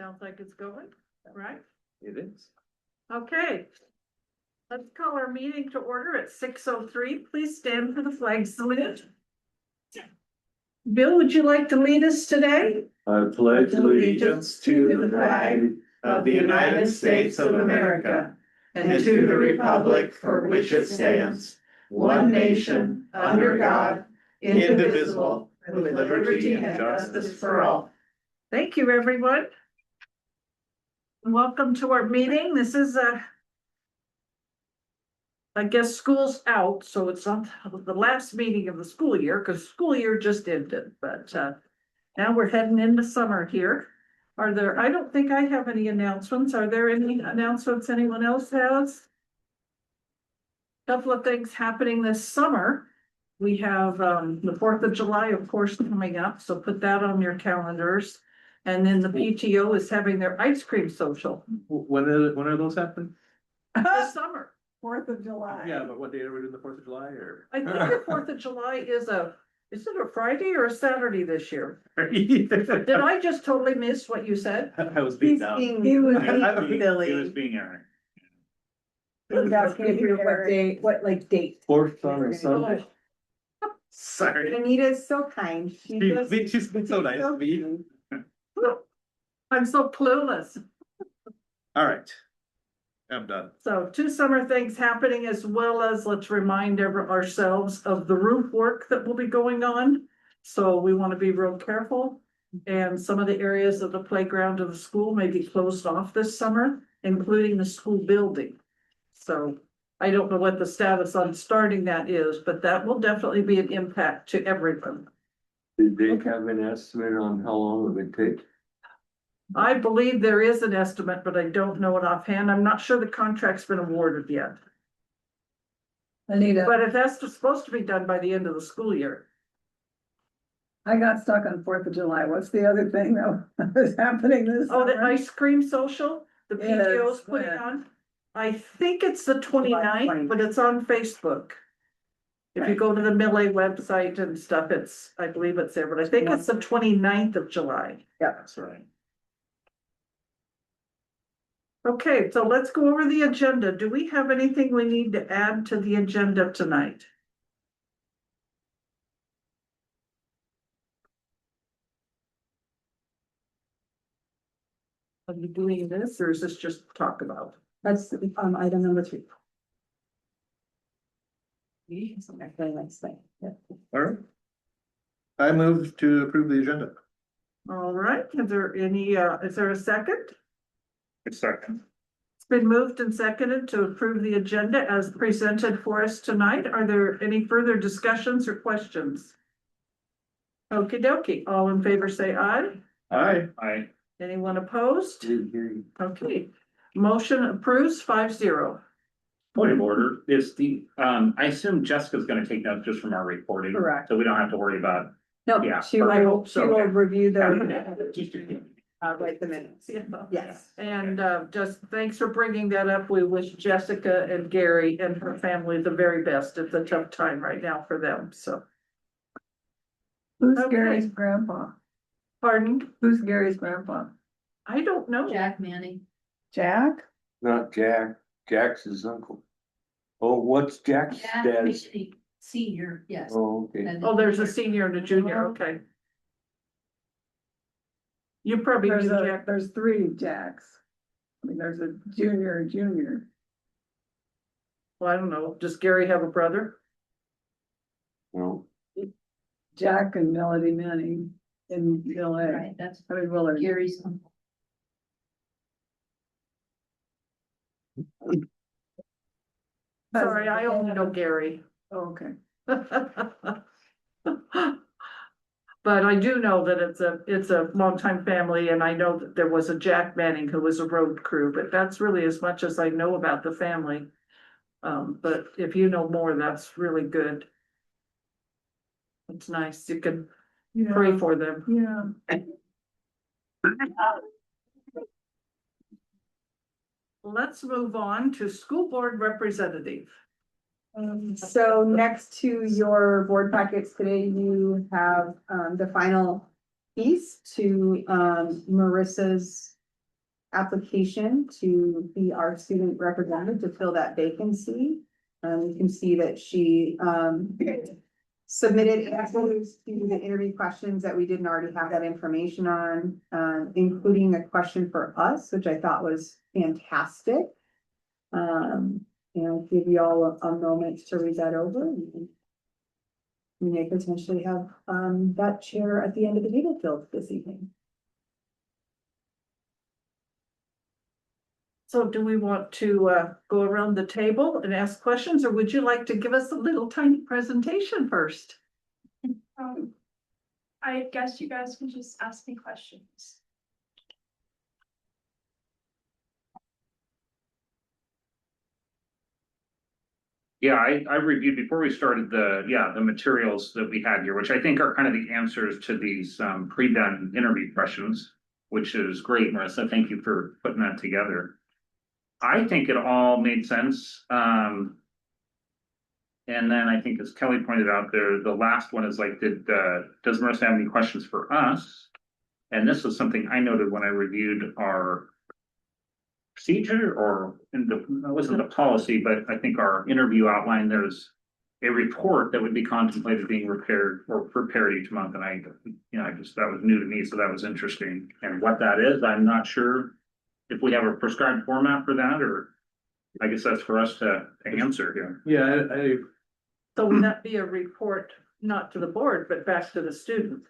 Sounds like it's going, right? It is. Okay. Let's call our meeting to order at 6:03. Please stand for the flag salute. Bill, would you like to lead us today? I pledge allegiance to the flag of the United States of America and to the republic for which it stands, one nation, under God, indivisible, with liberty and justice for all. Thank you, everyone. Welcome to our meeting. This is I guess school's out, so it's not the last meeting of the school year because school year just ended, but now we're heading into summer here. Are there, I don't think I have any announcements. Are there any announcements anyone else has? Couple of things happening this summer. We have the 4th of July, of course, coming up, so put that on your calendars. And then the PTO is having their ice cream social. When are those happening? This summer. 4th of July. Yeah, but what day are we doing the 4th of July or? I think the 4th of July is it a Friday or a Saturday this year? Did I just totally miss what you said? I was beat down. He was He silly. being Aaron. He was asking you what day, what like date. Fourth on a Sunday. Oh, Sorry. Anita's so kind. She's been so nice to me. I'm so clueless. All right. I'm done. So 2 summer things happening, as well as let's remind ourselves of the roof work that will be going on. So we want to be real careful. And some of the areas of the playground of the school may be closed off this summer, including the school building. So I don't know what the status on starting that is, but that will definitely be an impact to everyone. Did they have an estimate on how long it would take? I believe there is an estimate, but I don't know it offhand. I'm not sure the contract's been awarded yet. Anita, But if that's supposed to be done by the end of the school year. I got stuck on 4th of July. What's the other thing that was happening this Oh, the summer? ice cream social, the PTO's Yes, putting when? on. I think it's the 29th, 20. but it's on Facebook. If you go to the Millie website and stuff, I believe it's there, but I think it's the 29th of July. That's right. Okay, so let's go over the agenda. Do we have anything we need to add to the agenda tonight? Are you doing this or is this just talk about? That's item number 3. All right. I move to approve the agenda. All right, is there a second? Second. It's been moved and seconded to approve the agenda as presented for us tonight. Are there any further discussions or questions? Okie dokie, all in favor say aye. Aye. Aye. Anyone opposed? Didn't hear you. Okay, motion approves 5-0. Point of order is I assume Jessica's gonna take notes just from our reporting. Correct. So we don't have to worry about. No, Yeah, she I will, hope she so. will review those, Just- write the minutes. Yes. And just thanks for bringing that up. We wish Jessica and Gary and her family the very best. It's a tough time right now for them, so. Who's Okay. Gary's grandpa? Pardon? Who's Gary's grandpa? I don't know. Jack Manning. Jack? Not Jack. Jack's his uncle. Oh, what's Jack's Jack dad's? Manning, Senior, yes. Oh, okay. And Oh, there's a senior and a junior, okay. You probably knew Jack. There's 3 Jacks. I mean, there's a junior. Well, I don't know. Does Gary have a brother? No. Jack and Melody Manning in LA. right, that's I mean, Willard. Gary's uncle. Sorry, I only know Gary. Oh, okay. But I do know that it's a longtime family, and I know that there was a Jack Manning who was a road crew, but that's really as much as I know about the family. But if you know more, that's really good. It's nice. You can pray for them. Yeah. Let's move on to school board representative. So next to your board packets today, you have the final piece to Marissa's application to be our student representative to fill that vacancy. You can see that she, submitted answers to the interview questions that we didn't already have that information on, including a question for us, which I thought was fantastic. And I'll give you all a moment to read that over. We may potentially have, that chair at the end of the table filled this evening. So do we want to go around the table and ask questions, or would you like to give us a little tiny presentation first? I guess you guys can just ask me questions. Yeah, I reviewed before we started the materials that we had here, which I think are kind of the answers to these pre-done interview questions, which is great, Marissa. Thank you for putting that together. I think it all made sense. And then I think, as Kelly pointed out there, the last one is like, does Marissa have any questions for us? And this was something I noted when I reviewed our procedure, or it wasn't the policy, but I think our interview outline, there's a report that would be contemplated being prepared each month. And that was new to me, so that was interesting. And what that is, I'm not sure if we have a prescribed format for that, or I guess that's for us to answer here. Yeah, So would that be a report, not to the board, but back to the student?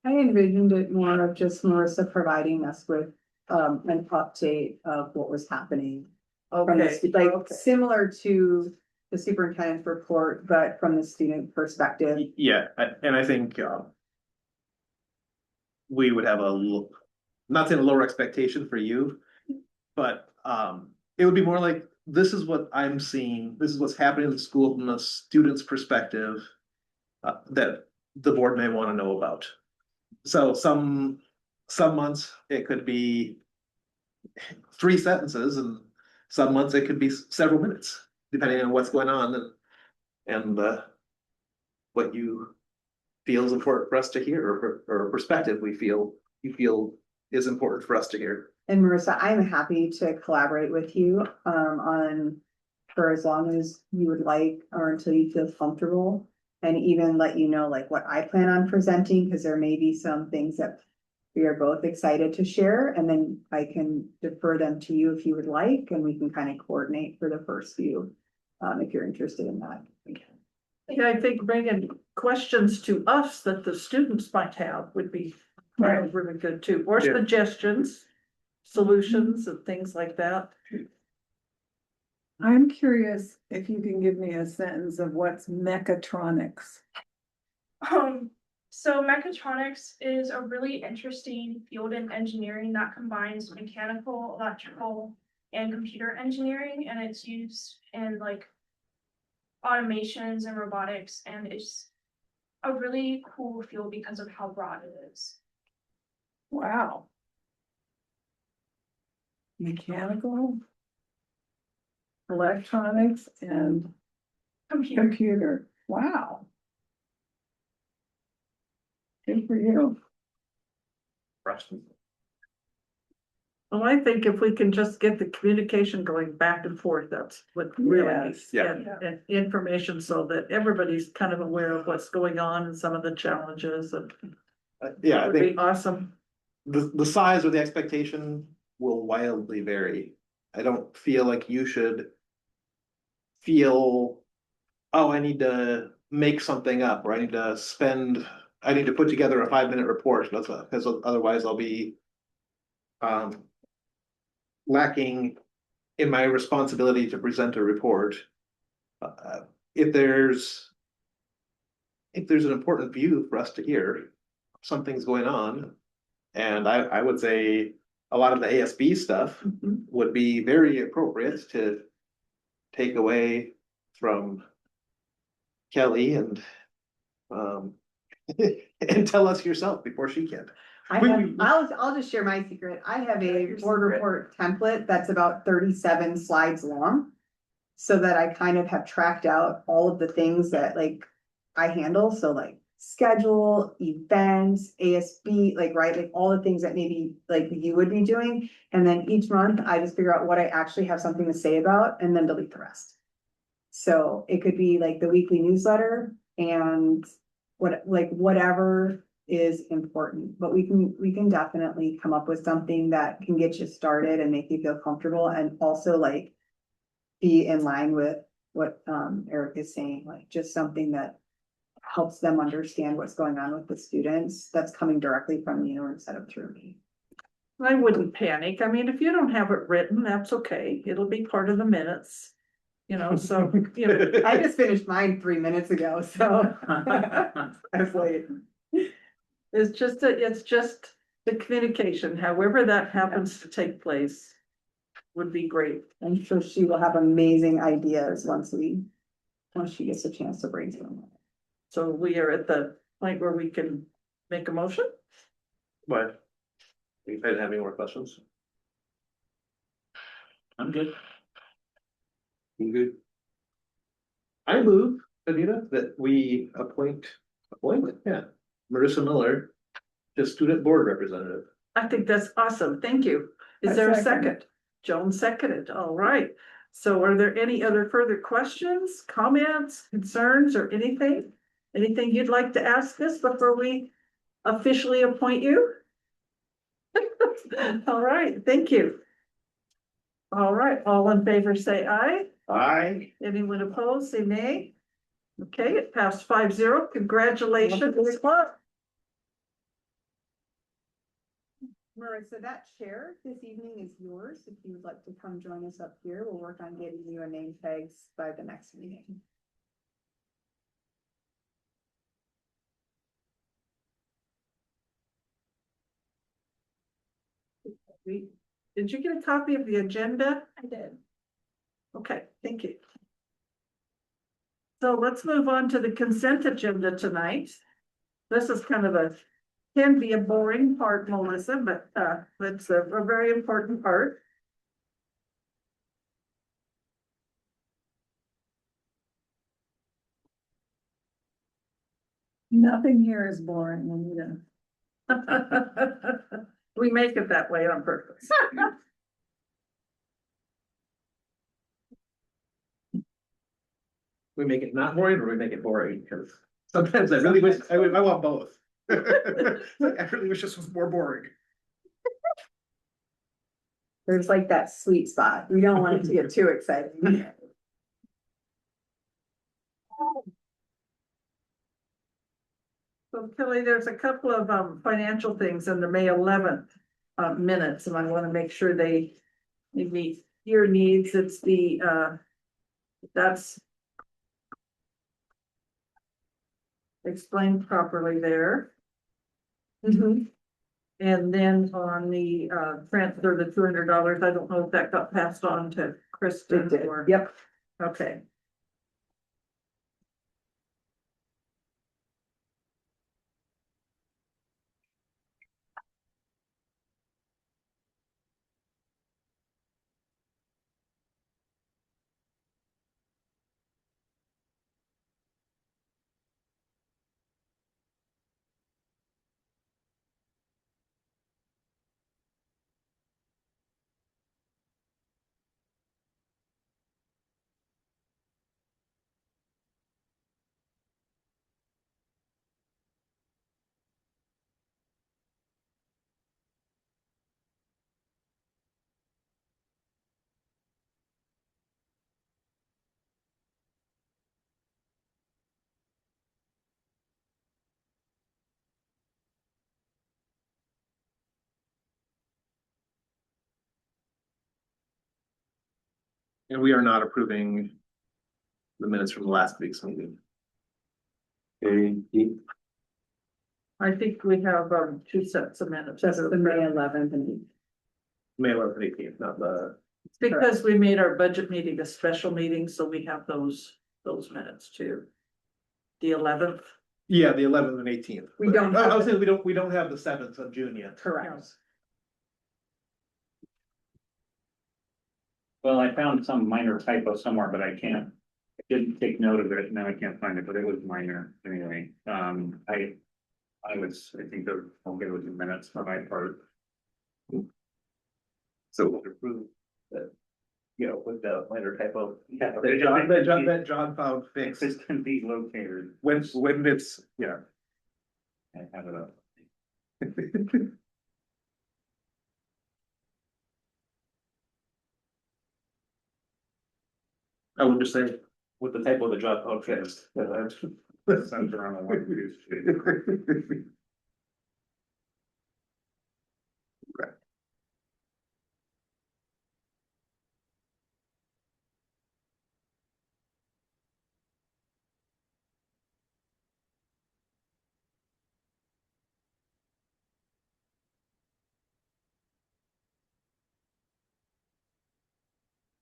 I envisioned it more of just Marissa providing us with an update of what was happening. From the Okay, like okay. similar to the superintendent's report, but from the student perspective. Yeah, and I think we would have not saying a lower expectation for you, but it would be more like, this is what I'm seeing, this is what's happening in the school from a student's perspective that the board may want to know about. So some months it could be 3 sentences, and some months it could be several minutes, depending on what's going on and what you feel is important for us to hear, or a perspective you feel is important for us to hear. And Marissa, I'm happy to collaborate with you on for as long as you would like, or until you feel comfortable. And even let you know like what I plan on presenting, because there may be some things that we are both excited to share, and then I can defer them to you if you would like, and we can kind of coordinate for the first few, if you're interested in that. Yeah, I think bringing questions to us that the students might have would be really good too, or Yeah. suggestions, solutions and things like that. I'm curious if you can give me a sentence of what's mechatronics. So mechatronics is a really interesting field in engineering that combines mechanical, electrical, and computer engineering, and it's used in like automations and robotics, and it's a really cool field because of how broad it is. Wow. Mechanical, electronics, and computer. Wow. Good for you. Well, I think if we can just get the communication going back and forth, that's what really Yes. Yeah. and information, so that everybody's kind of aware of what's going on and some of the challenges, and Yeah, that I would be think awesome. the size or the expectation will wildly vary. I don't feel like you should feel, oh, I need to make something up, or I need to put together a 5-minute report, because otherwise I'll be lacking in my responsibility to present a report. If there's an important view for us to hear, something's going on, and I would say a lot of the ASB stuff would be very appropriate to take away from Kelly and and tell us yourself before she can. I'll just share my secret. I have a board report template that's about 37 slides long. So that I kind of have tracked out all of the things that like I handle. So like schedule, events, ASB, like, right, like all the things that maybe like you would be doing. And then each month I just figure out what I actually have something to say about and then delete the rest. So it could be like the weekly newsletter and whatever is important, but we can definitely come up with something that can get you started and make you feel comfortable and also like be in line with what Eric is saying, like just something that helps them understand what's going on with the students that's coming directly from you instead of through me. I wouldn't panic. I mean, if you don't have it written, that's okay. It'll be part of the minutes. You know, so, you know, I just finished mine 3 minutes ago, so. I was late. it's just the communication, however that happens to take place would be great. I'm sure she will have amazing ideas once she gets a chance to brainstorm. So we are at the point where we can make a motion. What? You guys have any more questions? I'm good. You good? I move, Anita, that we appoint, yeah, Marissa Miller to student board representative. I think that's awesome. Thank you. Is I there a second. second? Joan seconded. All right. So are there any other further questions, comments, concerns, or anything? Anything you'd like to ask us before we officially appoint you? All right, thank you. All right, all in favor, say aye. Aye. Anyone opposed, say nay. Okay, it passed 5-0. Congratulations. Marissa, that chair this evening is yours. If you would like to come join us up here, we'll work on getting you a name tags by the next meeting. Did you get a copy of the agenda? I did. Okay, thank you. So let's move on to the consent agenda tonight. This is kind of can be a boring part, Melissa, but it's a very important part. Nothing here is boring, Anita. We make it that way on purpose. We make it not boring or we make it boring, because sometimes I really wish, I want both. I really wish this was more boring. There's like that sweet spot. We don't want it to get too exciting. So Kelly, there's a couple of financial things in the May 11th minutes, and I want to make sure they meet your needs. It's the that's explained properly there. Mhm. And then on the transfer, the $200, I don't know if that got passed on to Kristen It did. or. Yep. Okay. And we are not approving the minutes from last week's meeting. I think we have two sets of minutes. Just the May 11th and May 11th and 18th, not the, Because we made our budget meeting a special meeting, so we have those minutes too. The 11th. yeah, the 11th and 18th. We don't I have was saying, we don't have the 7th of June yet. correct. Well, I found some minor typo somewhere, but I can't didn't take note of it, now I can't find it, but it was minor anyway. I think that I'll get with the minutes for my part. So, You know, with the minor typo. Yeah, that John found fixed, This can be located. when it's, yeah. I have it up. I would just say, with the typo, the John found fixed. Sounds around the one, two, three.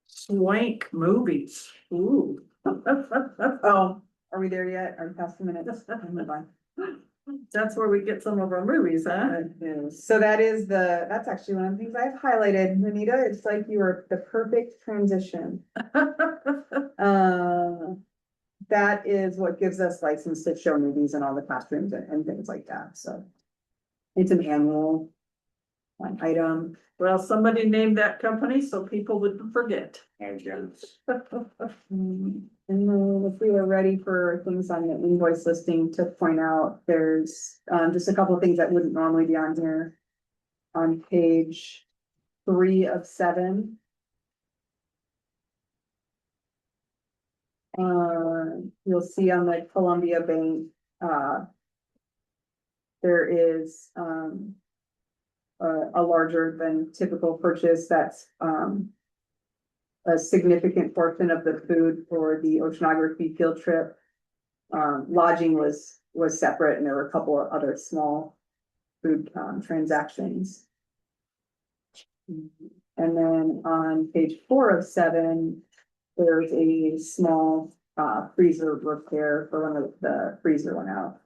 Swank movies, ooh. Oh, are we there yet? Are we past the minutes? Move on. That's where we get some of our movies, huh? So that's actually one of the things I've highlighted, Anita. It's like you are the perfect transition. That is what gives us license to show movies in all the classrooms and things like that, so. It's an annual item. Well, somebody named that company so people wouldn't forget. I guess. And then if we are ready for things on the invoice listing to point out, there's just a couple of things that wouldn't normally be on here. On page 3 of 7. You'll see on the Columbia Bank, there is a larger than typical purchase that's a significant portion of the food for the oceanography field trip. Lodging was separate, and there were a couple of other small food transactions. And then on page 4 of 7, there's a small freezer repair for when the freezer went out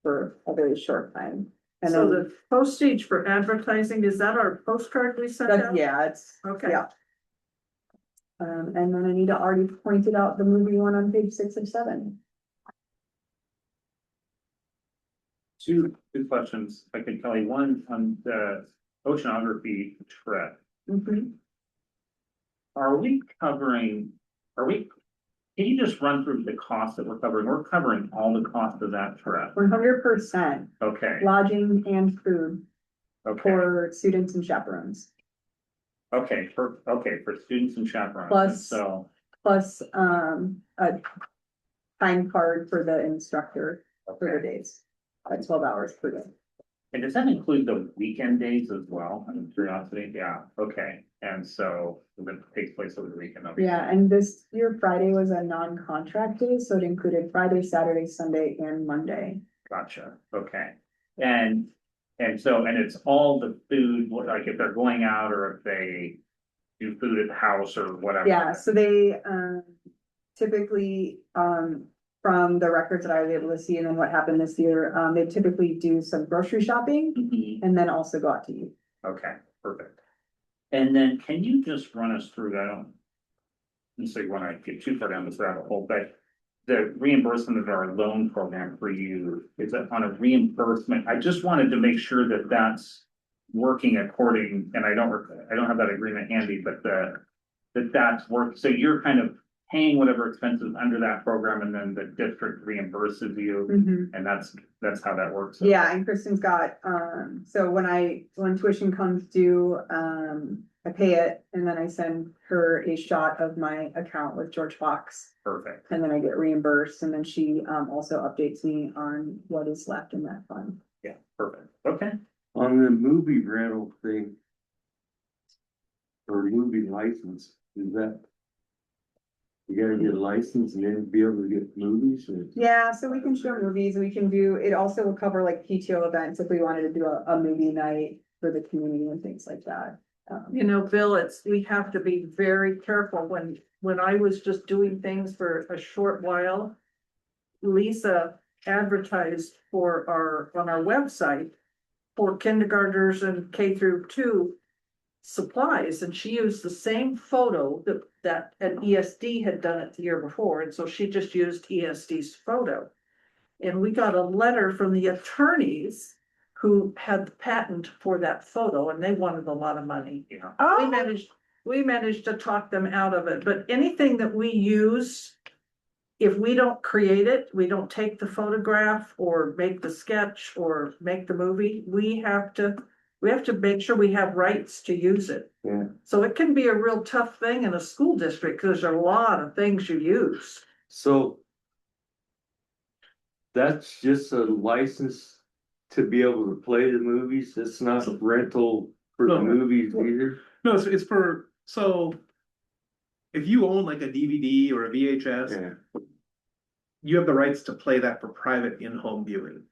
for a very short time. And So then, the postage for advertising, is that our postcard we sent that's, out? yeah, it's, Okay. yeah. And then Anita already pointed out the movie one on page 6 of 7. Two questions, if I could tell you, one on the oceanography trip. Mhm. Are we, can you just run through the costs that we're covering? We're covering all the costs of that trip. 100% Okay, lodging and food okay, for students and chaperones, for students and chaperones. Plus- So, plus a time card for the instructor for the okay. days, 12 hours per day. And does that include the weekend days as well? Out of curiosity, yeah, okay. And so it takes place over the weekend. Okay. Yeah, and this year Friday was a non-contract day, so it included Friday, Saturday, Sunday, and Monday. Gotcha, okay. And so, and it's all the food, like if they're going out or if they do food at the house or whatever. Yeah, so they typically from the records that I was able to see and then what happened this year, they typically do some grocery shopping Mhm. and then also go out to eat. Okay, perfect. And then can you just run us through that? I don't necessarily want to get too far down this rabbit hole, but the reimbursement of our loan program for you, is it on a reimbursement? I just wanted to make sure that that's working according, and I don't have that agreement handy, but that's work, so you're kind of paying whatever expenses under that program and then the district reimburses you, and that's how that works. Yeah, and Kristen's got, so when tuition comes due, I pay it and then I send her a shot of my account with George Fox. Perfect. And then I get reimbursed and then she also updates me on what is left in that fund. Yeah, perfect. Okay. On the movie rental thing. Or movie license, is that? You gotta get a license and then be able to get movies or? Yeah, so we can show movies, we can do, it also will cover like PTO events if we wanted to do a movie night for the community and things like that. You know, Bill, we have to be very careful when I was just doing things for a short while. Lisa advertised on our website for kindergartners and K through 2. supplies, and she used the same photo that an ESD had done it the year before, and so she just used ESD's photo. And we got a letter from the attorneys who had the patent for that photo, and they wanted a lot of money. Yeah. We managed to talk them out of it, but anything that we use, if we don't create it, we don't take the photograph or make the sketch or make the movie, we have to make sure we have rights to use it. Yeah. So it can be a real tough thing in a school district, because there's a lot of things you use. So that's just a license to be able to play the movies. It's not rental for the No. movies either. No, it's for, so. If you own like a DVD or a VHS, Yeah. you have the rights to play that for private in-home viewing.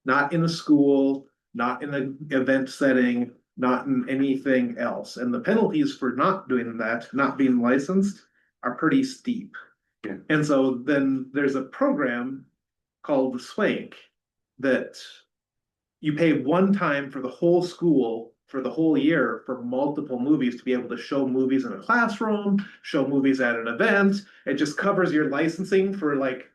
Not in a school, not in an event setting, not in anything else. And the penalties for not doing that, not being licensed, are pretty steep. Yeah. And so then there's a program called the SWANK that you pay one time for the whole school for the whole year for multiple movies to be able to show movies in a classroom, show movies at an event. It just covers your licensing for like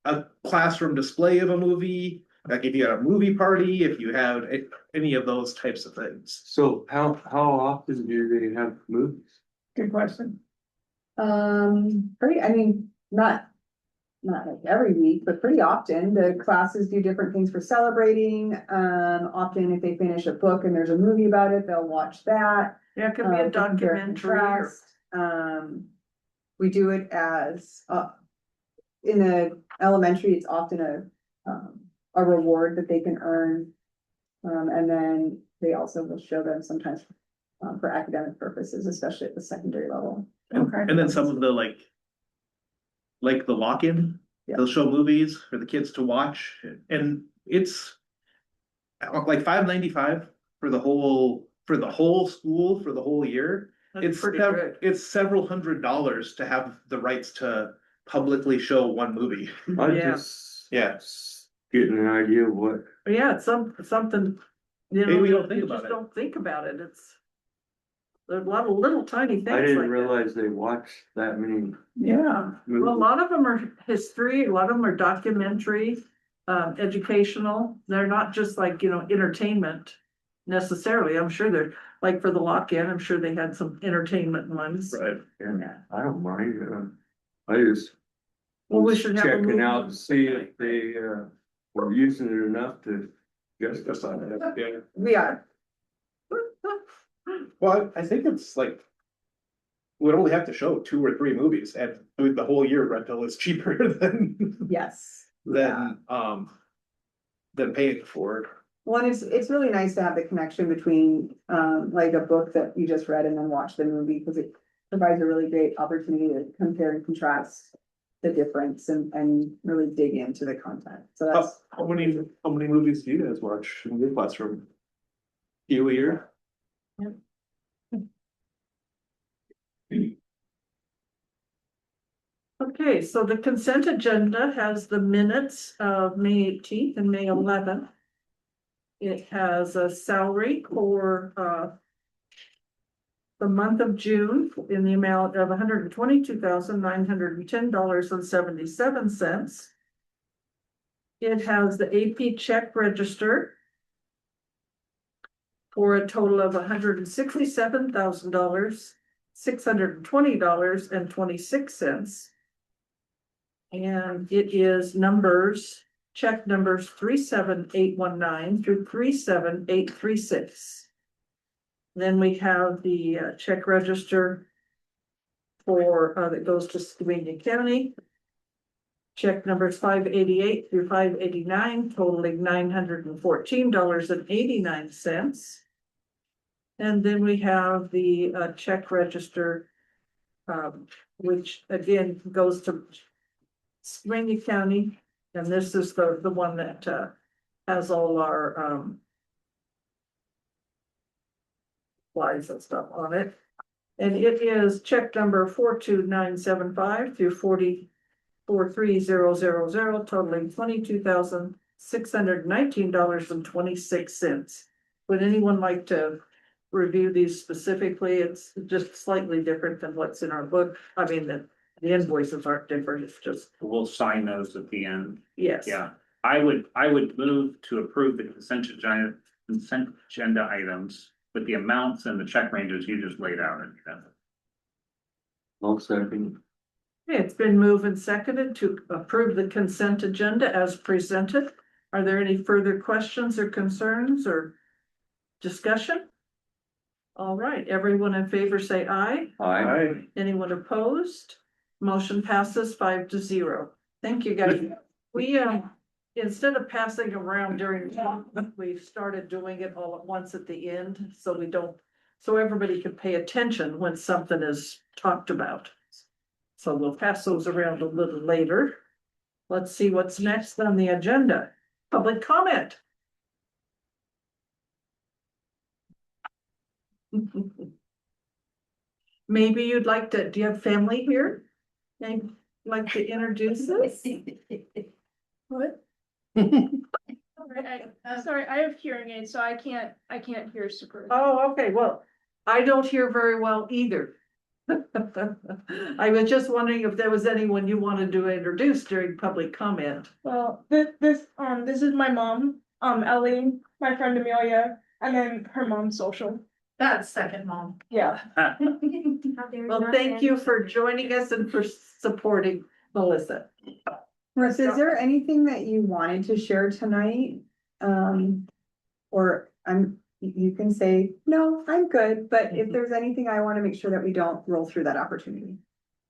a classroom display of a movie, like if you had a movie party, if you had any of those types of things. So how often do they have movies? Good question. Pretty, I mean, not like every week, but pretty often. The classes do different things for celebrating. Often if they finish a book and there's a movie about it, they'll watch that. Yeah, it could be a Compare and documentary or. contrast. We do it as, in the elementary, it's often a reward that they can earn. And then they also will show them sometimes, for academic purposes, especially at the secondary level. Okay. And then some of the like the lock-in, Yeah. they'll show movies for the kids to watch, and it's like $5.95 for the whole school for the whole year. That's pretty good. It's several $100s to have the rights to publicly show one movie. I Yeah. just Yeah. getting an idea of what. But yeah, it's something, you Maybe know, we don't think you about just it. don't think about it. There's a lot of little tiny things I like didn't that. realize they watched that many Yeah, Well, a movies. lot of them are history, a lot of them are documentary, educational. They're not just like, entertainment necessarily. I'm sure they're, like for the lock-in, I'm sure they had some entertainment ones. Right. Yeah, I don't mind. I just Well, we was should have a checking movie out on to see Sunday. if they were using it enough to justify that. Yeah. We are. Well, I think it's like we'd only have to show 2 or 3 movies, and the whole year rental is cheaper Yes. than paying for it. One is, it's really nice to have the connection between, like a book that you just read and then watch the movie, because it provides a really great opportunity to compare and contrast the difference and really dig into the content. So that's, How many movies do you guys watch in your classroom? You a year? Okay, so the consent agenda has the minutes of May 18th and May 11th. It has a salary for the month of June in the amount of $122,910.77. It has the AP check register for a total of $167,620.26. And it is check numbers 37819 through 37836. Then we have the check register for that goes to Skamania County. Check numbers 588 through 589 totaling $914.89. And then we have the check register, which again goes to Skamania County, and this is the one that has all our flies and stuff on it. And it is check number 42975 through 43000, totaling $22,619.26. Would anyone like to review these specifically. It's just slightly different than what's in our book. I mean, the invoices aren't different, it's just, We'll sign those at the end. yes. Yeah, I would move to approve the consent agenda items with the amounts and the check ranges you just laid out. I'll second. Okay, it's been moved and seconded to approve the consent agenda as presented. Are there any further questions or concerns or discussion? All right, everyone in favor say aye. Aye. Anyone opposed? Motion passes 5-0. Thank you, guys. We, instead of passing around during talk, we started doing it all at once at the end, so so everybody can pay attention when something is talked about. So we'll pass those around a little later. Let's see what's next on the agenda. Public comment. Maybe you'd like to, do you have family here? They'd like to introduce us? What? Sorry, I have hearing aids, so I can't hear super. Oh, okay, well, I don't hear very well either. I was just wondering if there was anyone you wanted to introduce during public comment. Well, this is my mom, Ellie, my friend Amelia, and then her mom's social. That's second mom. Yeah. Well, thank you for joining us and for supporting Melissa. Marissa, is there anything that you wanted to share tonight? Or you can say, no, I'm good, but if there's anything, I want to make sure that we don't roll through that opportunity.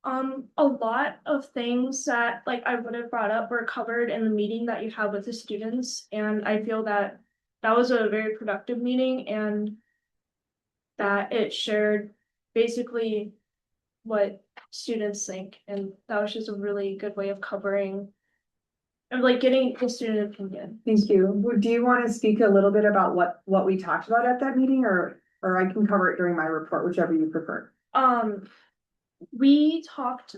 A lot of things that like I would have brought up were covered in the meeting that you had with the students, and I feel that that was a very productive meeting and that it shared basically what students think, and that was just a really good way of covering and like getting the student opinion. Thank you. Do you want to speak a little bit about what we talked about at that meeting, or I can cover it during my report, whichever you prefer? We talked,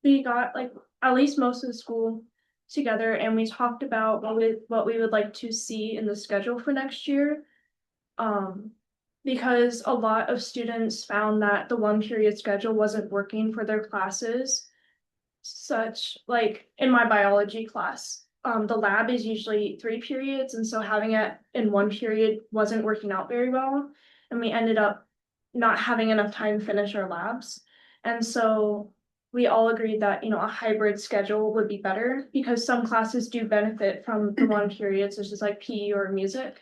we got like at least most of the school together, and we talked about what we would like to see in the schedule for next year. Because a lot of students found that the 1-period schedule wasn't working for their classes. Such like in my biology class, the lab is usually 3 periods, and so having it in 1 period wasn't working out very well, and we ended up not having enough time to finish our labs. And so we all agreed that, you know, a hybrid schedule would be better because some classes do benefit from the 1 period, such as like PE or music.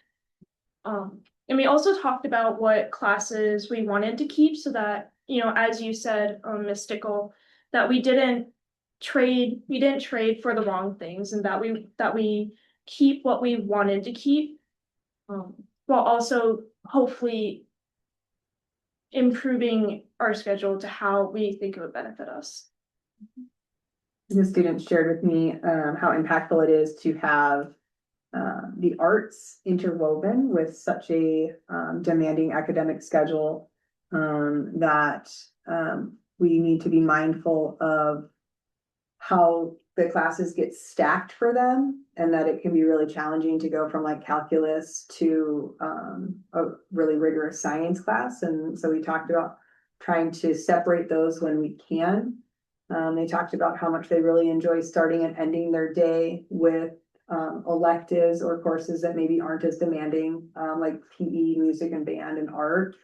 And we also talked about what classes we wanted to keep so that, you know, as you said, Mystical, that we didn't trade for the wrong things, and that we keep what we wanted to keep, while also hopefully improving our schedule to how we think it would benefit us. The students shared with me how impactful it is to have the arts interwoven with such a demanding academic schedule, that we need to be mindful of how the classes get stacked for them, and that it can be really challenging to go from like calculus to a really rigorous science class. And so we talked about trying to separate those when we can. They talked about how much they really enjoy starting and ending their day with electives or courses that maybe aren't as demanding, like PE, music and band and art.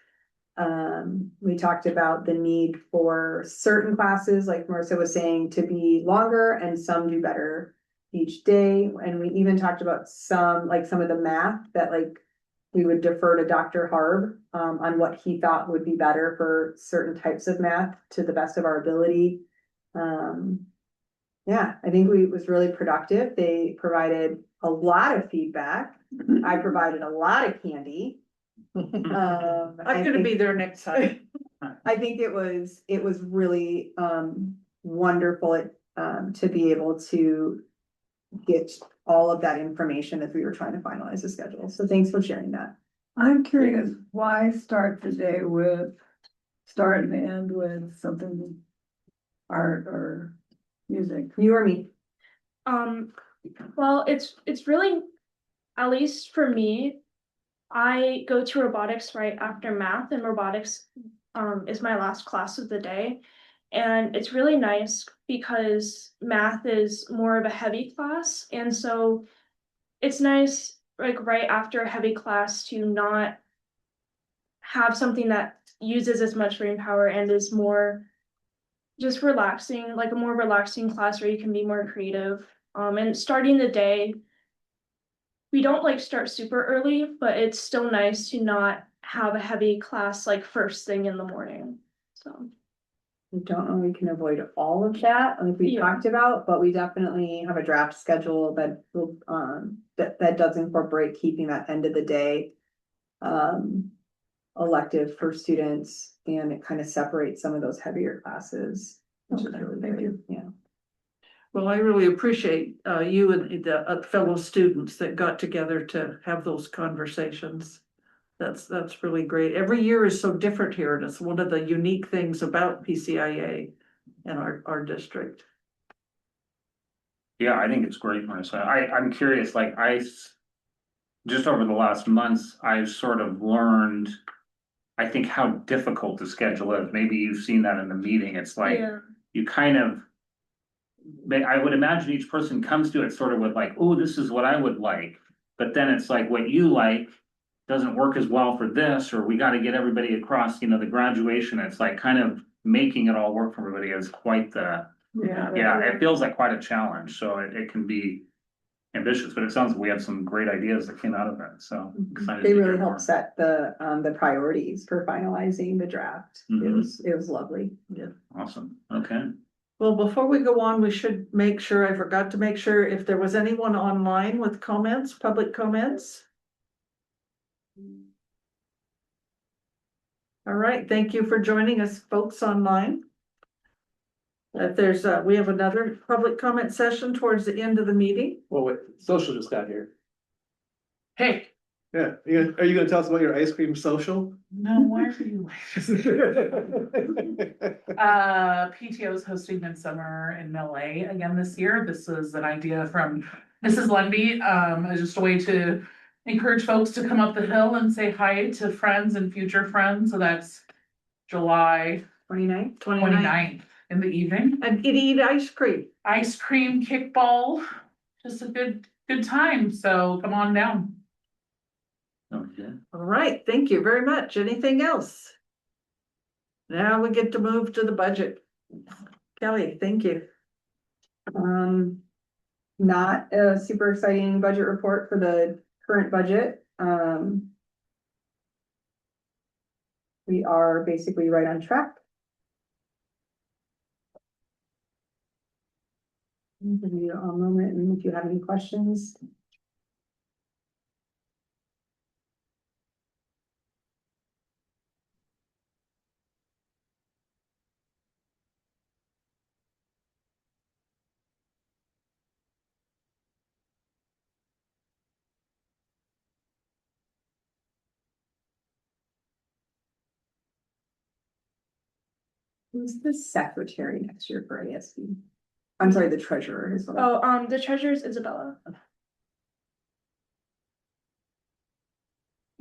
We talked about the need for certain classes, like Marissa was saying, to be longer, and some do better each day. And we even talked about some of the math that like we would defer to Dr. Harb on what he thought would be better for certain types of math to the best of our ability. Yeah, I think it was really productive. They provided a lot of feedback. I provided a lot of candy. I'm gonna be there next time. I think it was really wonderful to be able to get all of that information as we were trying to finalize the schedule. So thanks for sharing that. I'm curious, why start the day with, start and end with something art or music? You or me? Well, it's really, at least for me, I go to robotics right after math, and robotics is my last class of the day. And it's really nice because math is more of a heavy class, and so it's nice, like right after a heavy class, to not have something that uses as much brain power and is more just relaxing, like a more relaxing class where you can be more creative. And starting the day, we don't like start super early, but it's still nice to not have a heavy class like first thing in the morning. So We don't know we can avoid all of that, like we Yeah. talked about, but we definitely have a draft schedule that will, that does incorporate keeping that end of the day. Elective for students, and it kind of separates some of those heavier classes. Which is Okay, really thank great, you. yeah. Well, I really appreciate you and the fellow students that got together to have those conversations. That's really great. Every year is so different here, and it's one of the unique things about PCIA and our district. Yeah, I think it's great, Marissa. I'm curious, like just over the last months, I've sort of learned, I think, how difficult the schedule is. Maybe you've seen that in the meeting. It's like, yeah, you kind of, I would imagine each person comes to it sort of with like, oh, this is what I would like. But then it's like what you like doesn't work as well for this, or we got to get everybody across, the graduation. It's like kind of making it all work for everybody is quite yeah, it feels like quite a challenge. So it can be ambitious, but it sounds like we have some great ideas that came out of it. So excited They to hear really more. helped set the priorities for finalizing the draft. It Mhm. was lovely. Awesome. Okay. Well, before we go on, we should make sure, I forgot to make sure if there was anyone online with comments, public comments. All right, thank you for joining us, folks online. If there's, we have another public comment session towards the end of the meeting. Well, wait, social just got here. Hey, Yeah, are you gonna tell us about your ice cream social? no, why are you? PTO is hosting Midsummer in LA again this year. This is an idea from Mrs. Lundy. It's just a way to encourage folks to come up the hill and say hi to friends and future friends. So that's July 29th? 29th in the evening. And eat ice cream. Ice cream, kickball, just a good time. So come on down. Okay. All right, thank you very much. Anything else? Now we get to move to the budget. Kelly, thank you. Not a super exciting budget report for the current budget. We are basically right on track. I'll give you a moment, and if you have any questions. Who's the secretary next year for ASB? I'm sorry, the treasurer as well. oh, the treasurer's Isabella.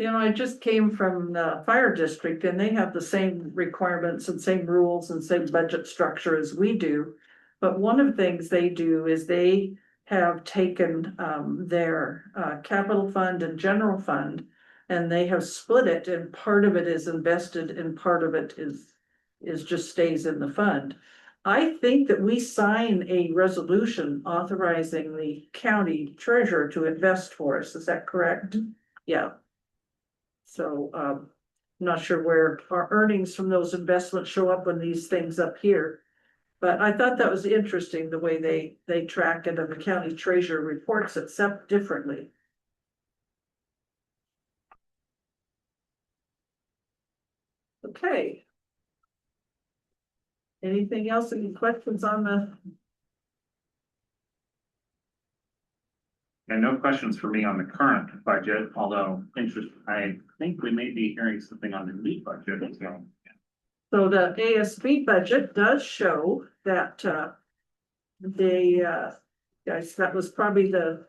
I just came from the fire district and they have the same requirements and same rules and same budget structure as we do. But one of the things they do is they have taken their capital fund and general fund. And they have split it, and part of it is invested and part of it is just stays in the fund. I think that we sign a resolution authorizing the county treasurer to invest for us. Is that correct? Yeah. So, I'm not sure where our earnings from those investments show up on these things up here. But I thought that was interesting, the way they track it, and the county treasurer reports it differently. Okay. Anything else? Any questions on the? And no questions for me on the current budget, although I think we may be hearing something on the new budget as well. So the ASB budget does show that, guys, that was probably the,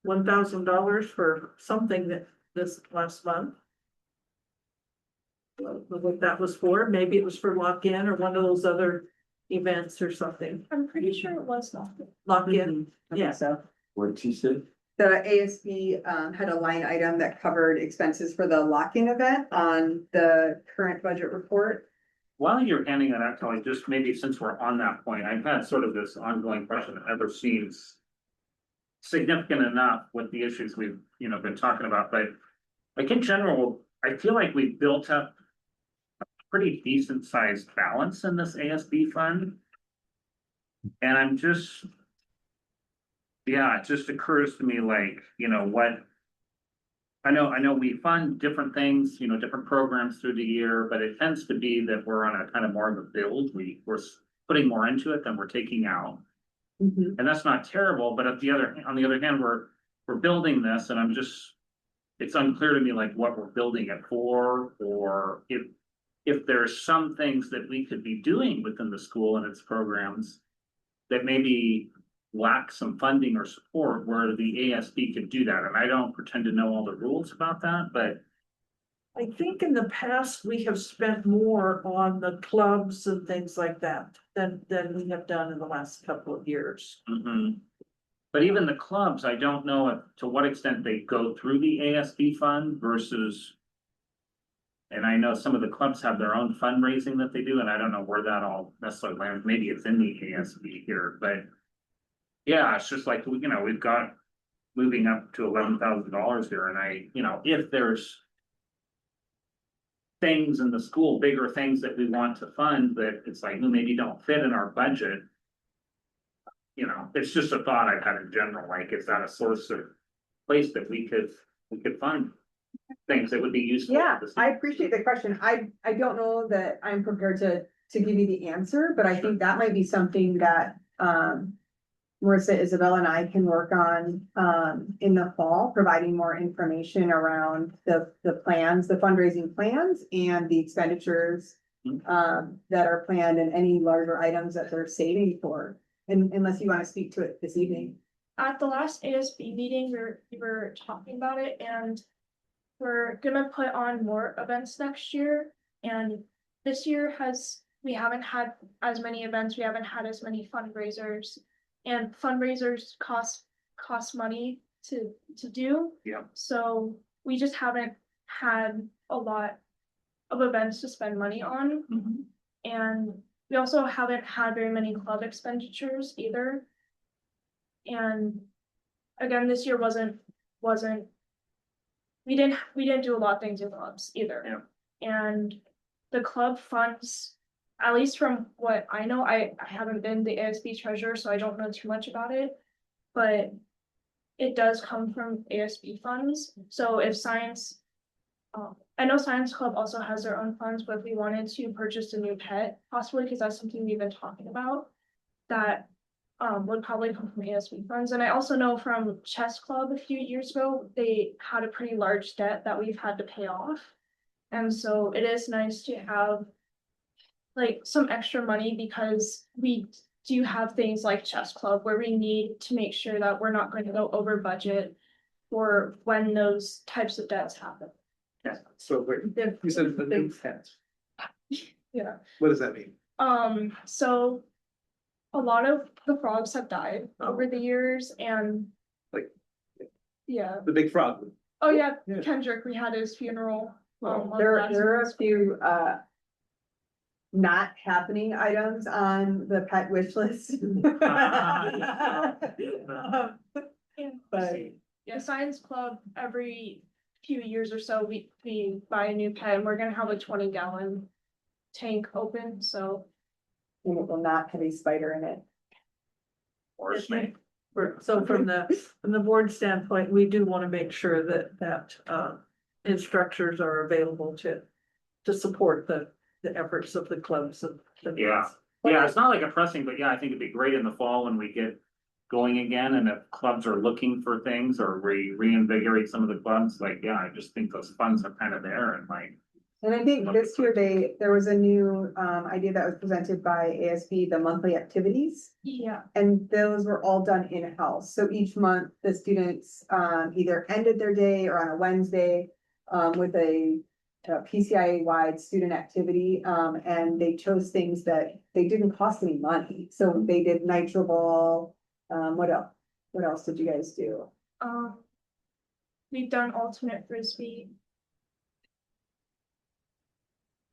$1,000 for something that this last month. What that was for, maybe it was for lock-in or one of those other events or something. I'm pretty sure it was not. Lock-in, yeah. So What'd she say? the ASB had a line item that covered expenses for the lock-in event on the current budget report. While you're handing that out, Kelly, just maybe since we're on that point, I've had sort of this ongoing question that never seems significant enough with the issues we've, been talking about, but like in general, I feel like we've built up a pretty decent sized balance in this ASB fund. And I'm just, yeah, it just occurs to me like, what I know we fund different things, different programs through the year, but it tends to be that we're on a kind of more of a build. We're putting more into it than we're taking out. And that's not terrible, but on the other hand, we're building this and it's unclear to me like what we're building it for, or if there's some things that we could be doing within the school and its programs that maybe lack some funding or support where the ASB could do that. And I don't pretend to know all the rules about that, but I think in the past, we have spent more on the clubs and things like that than we have done in the last couple of years. but even the clubs, I don't know to what extent they go through the ASB fund versus. And I know some of the clubs have their own fundraising that they do, and I don't know where that all necessarily lands. Maybe it's in the ASB here, but yeah, it's just like, we've got moving up to $11,000 here, and if there's things in the school, bigger things that we want to fund that it's like, maybe don't fit in our budget. It's just a thought I've had in general, like, is that a source of place that we could fund things that would be useful? Yeah, I appreciate the question. I don't know that I'm prepared to give you the answer, but I think that might be something that Marissa, Isabel, and I can work on in the fall, providing more information around the plans, the fundraising plans and the expenditures that are planned and any larger items that they're saving for. And unless you want to speak to it this evening. At the last ASB meeting, we were talking about it, and we're gonna put on more events next year. And this year we haven't had as many events, we haven't had as many fundraisers. And fundraisers cost money to do. Yeah. So we just haven't had a lot of events to spend money on. And we also haven't had very many club expenditures either. And again, this year we didn't do a lot of things in clubs either. And the club funds, at least from what I know, I haven't been the ASB treasurer, so I don't know too much about it, but it does come from ASB funds. So if science, I know Science Club also has their own funds, but if we wanted to purchase a new pet, possibly, because that's something we've been talking about, that would probably come from ASB funds. And I also know from Chess Club a few years ago, they had a pretty large debt that we've had to pay off. And so it is nice to have like some extra money, because we do have things like Chess Club where we need to make sure that we're not going to go over budget for when those types of debts happen. So wait, you said the new pet. Yeah. What does that mean? So a lot of the frogs have died over the years, and Like- yeah. The big frog. Oh yeah, Yeah. Kendrick, we had his funeral. There are a few not happening items on the pet wish list. But Yeah, Science Club, every few years or so, we buy a new pet, and we're gonna have a 20-gallon tank open, so. and it will not have a spider in it. Or a snake. So from the board standpoint, we do want to make sure that instructors are available to support the efforts of the clubs and. Yeah. Yeah, it's not like a pressing, but yeah, I think it'd be great in the fall when we get going again, and if clubs are looking for things or reinvigorate some of the clubs, like, yeah, I just think those funds are kind of there, and like, And I think this year there was a new idea that was presented by ASB, the monthly activities. Yeah, And those were all done in-house. So each month, the students either ended their day or on a Wednesday with a PCIA-wide student activity. And they chose things that they didn't cost any money. So they did nitro ball. What else? What else did you guys do? we've done alternate frisbee.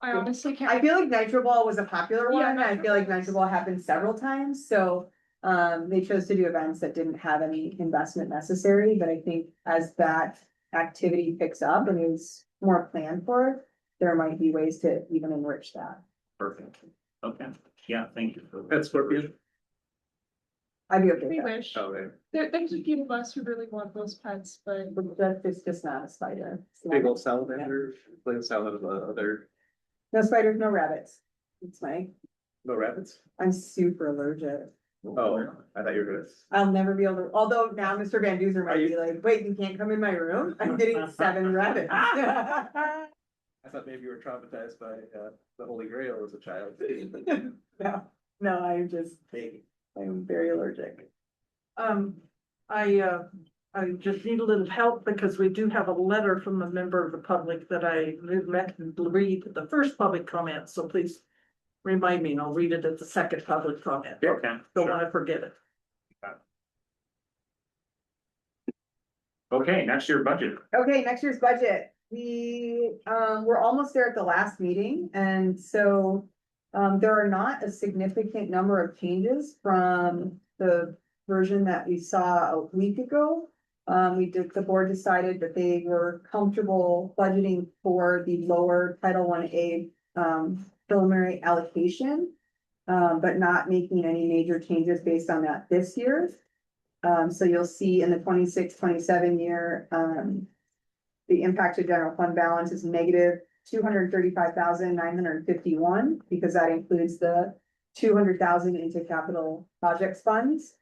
I honestly I can't. feel like nitro ball was a popular Yeah, one. I nitro feel like ball nitro ball happened several times, so. They chose to do events that didn't have any investment necessary, but I think as that activity picks up and is more planned for, there might be ways to even enrich that. Perfect. Okay, yeah, thank you for. That's Scorpion. I'd be okay We with that. wish. Okay. There's a few of us who really want those pets, but It's just not a spider. It's not- Big old salamander, like a salad of other, No spiders, no rabbits. It's my, no rabbits. I'm super allergic. Oh, I thought you were gonna. I'll never be able to, although now Mr. Van Duzer might be like, wait, you can't come in my room? I'm getting 7 rabbits. I thought maybe you were traumatized by the Holy Grail as a child. No, I'm just, I'm very allergic. I just need a little help because we do have a letter from a member of the public that I meant to read the first public comment, so please remind me and I'll read it at the second public comment. Okay. Don't sure. want to forget it. Okay, next year budget. Okay, next year's budget. We're almost there at the last meeting, and so there are not a significant number of changes from the version that we saw a week ago. The board decided that they were comfortable budgeting for the lower Title I-A preliminary allocation, but not making any major changes based on that this year. So you'll see in the 26-27 year, the impact to general fund balance is negative 235,951, because that includes the 200,000 into capital projects funds.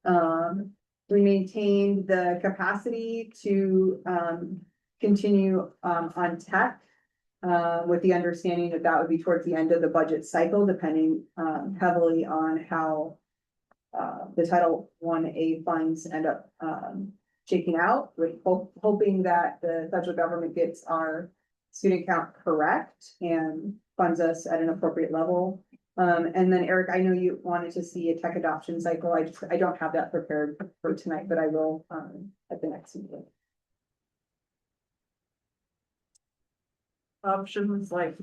We maintained the capacity to continue on tech, with the understanding that that would be towards the end of the budget cycle, depending heavily on how the Title I-A funds end up shaking out, with hoping that the federal government gets our student count correct and funds us at an appropriate level. And then Eric, I know you wanted to see a tech adoption cycle. I don't have that prepared for tonight, but I will at the next meeting. Options like,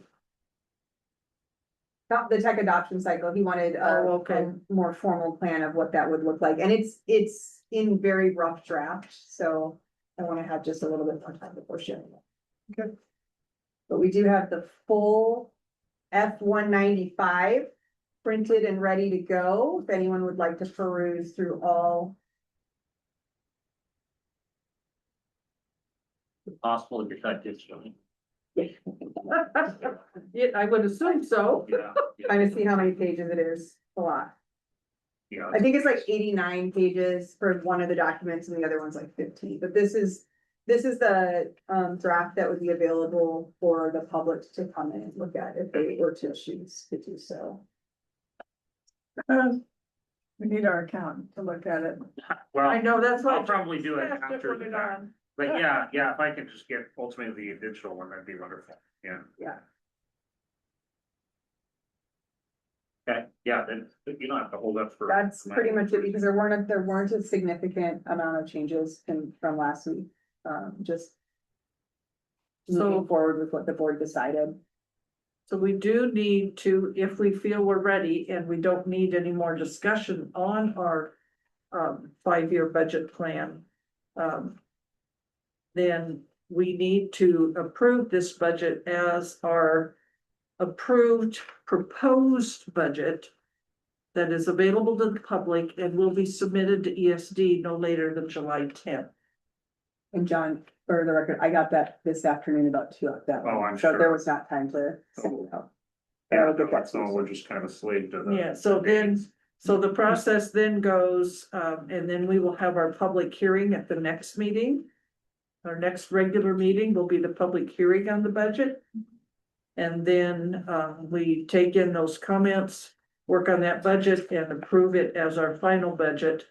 Not the tech adoption cycle. He wanted okay. a more formal plan of what that would look like, and it's in very rough draft, so I want to have just a little bit more time before sharing it. Okay. But we do have the full F-195 printed and ready to go, if anyone would like to peruse through all. Possible to cut digitally. yeah, I would assume so. Yeah. Trying to see how many pages it is, a lot. Yeah. I think it's like 89 pages for one of the documents and the other one's like 15, but this is the draft that would be available for the public to come in and look at if they were to choose to do so. We need our accountant to look at it. Well, I know, that's what. I'll probably do it Have to after put the it fact. on. But yeah, if I can just get ultimately the digital one, that'd be wonderful. Yeah. Yeah. Okay, yeah, then you don't have to hold up for. That's pretty much it, because there weren't a significant amount of changes from last week. Just moving forward with what the board decided. So we do need to, if we feel we're ready and we don't need any more discussion on our 5-year budget plan. Then we need to approve this budget as our approved proposed budget that is available to the public and will be submitted to ESD no later than July 10th. And John, for the record, I got that this afternoon about 2 o'clock. Oh, I'm So sure. there was not time to send it out. Yeah, so we're just kind of a slave to the. Yeah, so then, so the process then goes, and then we will have our public hearing at the next meeting. our next regular meeting will be the public hearing on the budget. And then, we take in those comments, work on that budget and approve it as our final budget.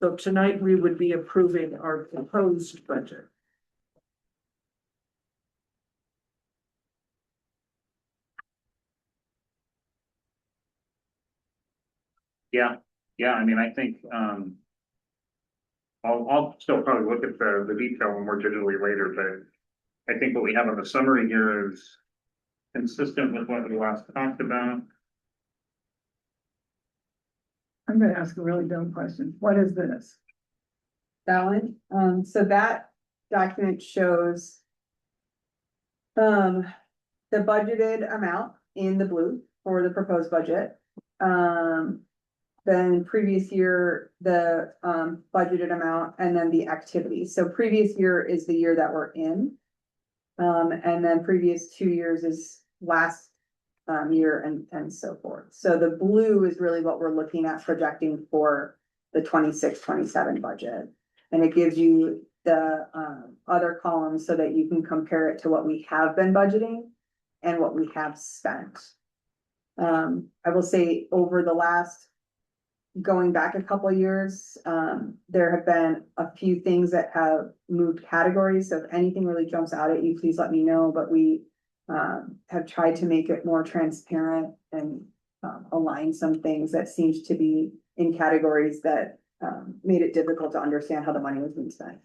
So tonight we would be approving our proposed budget. Yeah, yeah, I mean, I think, I'll still probably look at the detail more digitally later, but I think what we have on the summary here is consistent with what we last talked about. I'm gonna ask a really dumb question. What is this? That one, so that document shows. The budgeted amount in the blue for the proposed budget. Then previous year, the budgeted amount and then the activities. So previous year is the year that we're in. And then previous 2 years is last year and so forth. So the blue is really what we're looking at projecting for the 26-27 budget. And it gives you the other columns so that you can compare it to what we have been budgeting and what we have spent. I will say over the last, going back a couple of years, there have been a few things that have moved categories. So if anything really jumps out at you, please let me know. But we have tried to make it more transparent and align some things that seems to be in categories that made it difficult to understand how the money was being spent.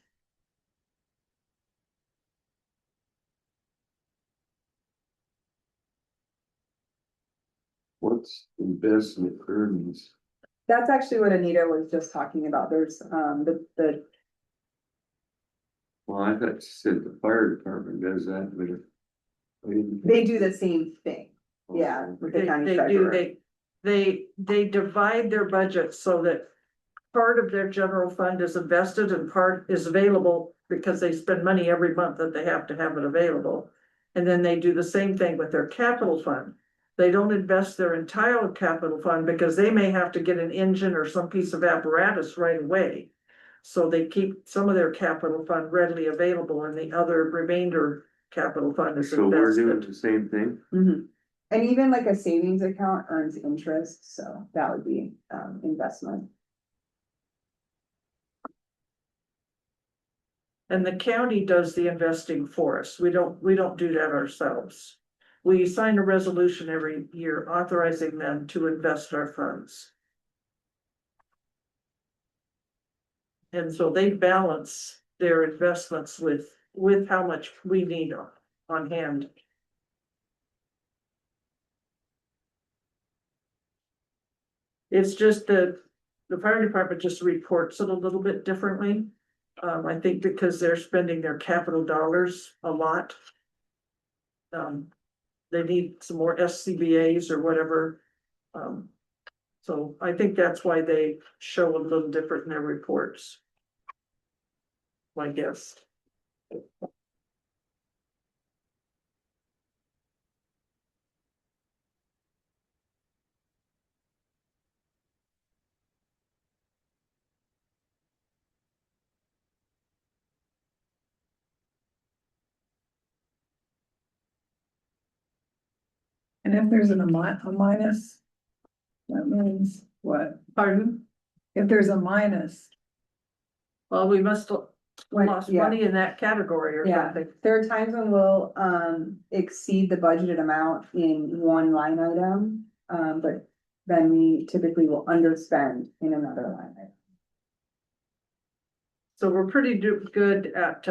What's investment earnings? That's actually what Anita was just talking about. There's the Well, I thought you said the fire department does that, but if. they do the same thing. Yeah, with the county They do, treasurer. they divide their budget so that part of their general fund is invested and part is available because they spend money every month that they have to have it available. And then they do the same thing with their capital fund. They don't invest their entire capital fund because they may have to get an engine or some piece of apparatus right away. So they keep some of their capital fund readily available and the other remainder capital fund is So we're doing invested. the same thing? Mhm. And even like a savings account earns interest, so that would be investment. And the county does the investing for us. We don't do that ourselves. We sign a resolution every year authorizing them to invest our funds. And so they balance their investments with how much we need on hand. It's just that the fire department just reports it a little bit differently. I think because they're spending their capital dollars a lot. They need some more SCBA's or whatever. So I think that's why they show a little different in their reports. My guess. And if there's a minus, that means what? Pardon? If there's a minus, Well, we must have lost Yeah. money in that category or Yeah. something. There are times when we'll exceed the budgeted amount in one line item, but then we typically will underspend in another line item. So we're pretty good at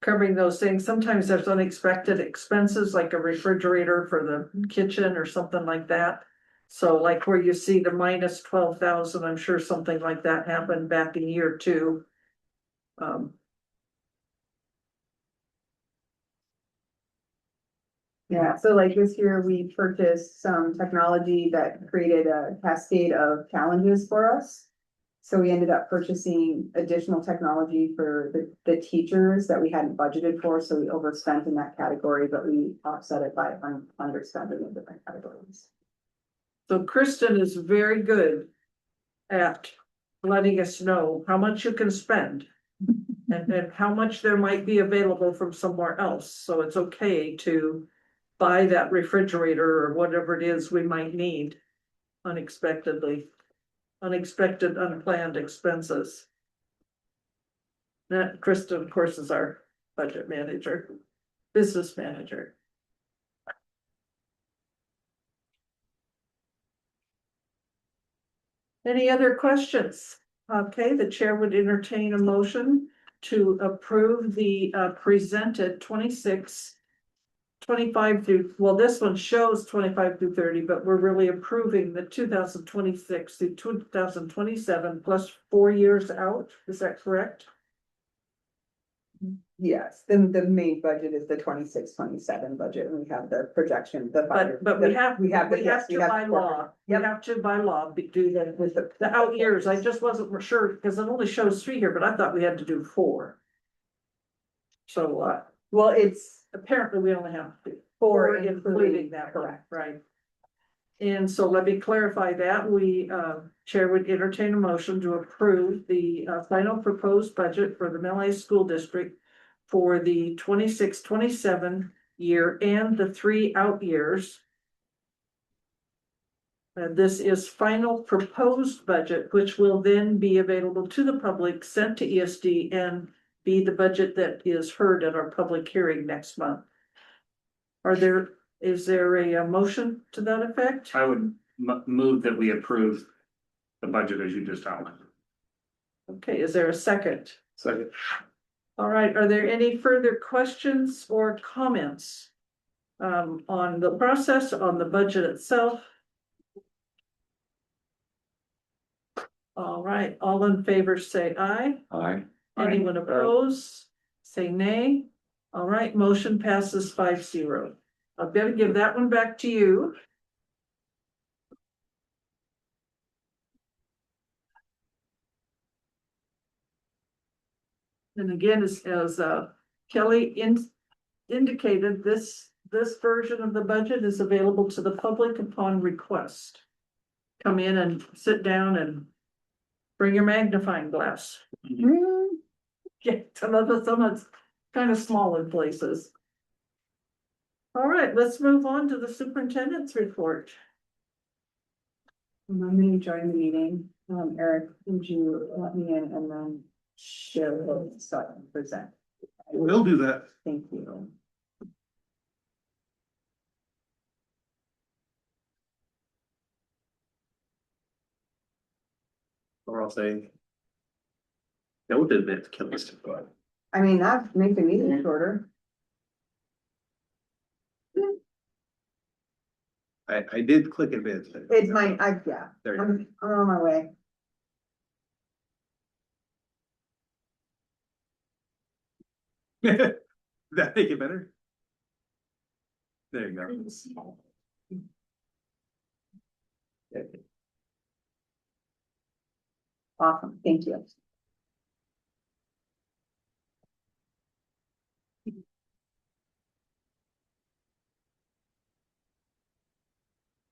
covering those things. Sometimes there's unexpected expenses like a refrigerator for the kitchen or something like that. So like where you see the minus 12,000, I'm sure something like that happened back in year 2. Yeah, so like this year, we purchased some technology that created a cascade of challenges for us. So we ended up purchasing additional technology for the teachers that we hadn't budgeted for, so we overspent in that category, but we offset it by underspending in different categories. So Kristen is very good at letting us know how much you can spend. And how much there might be available from somewhere else, so it's okay to buy that refrigerator or whatever it is we might need unexpectedly. Unexpected, unplanned expenses. That Kristen, of course, is our budget manager, business manager. Any other questions? Okay, the chair would entertain a motion to approve the presented 25 through, well, this one shows 25 through 30, but we're really approving the 2026 through 2027 plus 4 years out. Is that correct? Yes, the main budget is the 26-27 budget, and we have the projection, the. But we have, we have, we have to by law, we have to by law do that with the out years. I just wasn't sure because it only shows 3 here, but I thought we had to do 4. So, Well, it's apparently we only have 4 four including that, correct. right? And so let me clarify that. We, chair would entertain a motion to approve the final proposed budget for the Mill School District for the 26-27 year and the 3 out years. This is final proposed budget, which will then be available to the public, sent to ESD, and be the budget that is heard at our public hearing next month. Is there a motion to that effect? I would move that we approve the budget as you just outlined. Okay, is there a second? Second. All right, are there any further questions or comments on the process, on the budget itself? All right, all in favor say aye. Aye. Anyone opposed? Say nay. All right, motion passes 5-0. I've got to give that one back to you. And again, as Kelly indicated, this version of the budget is available to the public upon request. Come in and sit down and bring your magnifying glass. Yeah, some of it's kind of small in places. All right, let's move on to the superintendent's report. I'm gonna join the meeting. Eric, would you let me in and then share the so I can present? We'll do that. Thank you. Or I'll say. That would have been to kill us, but. I mean, that make the meeting shorter. I did click advance. It's my, yeah, There you go. I'm on my way. That make it better? There you go. Awesome, thank you.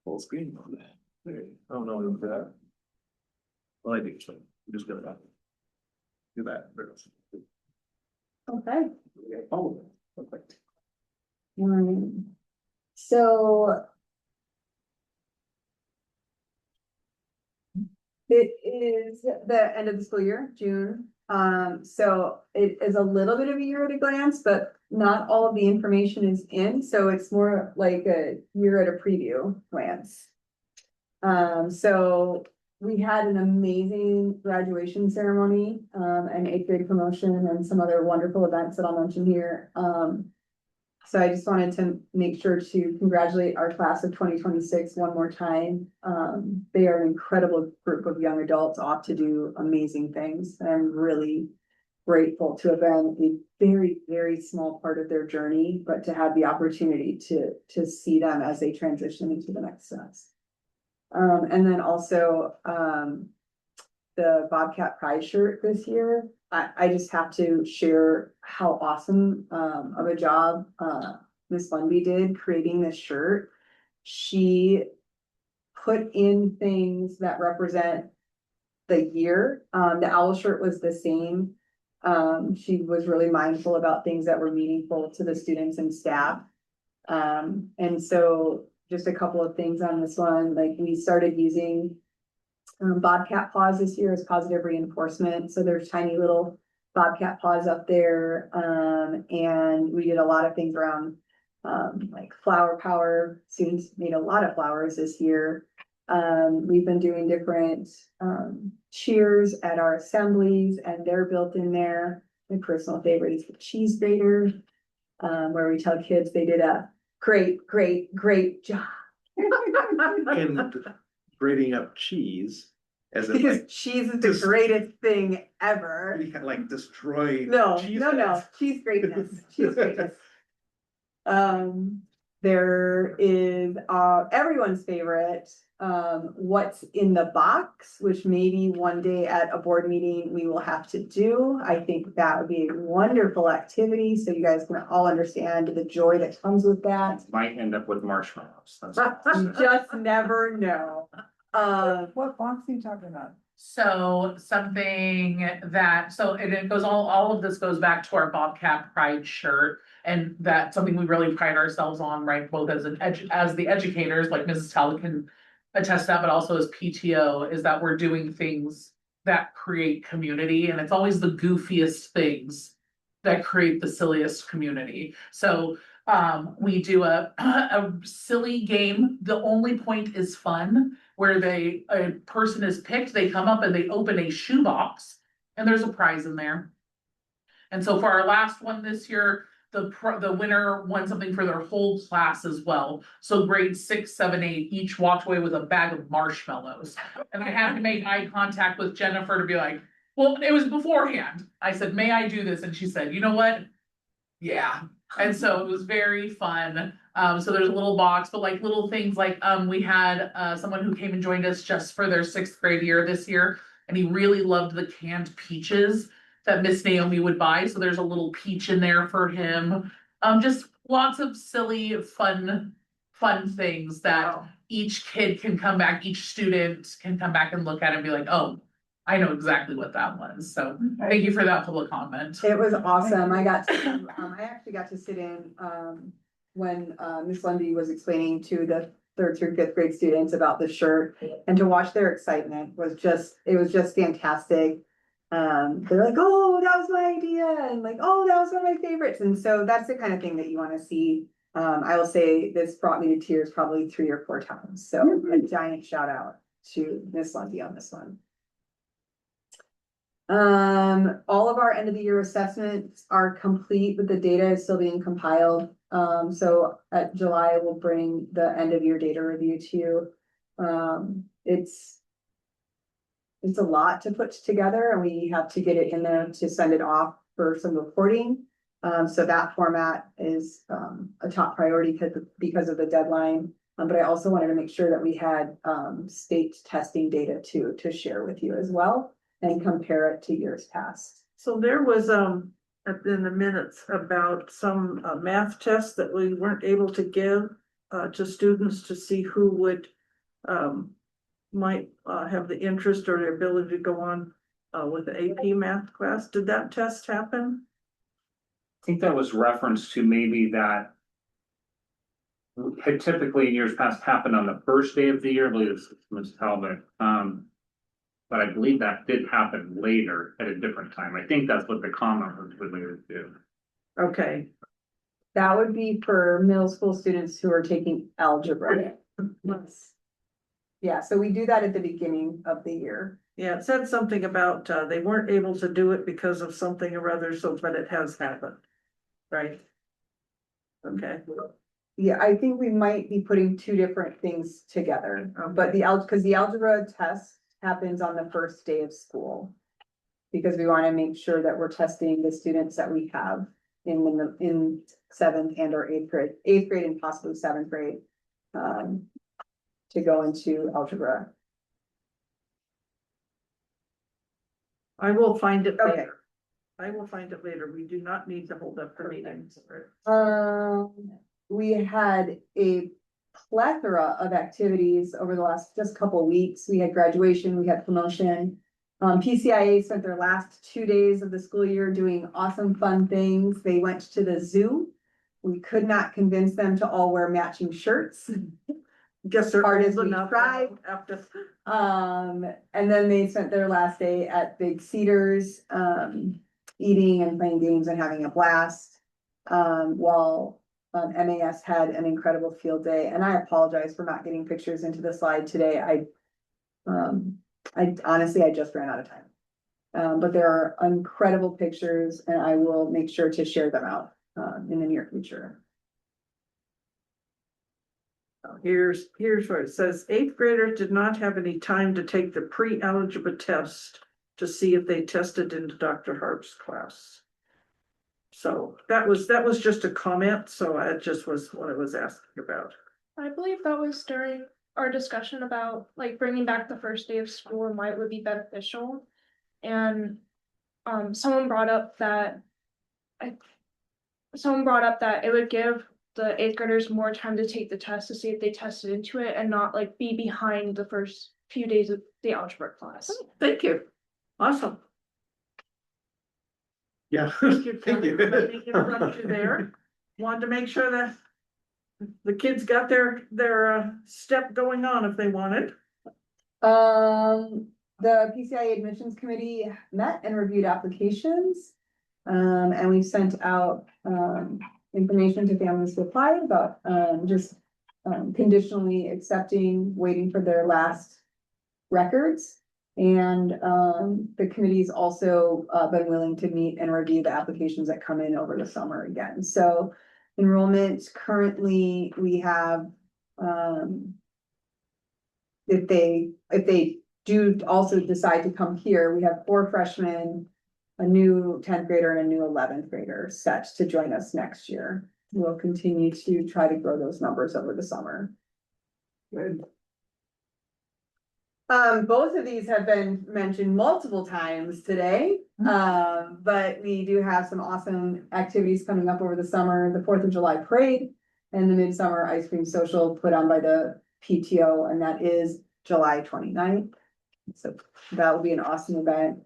Full screen on that. There you go. Oh, no, we don't do that. Well, I think so. We just go that. Do that. Okay. Oh, perfect. So. It is the end of the school year, June. So it is a little bit of a year at a glance, but not all of the information is in, so it's more like a year at a preview glance. So we had an amazing graduation ceremony, and 8th grade promotion and some other wonderful events that I'll mention here. So I just wanted to make sure to congratulate our class of 2026 one more time. They are an incredible group of young adults off to do amazing things. I'm really grateful to have been a very, very small part of their journey, but to have the opportunity to see them as they transition into the next steps. And then also the Bobcat Prize shirt this year. I just have to share how awesome of a job Miss Lundy did creating this shirt. She put in things that represent the year. The owl shirt was the same. She was really mindful about things that were meaningful to the students and staff. And so just a couple of things on this one, like we started using bobcat paws this year as positive reinforcement. So there's tiny little bobcat paws up there. And we did a lot of things around like flower power. Students made a lot of flowers this year. We've been doing different cheers at our assemblies, and they're built in there. My personal favorite is the cheese grater, where we tell kids they did a great job. And grating up cheese as if Because like, cheese is the greatest thing ever. like destroy. No, cheese no, heads. cheese greatness, cheese greatness. There is, everyone's favorite, what's in the box, which maybe one day at a board meeting we will have to do. I think that would be a wonderful activity, so you guys can all understand the joy that comes with that. Might end up with marshmallows. That's You just never know. What box are you talking about? So something that, so it goes, all of this goes back to our Bobcat Pride shirt. And that's something we really pride ourselves on, right? Both as as the educators, like Mrs. Talley can attest to that, but also as PTO, is that we're doing things that create community. And it's always the goofiest things that create the silliest community. So we do a silly game. The only point is fun, where a person is picked, they come up and they open a shoebox and there's a prize in there. And so for our last one this year, the winner won something for their whole class as well. So grades 6, 7, 8 each walked away with a bag of marshmallows. And I had to make eye contact with Jennifer to be like, well, it was beforehand. I said, may I do this? And she said, you know what? Yeah. And so it was very fun. So there's a little box, but like little things like, we had, someone who came and joined us just for their 6th grade year this year. And he really loved the canned peaches that Miss Naomi would buy. So there's a little peach in there for him. Just lots of silly, fun things that each kid can come back, each student can come back and look at it and be like, oh, I know exactly what that was. So thank you for that public comment. It was awesome. I actually got to sit in, when, Miss Lundy was explaining to the 3rd through 5th grade students about the shirt, and to watch their excitement it was just fantastic. They're like, oh, that was my idea, and like, oh, that was one of my favorites. And so that's the kind of thing that you want to see. I will say this brought me to tears probably 3 or 4 times. So a giant shout out to Miss Lundy on this one. All of our end of the year assessments are complete, but the data is still being compiled. So at July, we'll bring the end of year data review to you. It's a lot to put together, and we have to get it in there to send it off for some reporting. So that format is a top priority because of the deadline. But I also wanted to make sure that we had state testing data too to share with you as well, and compare it to years past. So there was, in the minutes about some math tests that we weren't able to give to students to see who would might have the interest or the ability to go on with the AP math class. Did that test happen? I think that was reference to maybe that had typically in years past happened on the first day of the year. I believe it's Ms. Talbot. But I believe that did happen later at a different time. I think that's what the comment was related to. Okay, That would be for middle school students who are taking algebra. Yeah, so we do that at the beginning of the year. yeah, it said something about they weren't able to do it because of something or other, so, but it has happened. Right? Okay. Yeah, I think we might be putting 2 different things together, but because the algebra test happens on the first day of school. Because we want to make sure that we're testing the students that we have in 7th and or 8th grade and possibly 7th grade. To go into algebra. I will find it Okay. later. I will find it later. We do not need to hold up the meeting. We had a plethora of activities over the last just couple of weeks. We had graduation, we had promotion. PCIA spent their last 2 days of the school year doing awesome, fun things. They went to the zoo. We could not convince them to all wear matching shirts. Guess they're Hard old as we enough tried. after. And then they spent their last day at Big Cedars, eating and playing games and having a blast. While MAS had an incredible field day, and I apologize for not getting pictures into the slide today. I honestly, I just ran out of time. But there are incredible pictures and I will make sure to share them out, in the near future. Here's where it says 8th graders did not have any time to take the pre-algebra test to see if they tested into Dr. Harp's class. So that was just a comment, so it just was what I was asking about. I believe that was during our discussion about like bringing back the first day of school and why it would be beneficial. And someone brought up that it would give the 8th graders more time to take the test to see if they tested into it and not like be behind the first few days of the algebra class. Thank you. Awesome. Yeah. Thank you. Thank you. Let me interrupt you there. Wanted to make sure that the kids got their step going on if they wanted. The PCIA admissions committee met and reviewed applications. And we sent out, information to families who applied about, conditionally accepting, waiting for their last records. And, the committee's also, been willing to meet and review the applications that come in over the summer again. So enrollment currently, we have, if they do also decide to come here, we have 4 freshmen, a new 10th grader and a new 11th grader set to join us next year. We'll continue to try to grow those numbers over the summer. Good. Both of these have been mentioned multiple times today. But we do have some awesome activities coming up over the summer, the 4th of July parade and the Midsummer Ice Cream Social put on by the PTO, and that is July 29th. So that will be an awesome event.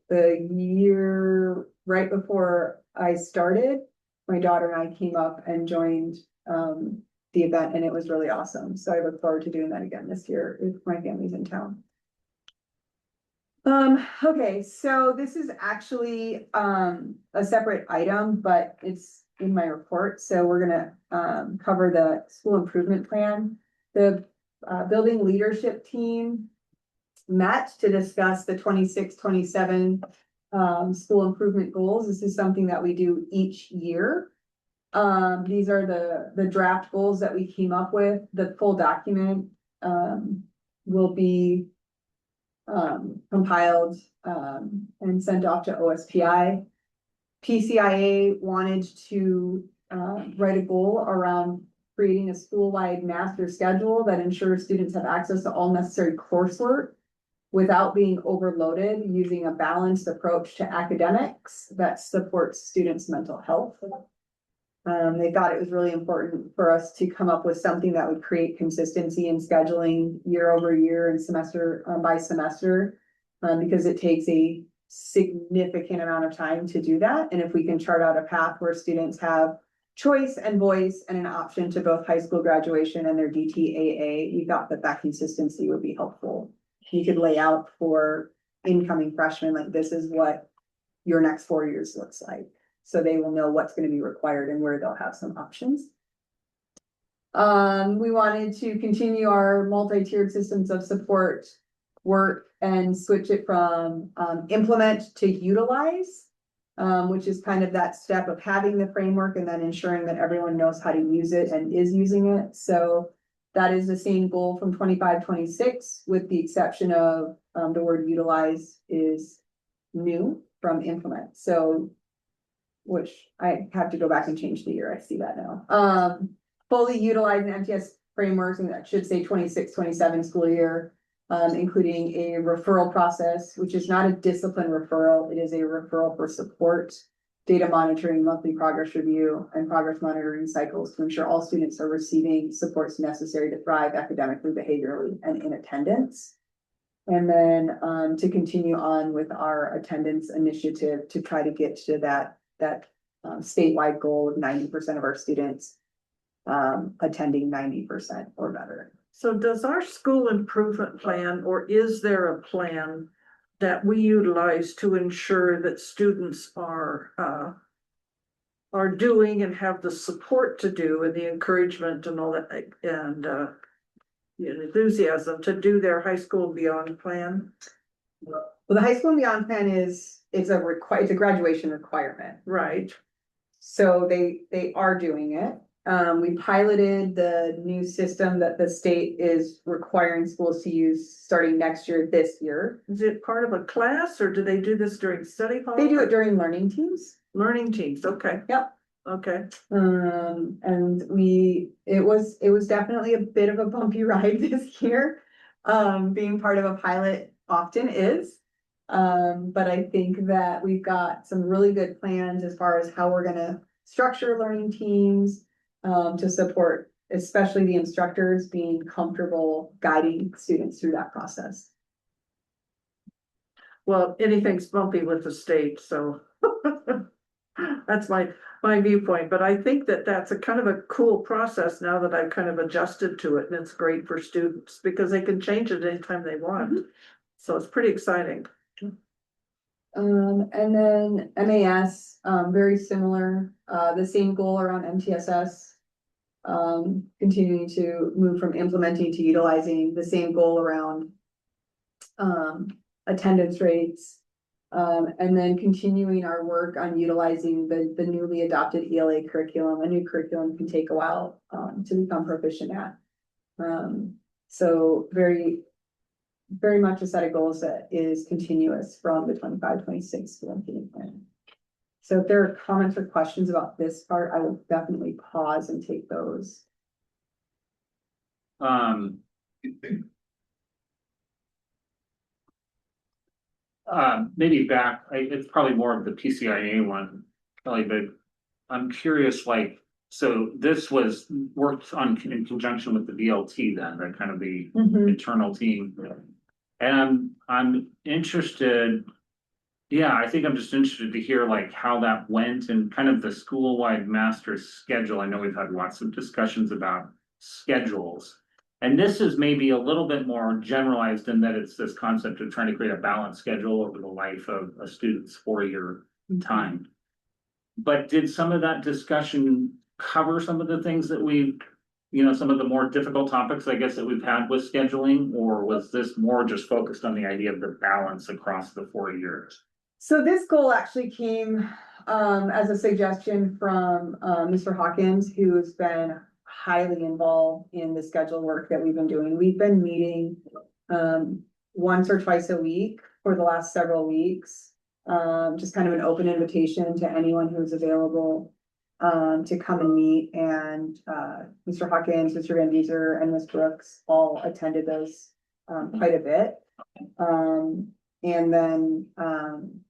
The year right before I started, my daughter and I came up and joined the event, and it was really awesome. So I look forward to doing that again this year if my family's in town. Okay, so this is actually a separate item, but it's in my report. So we're gonna cover the school improvement plan. The building leadership team met to discuss the 26-27 school improvement goals. This is something that we do each year. These are the draft goals that we came up with. The full document will be compiled and sent off to OSPI. PCIA wanted to write a goal around creating a school-wide master schedule that ensures students have access to all necessary coursework without being overloaded, using a balanced approach to academics that supports students' mental health. They thought it was really important for us to come up with something that would create consistency in scheduling year over year and semester by semester, because it takes a significant amount of time to do that. And if we can chart out a path where students have choice and voice and an option to both high school graduation and their DTAA, we thought that consistency would be helpful. You could lay out for incoming freshmen, like this is what your next 4 years looks like. So they will know what's going to be required and where they'll have some options. We wanted to continue our multi-tiered systems of support work and switch it from implement to utilize, which is kind of that step of having the framework and then ensuring that everyone knows how to use it and is using it. So that is the same goal from 25-26, with the exception of the word utilize is new from implement. So, which I have to go back and change the year. I see that now. Fully utilize the MTS frameworks, and that should say 26-27 school year, including a referral process, which is not a discipline referral. It is a referral for support. data monitoring, monthly progress review, and progress monitoring cycles to ensure all students are receiving supports necessary to thrive academically, behaviorally, and in attendance. And then to continue on with our attendance initiative to try to get to that statewide goal of 90% of our students attending 90% or better. So does our school improvement plan, or is there a plan that we utilize to ensure that students are doing and have the support to do and the encouragement and all that, and the enthusiasm to do their high school and beyond plan? Well, the high school and beyond plan it's a graduation requirement. Right. So they are doing it. We piloted the new system that the state is requiring schools to use starting next year, this year. Is it part of a class, or do they do this during study hall? They do it during learning teams. Learning teams, okay. Yep. Okay. And it was definitely a bit of a bumpy ride this year. Being part of a pilot often is. But I think that we've got some really good plans as far as how we're gonna structure learning teams, to support, especially the instructors being comfortable guiding students through that process. Well, anything's bumpy with the state, so that's my viewpoint, but I think that that's a kind of a cool process now that I've kind of adjusted to it, and it's great for students because they can change it anytime they want. So it's pretty exciting. And then MAS, very similar, the same goal around MTSS. Continuing to move from implementing to utilizing, the same goal around attendance rates. And then continuing our work on utilizing the newly adopted ELA curriculum. A new curriculum can take a while to become proficient at. So very much a set of goals that is continuous from the 25-26 school improvement plan. So if there are comments or questions about this part, I will definitely pause and take those. Maybe back, it's probably more of the PCIA one, Kelly, but I'm curious, like, so this was worked on in conjunction with the BLT then, that kind of the internal team. And I'm interested, yeah, I think I'm just interested to hear like how that went and kind of the school-wide master schedule. I know we've had lots of discussions about schedules. And this is maybe a little bit more generalized in that it's this concept of trying to create a balanced schedule over the life of a student's 4-year time. But did some of that discussion cover some of the things that we, some of the more difficult topics, I guess, that we've had with scheduling? Or was this more just focused on the idea of the balance across the 4 years? So this goal actually came as a suggestion from Mr. Hawkins, who's been highly involved in the schedule work that we've been doing. We've been meeting once or twice a week for the last several weeks. Just kind of an open invitation to anyone who's available to come and meet. And Mr. Hawkins, Mr. Van Beezer, and Ms. Brooks all attended those quite a bit. And then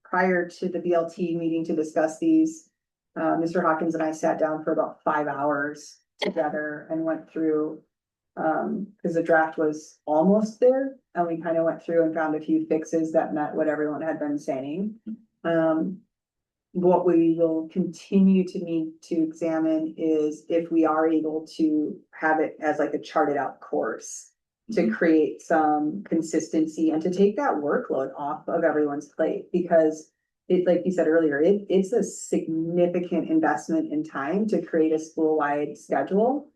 prior to the BLT meeting to discuss these, Mr. Hawkins and I sat down for about 5 hours together and went through, because the draft was almost there, and we kind of went through and found a few fixes that met what everyone had been saying. What we will continue to need to examine is if we are able to have it as like a charted out course to create some consistency and to take that workload off of everyone's plate, because it, like you said earlier, it's a significant investment in time to create a school-wide schedule.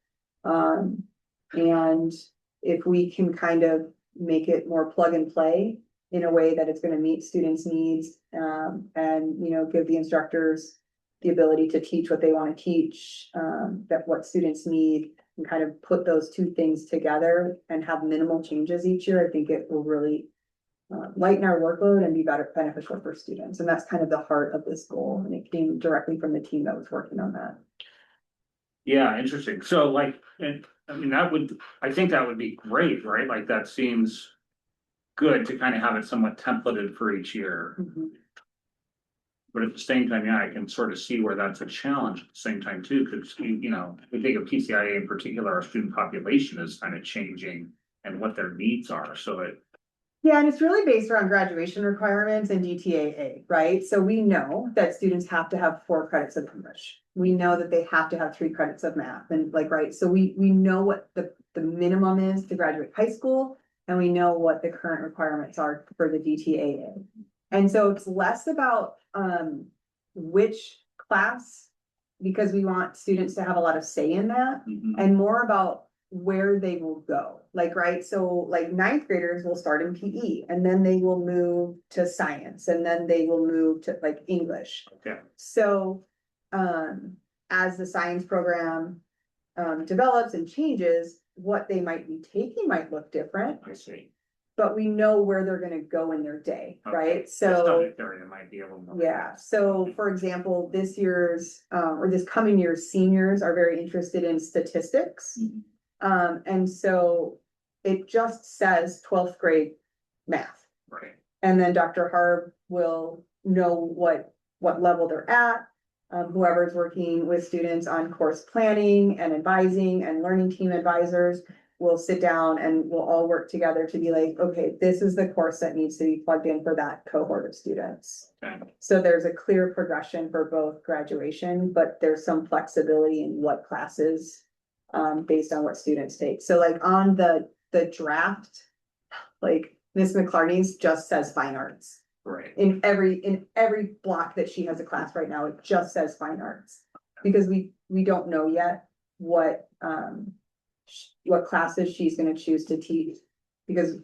And if we can kind of make it more plug and play in a way that it's going to meet students' needs, and give the instructors the ability to teach what they want to teach, that what students need, and kind of put those two things together and have minimal changes each year, I think it will really lighten our workload and be beneficial for students. And that's kind of the heart of this goal. And it came directly from the team that was working on that. Yeah, interesting. So like, and I mean, I think that would be great, right? Like that seems good to kind of have it somewhat templated for each year. But at the same time, yeah, I can sort of see where that's a challenge at the same time too, because you know, we think of PCIA in particular, our student population is kind of changing and what their needs are, so it. Yeah, and it's really based around graduation requirements and DTAA, right? So we know that students have to have 4 credits of English. We know that they have to have 3 credits of math and like, right? So we know what the minimum is to graduate high school, and we know what the current requirements are for the DTAA. And so it's less about which class, because we want students to have a lot of say in that, and more about where they will go. Like, right, so like 9th graders will start in PE, and then they will move to science, and then they will move to like English. Okay. So as the science program develops and changes, what they might be taking might look different, I see. but we know where they're gonna go in their day, Okay. right? The So subject area might be a little more. yeah, so for example, this year's or this coming year's seniors are very interested in statistics. Mhm. And so it just says 12th grade math. Right. And then Dr. Harb will know what level they're at. Whoever's working with students on course planning and advising and learning team advisors will sit down and we'll all work together to be like, okay, this is the course that needs to be plugged in for that cohort of students. Okay. So there's a clear progression for both graduation, but there's some flexibility in what classes based on what students take. So like on the draft, like Miss McClarney's just says fine arts. Right. In every block that she has a class right now, it just says fine arts. Because we don't know yet what classes she's gonna choose to teach. Because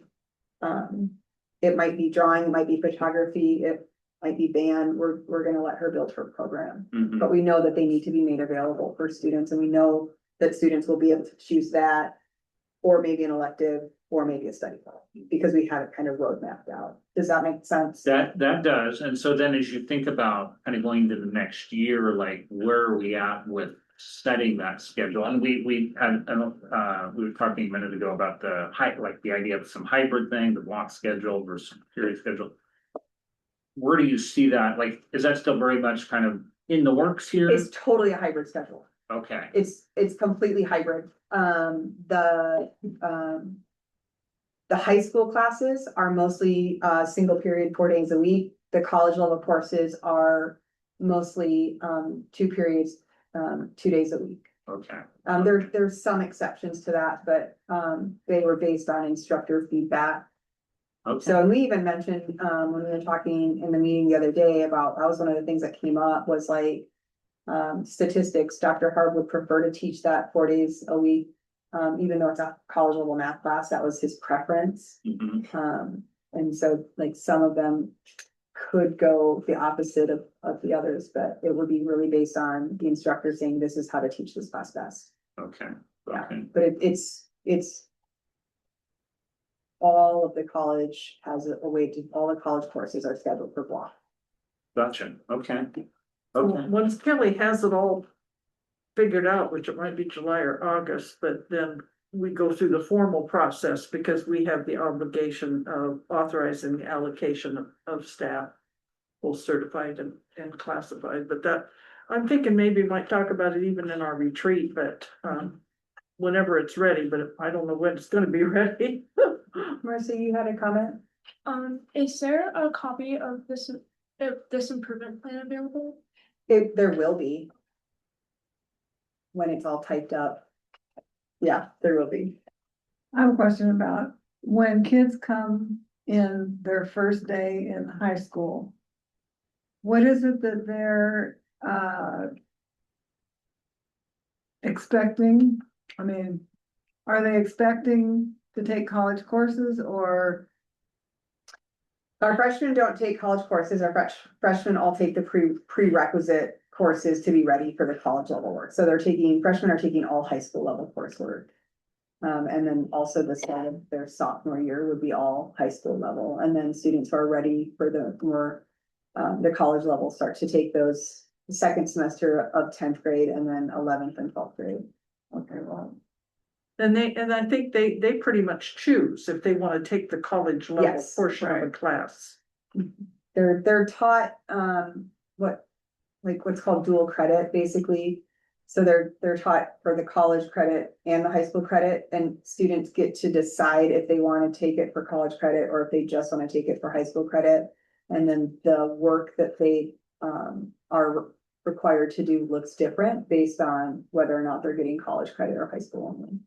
it might be drawing, it might be photography, it might be band. We're gonna let her build her program. Mhm. But we know that they need to be made available for students, and we know that students will be able to choose that. Or maybe an elective, or maybe a study hall, because we have it kind of road mapped out. Does that make sense? That does, and so then as you think about kind of going to the next year, like where are we at with setting that schedule? And we had, we were talking a minute ago about the like the idea of some hybrid thing, the block schedule versus period schedule. Where do you see that? Like, is that still very much kind of in the works here? It's totally a hybrid schedule. Okay, It's completely hybrid. The high school classes are mostly single period, 4 days a week. The college level courses are mostly 2 periods, 2 days a week. okay, There's some exceptions to that, but they were based on instructor feedback. okay, So, and we even mentioned, when we were talking in the meeting the other day about, that was one of the things that came up was like, statistics. Dr. Harb would prefer to teach that 4 days a week. Even though it's a college level math class, that was his preference. Mhm. And so like some of them could go the opposite of the others, but it would be really based on the instructor saying, this is how to teach this class best. Okay, Yeah, okay, but it's all of the college has a way to, all the college courses are scheduled for block. gotcha, okay. So Okay, once Kelly has it all figured out, which it might be July or August, but then we go through the formal process because we have the obligation of authorizing the allocation of staff, both certified and classified, but that, I'm thinking maybe we might talk about it even in our retreat, but whenever it's ready, but I don't know when it's gonna be ready. Marissa, you had a comment? Is there a copy of this improvement plan available? There will be. When it's all typed up. Yeah, there will be. I have a question about when kids come in their first day in high school. What is it that they're expecting? I mean, are they expecting to take college courses or? Our freshmen don't take college courses, our freshmen all take the prerequisite courses to be ready for the college level work. So freshmen are taking all high school level coursework. And then also the start of their sophomore year would be all high school level. And then students who are ready for the college level start to take those the second semester of 10th grade and then 11th and 12th grade. Okay, well, And I think they pretty much choose if they wanna take the college level Yes, portion of a right. class. They're taught, what's called dual credit, basically. So they're taught for the college credit and the high school credit, and students get to decide if they want to take it for college credit or if they just want to take it for high school credit. And then the work that they are required to do looks different based on whether or not they're getting college credit or high school only.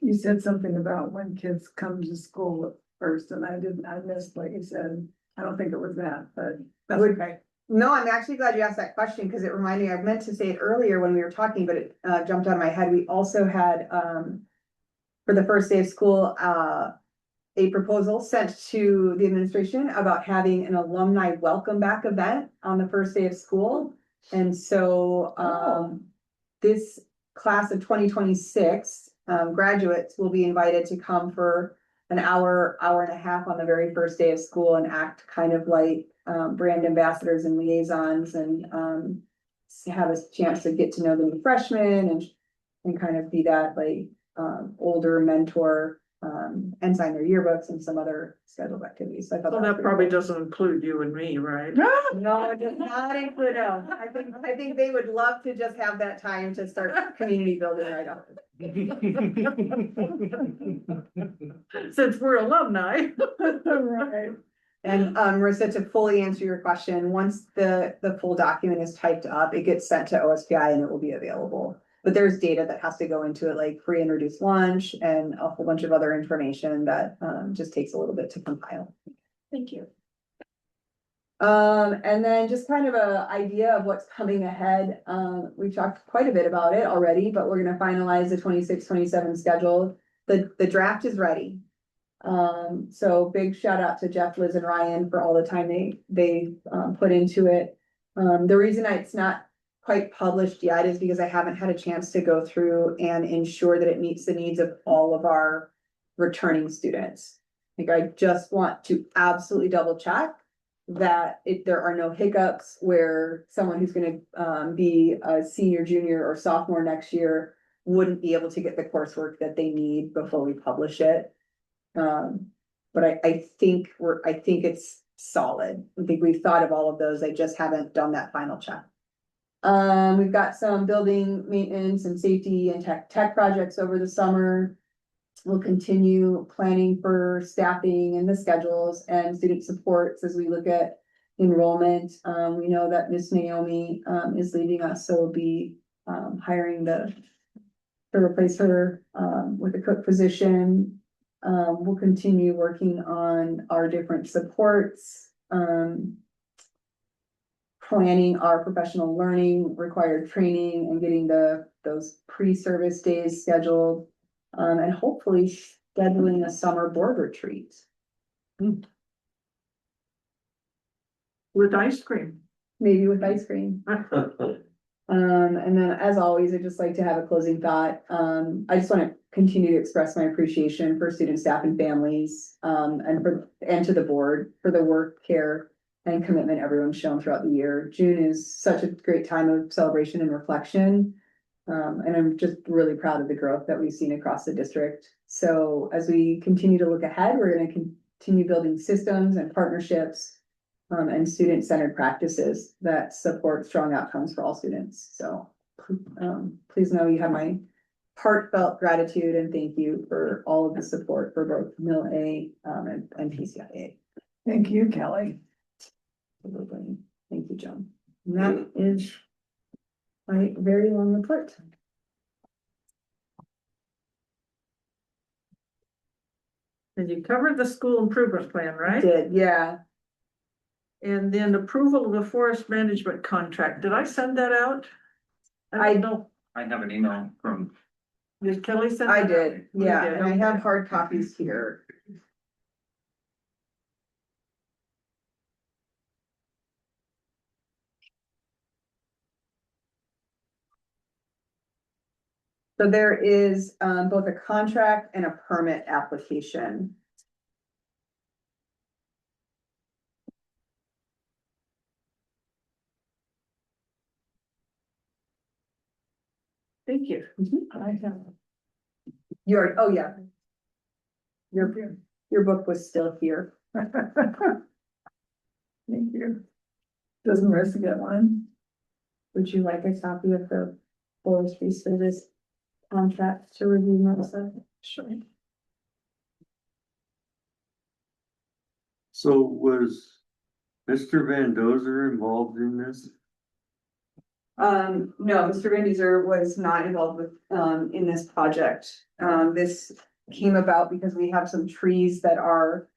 You said something about when kids come to school first, and I missed what you said. I don't think it was that, but that's okay. No, I'm actually glad you asked that question because it reminded me, I meant to say it earlier when we were talking, but it jumped out of my head. We also had for the first day of school, a proposal sent to the administration about having an alumni welcome back event on the first day of school. And so this class of 2026 graduates will be invited to come for an hour and a half on the very first day of school and act kind of like brand ambassadors and liaisons, and have a chance to get to know the new freshmen and kind of be that like older mentor and sign their yearbooks and some other scheduled activities. So I thought Well, was that pretty probably cool. doesn't include you and me, right? No, it does not include them. I think they would love to just have that time to start community building right off. Since we're alumni. Right. And Marissa, to fully answer your question, once the full document is typed up, it gets sent to OSPI and it will be available. But there's data that has to go into it, like free and reduced lunch and a whole bunch of other information that just takes a little bit to compile. Thank you. And then just kind of a idea of what's coming ahead. We've talked quite a bit about it already, but we're gonna finalize the 26-27 schedule. The draft is ready. So big shout out to Jeff, Liz, and Ryan for all the time they put into it. The reason it's not quite published yet is because I haven't had a chance to go through and ensure that it meets the needs of all of our returning students. Like, I just want to absolutely double check that there are no hiccups where someone who's gonna be a senior, junior, or sophomore next year wouldn't be able to get the coursework that they need before we publish it. But I think it's solid. I think we've thought of all of those. I just haven't done that final check. We've got some building maintenance and safety and tech projects over the summer. We'll continue planning for staffing and the schedules and student supports as we look at enrollment. We know that Miss Naomi is leaving us, so we'll be hiring to replace her with a cook position. We'll continue working on our different supports, planning our professional learning, required training, and getting those pre-service days scheduled, and hopefully scheduling a summer board retreat. With ice cream. Maybe with ice cream. And then, as always, I'd just like to have a closing thought. I just want to continue to express my appreciation for student, staff, and families, and to the board for the work, care, and commitment everyone's shown throughout the year. June is such a great time of celebration and reflection. And I'm just really proud of the growth that we've seen across the district. So as we continue to look ahead, we're going to continue building systems and partnerships, and student-centered practices that support strong outcomes for all students. So please know you have my heartfelt gratitude and thank you for all of the support for both Mill A and PCIA. Thank you, Kelly. Thank you, John. And that is my very long report. And you covered the school improvement plan, I right? did, yeah. And then approval of the forest management contract. Did I send that out? I don't know. I have an email from, Did Kelly send? I that out? did, You yeah, did, and I have okay. hard copies here. So there is both a contract and a permit application. Thank you. I have. Oh yeah. Your book was still here. Thank you. Does Marissa get one? Would you like a copy of the forestry service contract to review, Melissa? Sure. So was Mr. Van Dozer involved in this? No, Mr. Van Duzer was not involved with, in this project. This came about because we have some trees that are,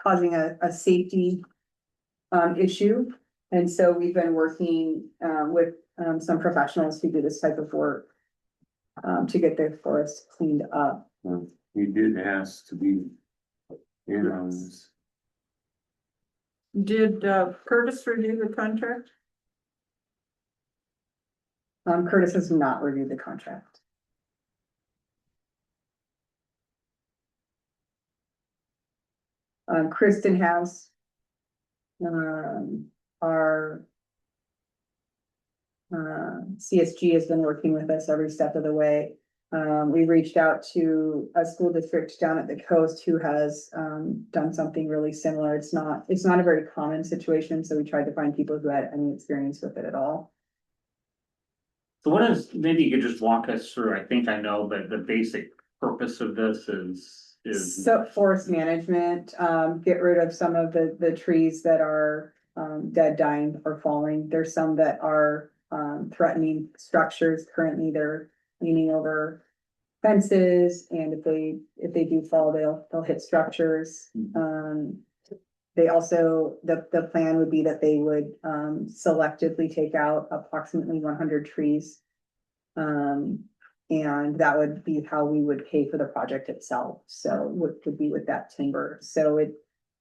causing a safety, issue. And so we've been working, with, some professionals who do this type of work, to get the forest cleaned up. He did ask to be in on this. Did Curtis review the contract? Curtis has not reviewed the contract. Kristen has. Our CSG has been working with us every step of the way. We reached out to a school district down at the coast who has done something really similar. It's not a very common situation, so we tried to find people who had any experience with it at all. So what is, maybe you could just walk us through, I think I know, but the basic purpose of this is. So forest management, get rid of some of the trees that are dead, dying, or falling. There's some that are threatening structures. Currently, they're leaning over fences, and if they do fall, they'll hit structures. They also, the plan would be that they would selectively take out approximately 100 trees. And that would be how we would pay for the project itself. So what would be with that timber. So it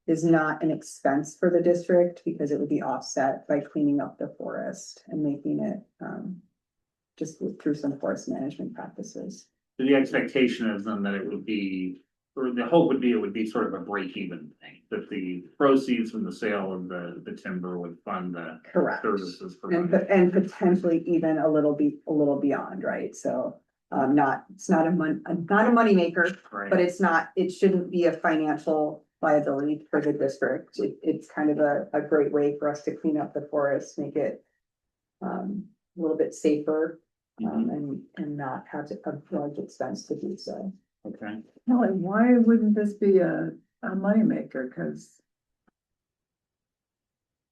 is not an expense for the district because it would be offset by cleaning up the forest and making it just through some forest management practices. The expectation is then that it would be, or the hope would be, it would be sort of a break-even thing, that the proceeds from the sale of the timber would fund the Correct. services And, provided. and potentially even a little beyond, right? So it's not a moneymaker, Right. but it shouldn't be a financial liability for the district. It's kind of a great way for us to clean up the forest, make it a little bit safer, and not have a large expense to do so. Okay. Kelly, why wouldn't this be a moneymaker? Cause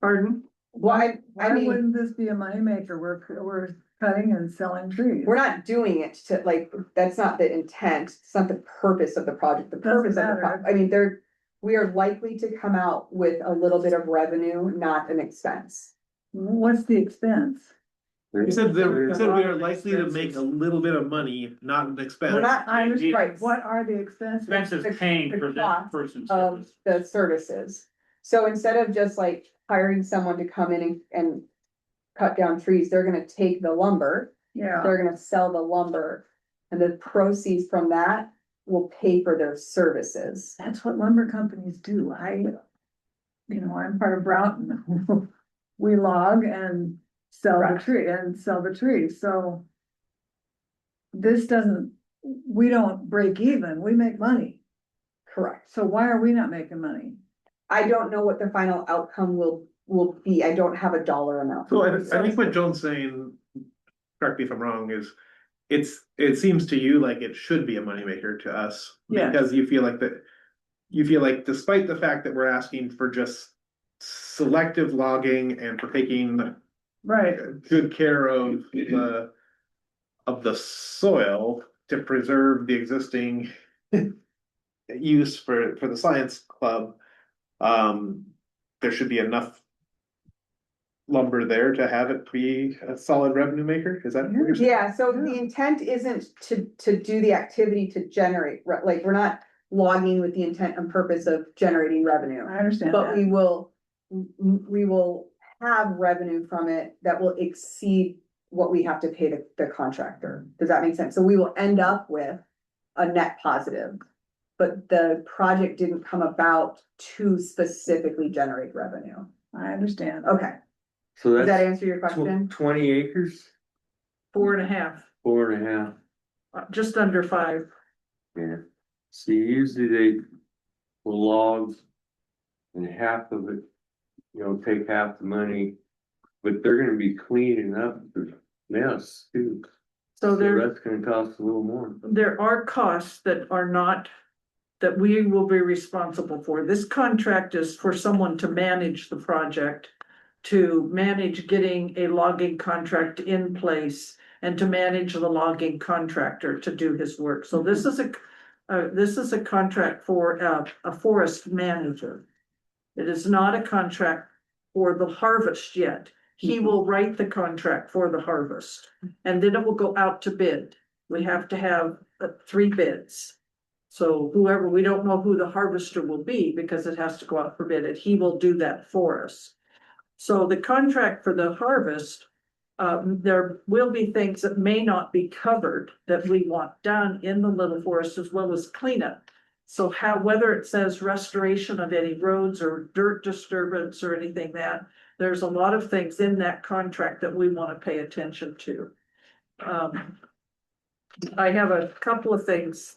Pardon? Why mean, wouldn't this be a moneymaker? We're cutting and selling trees. we're not doing it to that's not the intent. It's not the purpose of the project. The Doesn't purpose of the matter. I mean, we are likely to come out with a little bit of revenue, not an expense. What's the expense? You said we are likely to make a little bit of money, not an expense. We're not, right, What are the expenses? Expenses paying the for that cost person's of service. the services. So instead of just hiring someone to come in and cut down trees, they're gonna take the lumber, Yeah, they're gonna sell the lumber, and the proceeds from that will pay for their services. that's what lumber companies do. I'm part of Broughton. We log and sell the Correct. tree, so. This we don't break even, we make money. Correct. So why are we not making money? I don't know what the final outcome will be. I don't have a dollar amount. So I think what Joan's saying, correct me if I'm wrong, is it seems to you like it should be a moneymaker to us. Yes. Because you feel like despite the fact that we're asking for just selective logging and for taking Right, good care of the soil to preserve the existing use for the science club, there should be enough lumber there to have it be a solid revenue maker. Is that what you're saying? Yeah, so the intent isn't to do the activity to generate, we're not logging with the intent and purpose of generating revenue. I understand But that. we will have revenue from it that will exceed what we have to pay the contractor. Does that make sense? So we will end up with a net positive. But the project didn't come about to specifically generate revenue. I understand. Okay, So does that that's answer your question? 20 acres, 4.5, 4.5, just under 5. yeah. See, usually they will log and half of it take half the money, but they're gonna be cleaning up the mess too. So there, That's gonna cost a little more. there are costs that are not, that we will be responsible for. This contract is for someone to manage the project, to manage getting a logging contract in place, and to manage the logging contractor to do his work. So this is a contract for a forest manager. It is not a contract for the harvest yet. He will write the contract for the harvest, and then it will go out to bid. We have to have 3 bids. So whoever, we don't know who the harvester will be because it has to go out for bid, and he will do that for us. So the contract for the harvest, there will be things that may not be covered that we want done in the Little Forest as well as cleanup. So whether it says restoration of any roads or dirt disturbance or anything that, there's a lot of things in that contract that we want to pay attention to. I have a couple of things.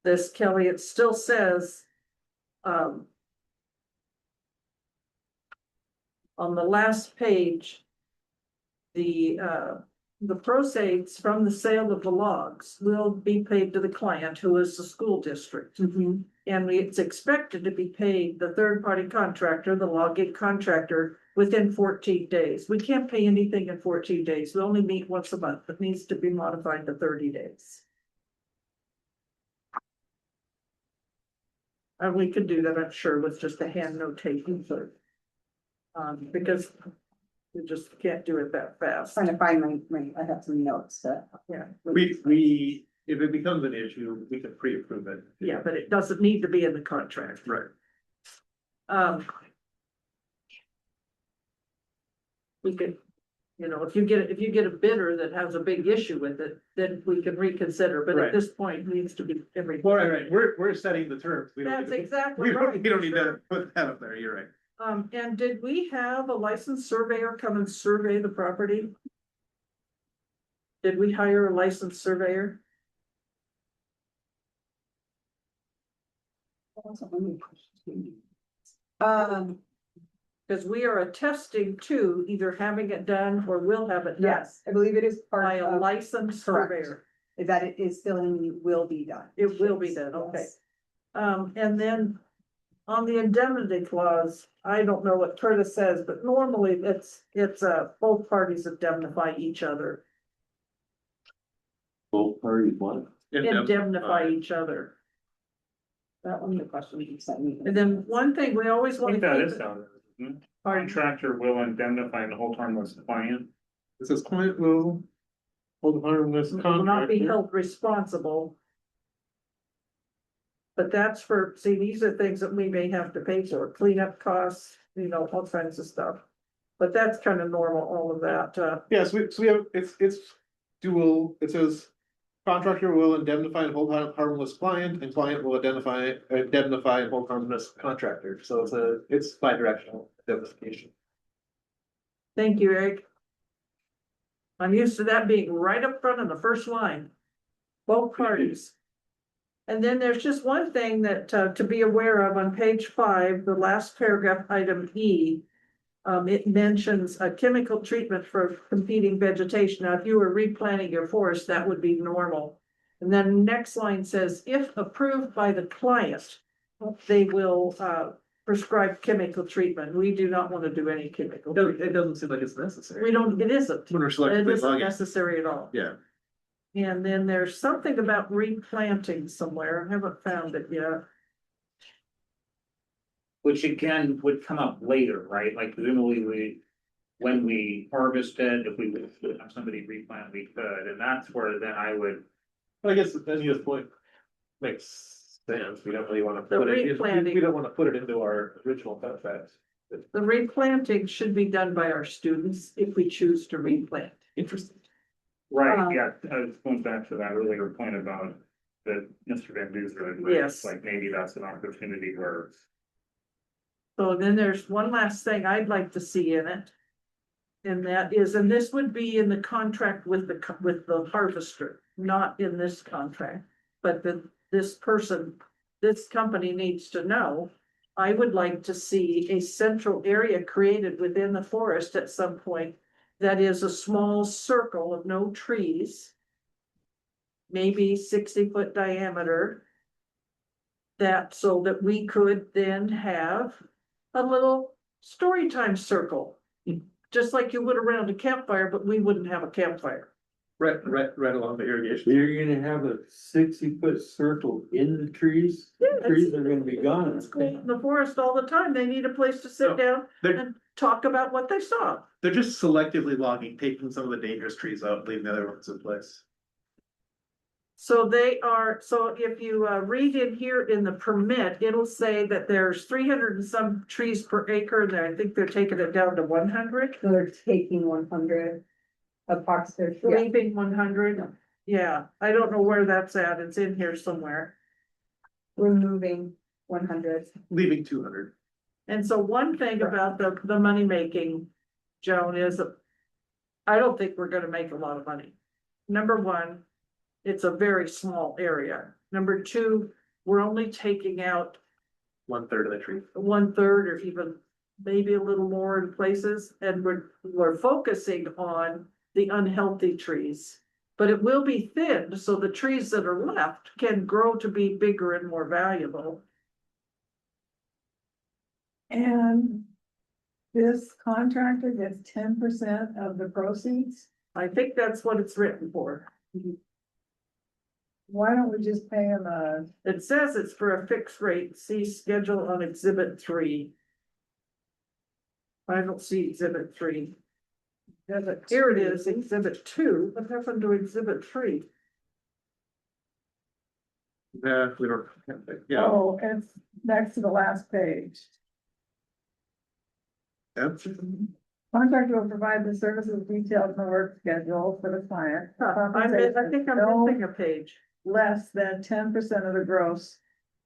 This, Kelly, it still says, on the last page, the proceeds from the sale of the logs will be paid to the client, who is the school district. Mhm. And it's expected to be paid the third-party contractor, the logging contractor, within 14 days. We can't pay anything in 14 days. We only meet once a month. It needs to be modified to 30 days. And we could do that, I'm sure, with just a hand notation, so. Because we just can't do it that fast. Trying to find I have some notes that. Yeah. We, if it becomes an issue, we can pre-approve it. Yeah, but it doesn't need to be in the contract. Right. We could, if you get a bidder that has a big issue with it, then we can reconsider, but Right. at this point, it needs to be every. Well, right, we're setting the terms. We don't That's need to- exactly We right. don't need to put that up there, you're right. And did we have a licensed surveyor come and survey the property? Did we hire a licensed surveyor? Because we are attesting to either having it done or will have it done Yes, I believe it is by part a of, licensed correct. surveyor. that it is still in the will be done. It will be done, okay. Yes. And then on the indemnity clause, I don't know what Curtis says, but normally it's both parties indemnify each other, Both parties want. indemnify each other. That one, the question you sent me. And then one thing we always I want to think that keep is it- how it is, isn't it? Pardon? Contractor will indemnify the whole harmless client. It says client will hold harmless will not be contractor. held responsible. But that's for, see, these are things that we may have to pay for, cleanup costs, all kinds of stuff. But that's kind of normal, all of that, Yes, so we have, it's dual, it says. Contractor will indemnify and hold harmless client, and client will indemnify and hold harmless contractor, so it's bi-directional indemnification. thank you, Eric. I'm used to that being right up front of the first line. Both parties. And then there's just one thing that, to be aware of on page 5, the last paragraph, item E. It mentions a chemical treatment for competing vegetation. Now, if you were replanting your forest, that would be normal. And then next line says, if approved by the client, they will, prescribe chemical treatment. We do not want to do any chemical. It doesn't seem like it's necessary. We don't, it isn't. When we're It selectively isn't logging. necessary at all. Yeah. And then there's something about replanting somewhere. I haven't found it yet. Which again would come up later, right? Like presumably when we harvest it, if we would have somebody replant, we could, and that's where then I would. I guess Anita's point makes sense, we don't really wanna The put it, replanting. we don't wanna put it into our original contract. The replanting should be done by our students if we choose to replant. Interesting. Right, yeah, going back to that earlier point about that Mr. Van Duzer. Yes. Like maybe that's an opportunity where. So then there's one last thing I'd like to see in it. And that is, and this would be in the contract with the harvester, not in this contract. But this company needs to know I would like to see a central area created within the forest at some point. That is a small circle of no trees. Maybe 60-foot diameter. That so that we could then have a little story time circle. Just like you would around a campfire, but we wouldn't have a campfire. Right along the irrigation. You're gonna have a 60-foot circle in the trees, Yeah, trees are gonna be gone. It's cool in the forest all the time. They need a place to sit No, down they're- and talk about what they saw. They're just selectively logging, taking some of the dangerous trees out, leaving the other ones in place. So they are, so if you read in here in the permit, it'll say that there's 300 and some trees per acre, and I think they're taking it down to 100. So they're taking 100 approximately. Yeah. Leaving 100, yeah, I don't know where that's at, it's in here somewhere. Removing 100. Leaving 200. And so one thing about the money making, Joan, is I don't think we're gonna make a lot of money. Number one, it's a very small area. Number two, we're only taking out 1/3 of the tree. 1/3 or even maybe a little more in places, and we're focusing on the unhealthy trees. But it will be thinned, so the trees that are left can grow to be bigger and more valuable. And this contractor gets 10% of the proceeds. I think that's what it's written for. Why don't we just pay him It says it's for a fixed rate, see schedule on exhibit 3. I don't see exhibit 3. Here it is, exhibit 2, what happened to exhibit 3? Yeah, we don't, yeah. Oh, it's next to the last page. Yep. Contractor will provide the services detailed in the work schedule for the client. I think I'm No missing a page. Less than 10% of the gross.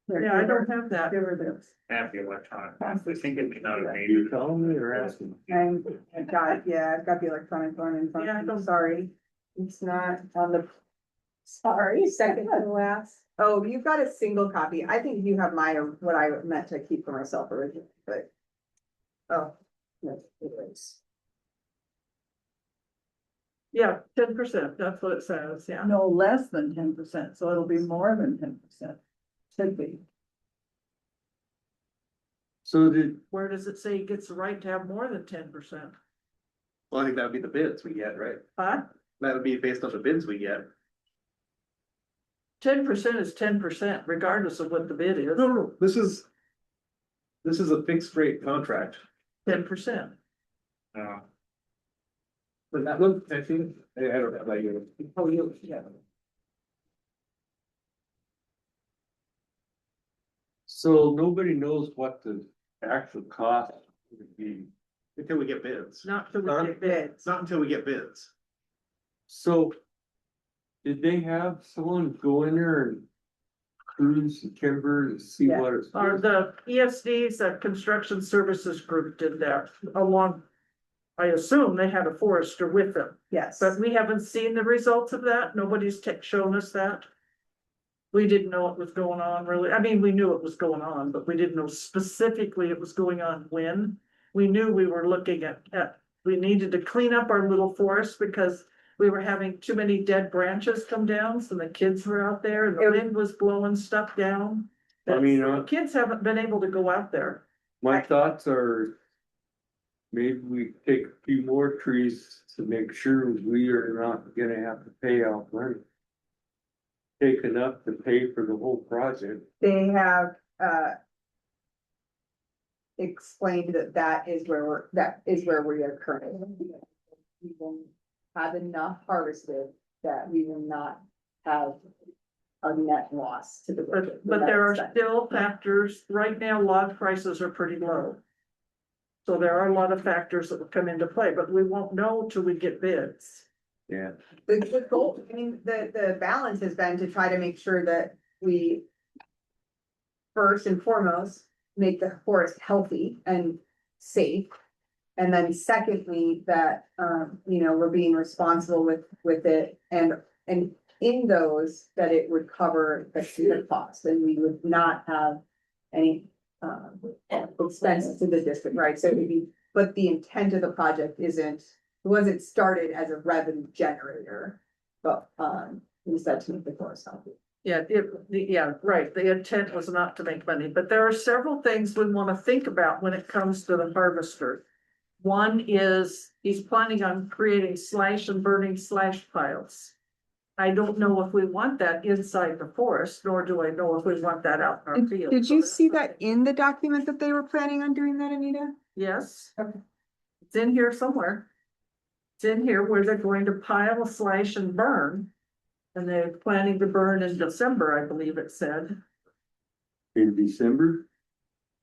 Yeah, I don't have that. Give her this. Have the electronic, I think it'd be not a Are major. you telling me or asking? And I've got, yeah, I've got the electronic one in front Yeah, I of me, don't- sorry. It's not on the. Sorry, second to the last. Oh, you've got a single copy. I think you have what I meant to keep for myself originally, but. Oh, no, it is. Yeah, 10%, that's what it says, yeah. No less than 10%, so it'll be more than 10%. Should be. So did, Where does it say he gets the right to have more than 10%? Well, I think that would be the bids we get, right? Huh? That would be based on the bids we get. 10% is 10%, regardless of what the bid is, No, this is. This is a fixed rate contract. 10%. But that look, I think, I don't know, like, Oh, you, yeah. so nobody knows what the actual cost would be. until we get bids. Not till we get bids. It's not until we get bids. So did they have someone go in there and cruise the timber to see Yeah. what it's? Or the ESD's, Construction Services Group did that along, I assume they had a forester with them. Yes. But we haven't seen the results of that. Nobody's shown us that. We didn't know what was going on really. I mean, we knew it was going on, but we didn't know specifically it was going on when. We knew we were looking at, we needed to clean up our little forest because we were having too many dead branches come down. So the kids were out there and the wind was blowing stuff down. I mean, The kids haven't been able to go out there. my thoughts are maybe we take a few more trees to make sure we are not gonna have to pay out money. Take enough to pay for the whole project. They have, explained that is where we are currently. We will have enough harvested that we will not have a net loss to the budget. But there are That's- still factors, right now log prices are pretty low. So there are a lot of factors that will come into play, but we won't know till we get bids. Yeah. The goal, I mean, the balance has been to try to make sure that we. First and foremost, make the forest healthy and safe. And then secondly, that, we're being responsible with it and in those, that it would cover the cost and we would not have any expense to the district, right? So it'd be, but the intent of the project wasn't started as a revenue generator, but, instead to make the forest healthy. Yeah, yeah, right. The intent was not to make money, but there are several things we want to think about when it comes to the harvester. One is he's planning on creating slash and burning slash piles. I don't know if we want that inside the forest, nor do I know if we want that out in our field. Did So you that's see something- that in the document that they were planning on doing that, Anita? Yes. Okay. It's in here somewhere. It's in here where they're going to pile, slash and burn. And they're planning to burn in December, I believe it said. In December?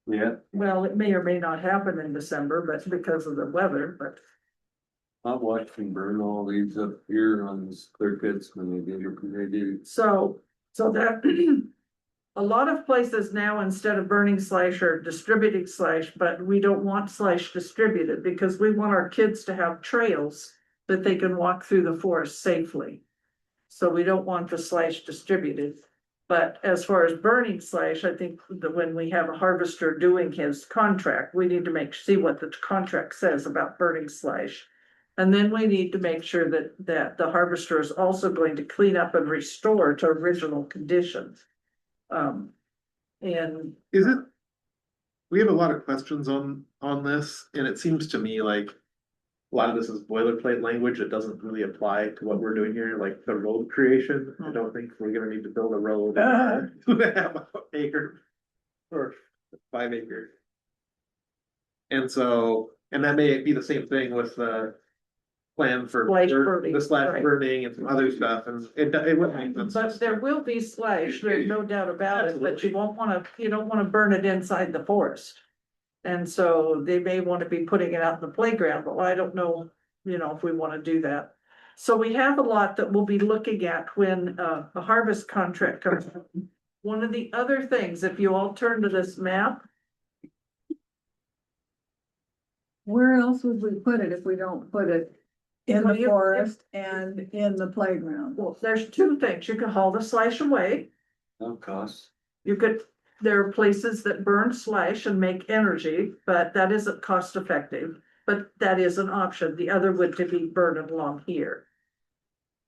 Yeah, Well, it may or may not happen in December, but because of the weather, but I watched them burn all these up here on the clear pits when they did. so that. A lot of places now, instead of burning slash are distributing slash, but we don't want slash distributed because we want our kids to have trails that they can walk through the forest safely. So we don't want the slash distributed. But as far as burning slash, I think that when we have a harvester doing his contract, we need to see what the contract says about burning slash. And then we need to make sure that the harvester is also going to clean up and restore to original conditions. And Is it? We have a lot of questions on this, and it seems to me like a lot of this is boilerplate language that doesn't really apply to what we're doing here, like the road creation. I don't think we're gonna need to build a road half acre or 5 acres. And so, and that may be the same thing with the plan for Slash burning, the slash right. burning and some other stuff, and it wouldn't make sense. but there will be slash, there's no doubt about it, but you don't wanna burn it inside the forest. And so they may wanna be putting it out in the playground, but I don't know, if we wanna do that. So we have a lot that we'll be looking at when the harvest contract comes. One of the other things, if you all turn to this map, Where else would we put it if we don't put it in Well, the you- forest and in the playground? well, there's two things, you can haul the slash away. No cost. There are places that burn slash and make energy, but that isn't cost effective, but that is an option. The other would to be burned along here.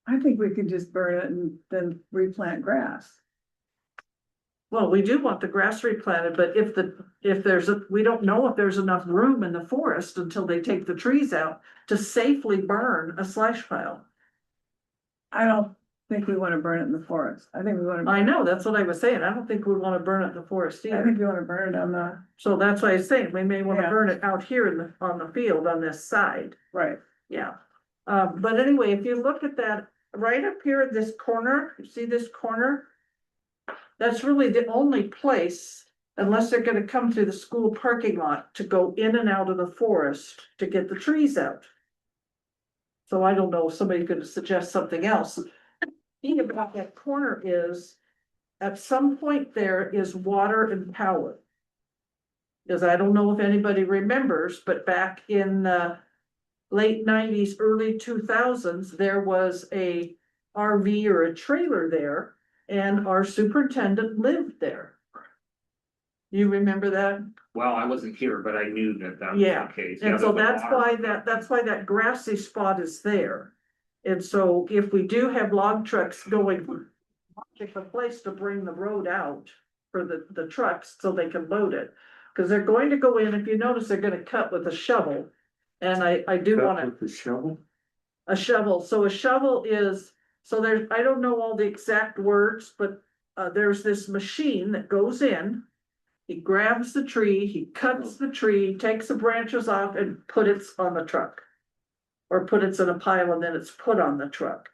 I think we could just burn it and then replant grass. Well, we do want the grass replanted, but we don't know if there's enough room in the forest until they take the trees out to safely burn a slash pile. I don't think we wanna burn it in the forest. I think we wanna. I know, that's what I was saying. I don't think we wanna burn it in the forest I either. think we wanna burn it on the, So that's why I was saying, we may wanna Yeah. burn it out here on the field on this side. right, Yeah, but anyway, if you look at that, right up here in this corner, you see this corner? That's really the only place, unless they're gonna come through the school parking lot to go in and out of the forest to get the trees out. So I don't know if somebody could suggest something else. The thing about that corner is, at some point there is water and power. Because I don't know if anybody remembers, but back in the late nineties, early 2000s, there was a RV or a trailer there, and our superintendent lived there. You remember that? Well, I wasn't here, but I knew that that was Yeah, the case. And Yeah, so the that's why that grassy spot is there. And so if we do have log trucks going, pick a place to bring the road out for the trucks so they can load it. Cause they're going to go in, if you notice, they're gonna cut with a shovel. And I do Cut wanna. with the shovel? A shovel, so a shovel is, so there's, I don't know all the exact words, but there's this machine that goes in. He grabs the tree, he cuts the tree, takes the branches off and put it on the truck. Or put it in a pile and then it's put on the truck.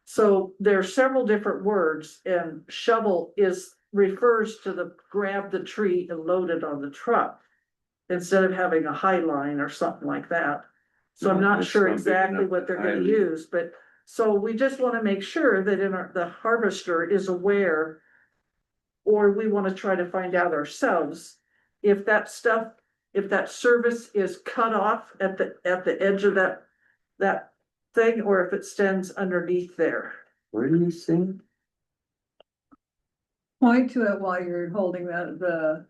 So there are several different words, and shovel refers to grab the tree and load it on the truck. Instead of having a high line or something like that. So I'm No, not it's sure not big exactly enough what to they're gonna hide. use, but, so we just wanna make sure that the harvester is aware. Or we wanna try to find out ourselves, if that service is cut off at the edge of that thing, or if it stands underneath there. Where do you sing? point to it while you're holding the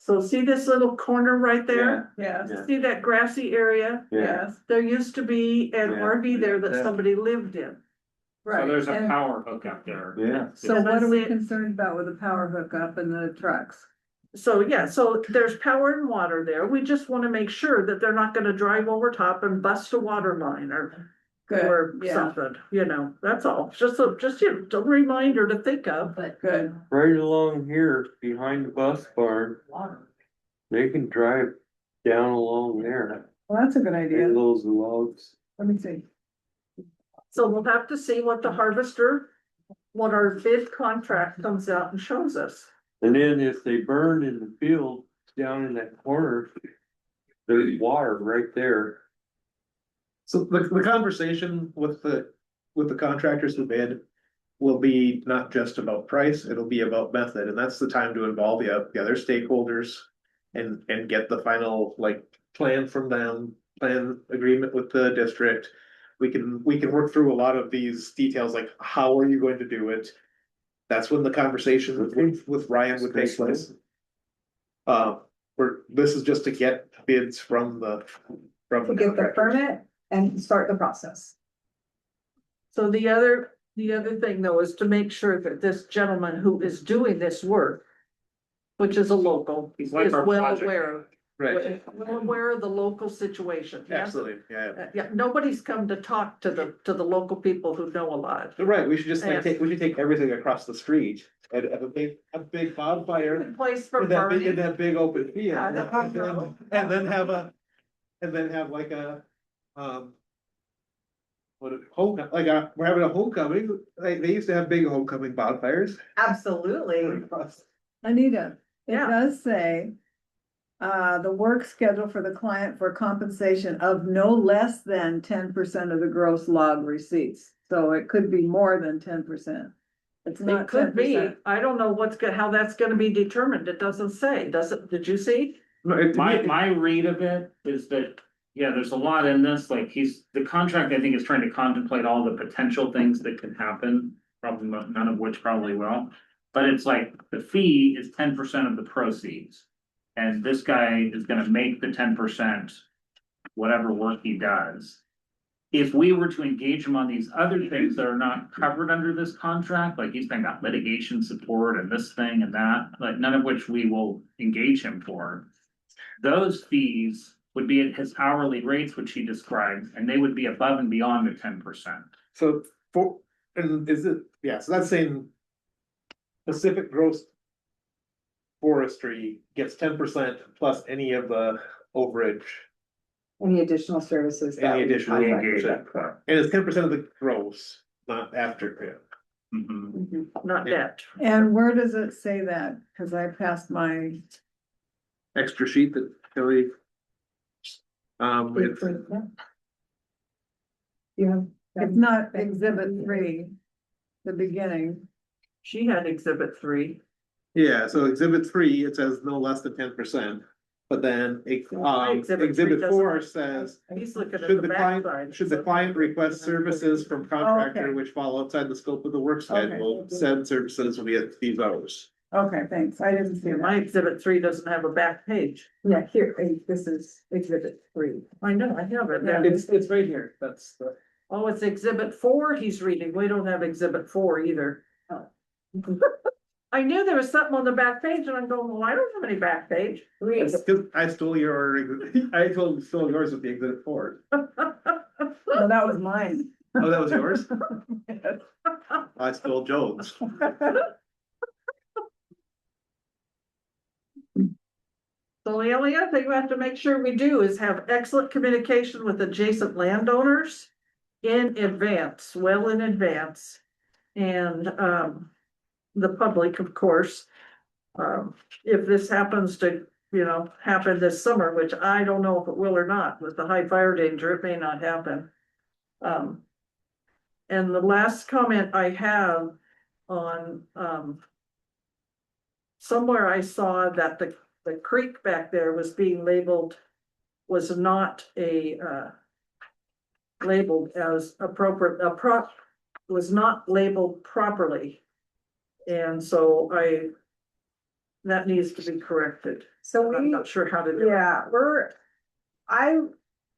So see this little corner right there? Yes, Yeah. See that grassy area? Yeah. yes, There used to be an Yeah. RV there that Yeah. somebody lived in. So right. there's a And power hookup there. Yeah. so and what are that's we it. concerned about with the power hookup and the trucks? So, yeah, so there's power and water there. We just wanna make sure that they're not gonna drive over top and bust a water line or Good, yeah, something, you know, that's all. Just a reminder to think of. good. Right along here behind the bus barn, they can drive down along there. Well, that's a good idea. And those logs. Let me see. So we'll have to see what the harvester, what our bid contract comes out and shows us. And then if they burn in the field down in that corner, there's water right there. So the conversation with the contractors who bid will be not just about price, it'll be about method, and that's the time to involve the other stakeholders and get the final like plan from them, plan agreement with the district. We can work through a lot of these details, like how are you going to do it? That's when the conversation with Ryan would take place. This is just to get bids from the To get the contractors. permit and start the process. So the other thing though is to make sure that this gentleman who is doing this work, which is a local, He's is like our well project. aware, Right, well aware of the local situation. Yes? absolutely, yeah. Yeah, nobody's come to talk to the local people who know a lot. Right, we should just Yeah. we should take everything across the street and have a big bonfire Good place for in burning. that big open field. Yeah, And then have like a, we're having a homecoming, like, they used to have big homecoming bonfires. Absolutely. Anita, it Yeah. does say. The work schedule for the client for compensation of no less than 10% of the gross log receipts. So it could be more than 10%. It's It not could be, 10%. I don't know how that's gonna be determined. It doesn't say, does it? Did you see? My read of it is that, yeah, there's a lot in this, like the contract, I think, is trying to contemplate all the potential things that could happen. Probably none of which probably will, but it's like the fee is 10% of the proceeds. And this guy is gonna make the 10%, whatever work he does. If we were to engage him on these other things that are not covered under this contract, like he's got litigation support and this thing and that, like none of which we will engage him for. Those fees would be at his hourly rates, which he described, and they would be above and beyond the 10%. So so that's saying Pacific Gross Forestry gets 10% plus any of the overage. Any additional services. that Any we additional contract with engagement. them for. And it's 10% of the gross, not after. Mhm. Not net. And where does it say that? Cause I passed my, Extra sheet that Kelly. It's, Yeah. it's not exhibit 3, the beginning. She had exhibit 3. yeah, so exhibit 3, it says no less than 10%. But then, Exhibit three exhibit doesn't- 4 says, He's looking at should the the client, backside. should the client request services from contractor Okay. which fall outside the scope of the work Okay. schedule, said services will be at these hours. Okay, thanks. I didn't see Yeah, my that. exhibit 3 doesn't have a back page. Yeah, here, this is exhibit 3. I know, I have it. Yeah. there. It's right here, that's the. Oh, it's exhibit 4 he's reading. We don't have exhibit 4 either. Oh. I knew there was something on the back page and I'm going, well, I don't have any back page. It's 'cause I stole stole yours with the exhibit 4. Well, that was mine. Oh, that was yours? I stole Joe's. So the only other thing we have to make sure we do is have excellent communication with adjacent landowners in advance, well in advance. And the public, of course. If this happens to, happen this summer, which I don't know if it will or not, with the high fire danger, it may not happen. And the last comment I have on, somewhere I saw that the creek back there was being labeled, was not labeled as appropriate, was not labeled properly. And so that needs to be corrected. So I'm we, not sure how to do it. yeah, I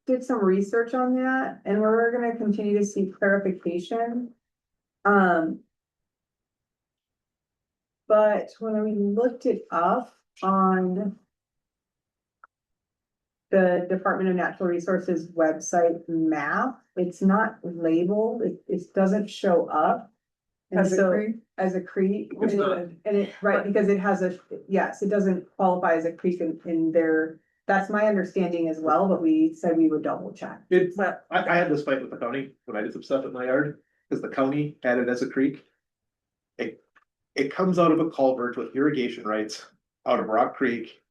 did some research on that and we're gonna continue to seek clarification. But when we looked it up on the Department of Natural Resources website map, it's not labeled, it doesn't show up. And As a so, creek? as a creek, It's not. and it, right, because it has a, yes, it doesn't qualify as a creek in their, that's my understanding as well, but we said we would double check. It's, But I had this fight with the county when I did some stuff at my yard, because the county had it as a creek. It comes out of a culvert with irrigation rights out of Rock Creek,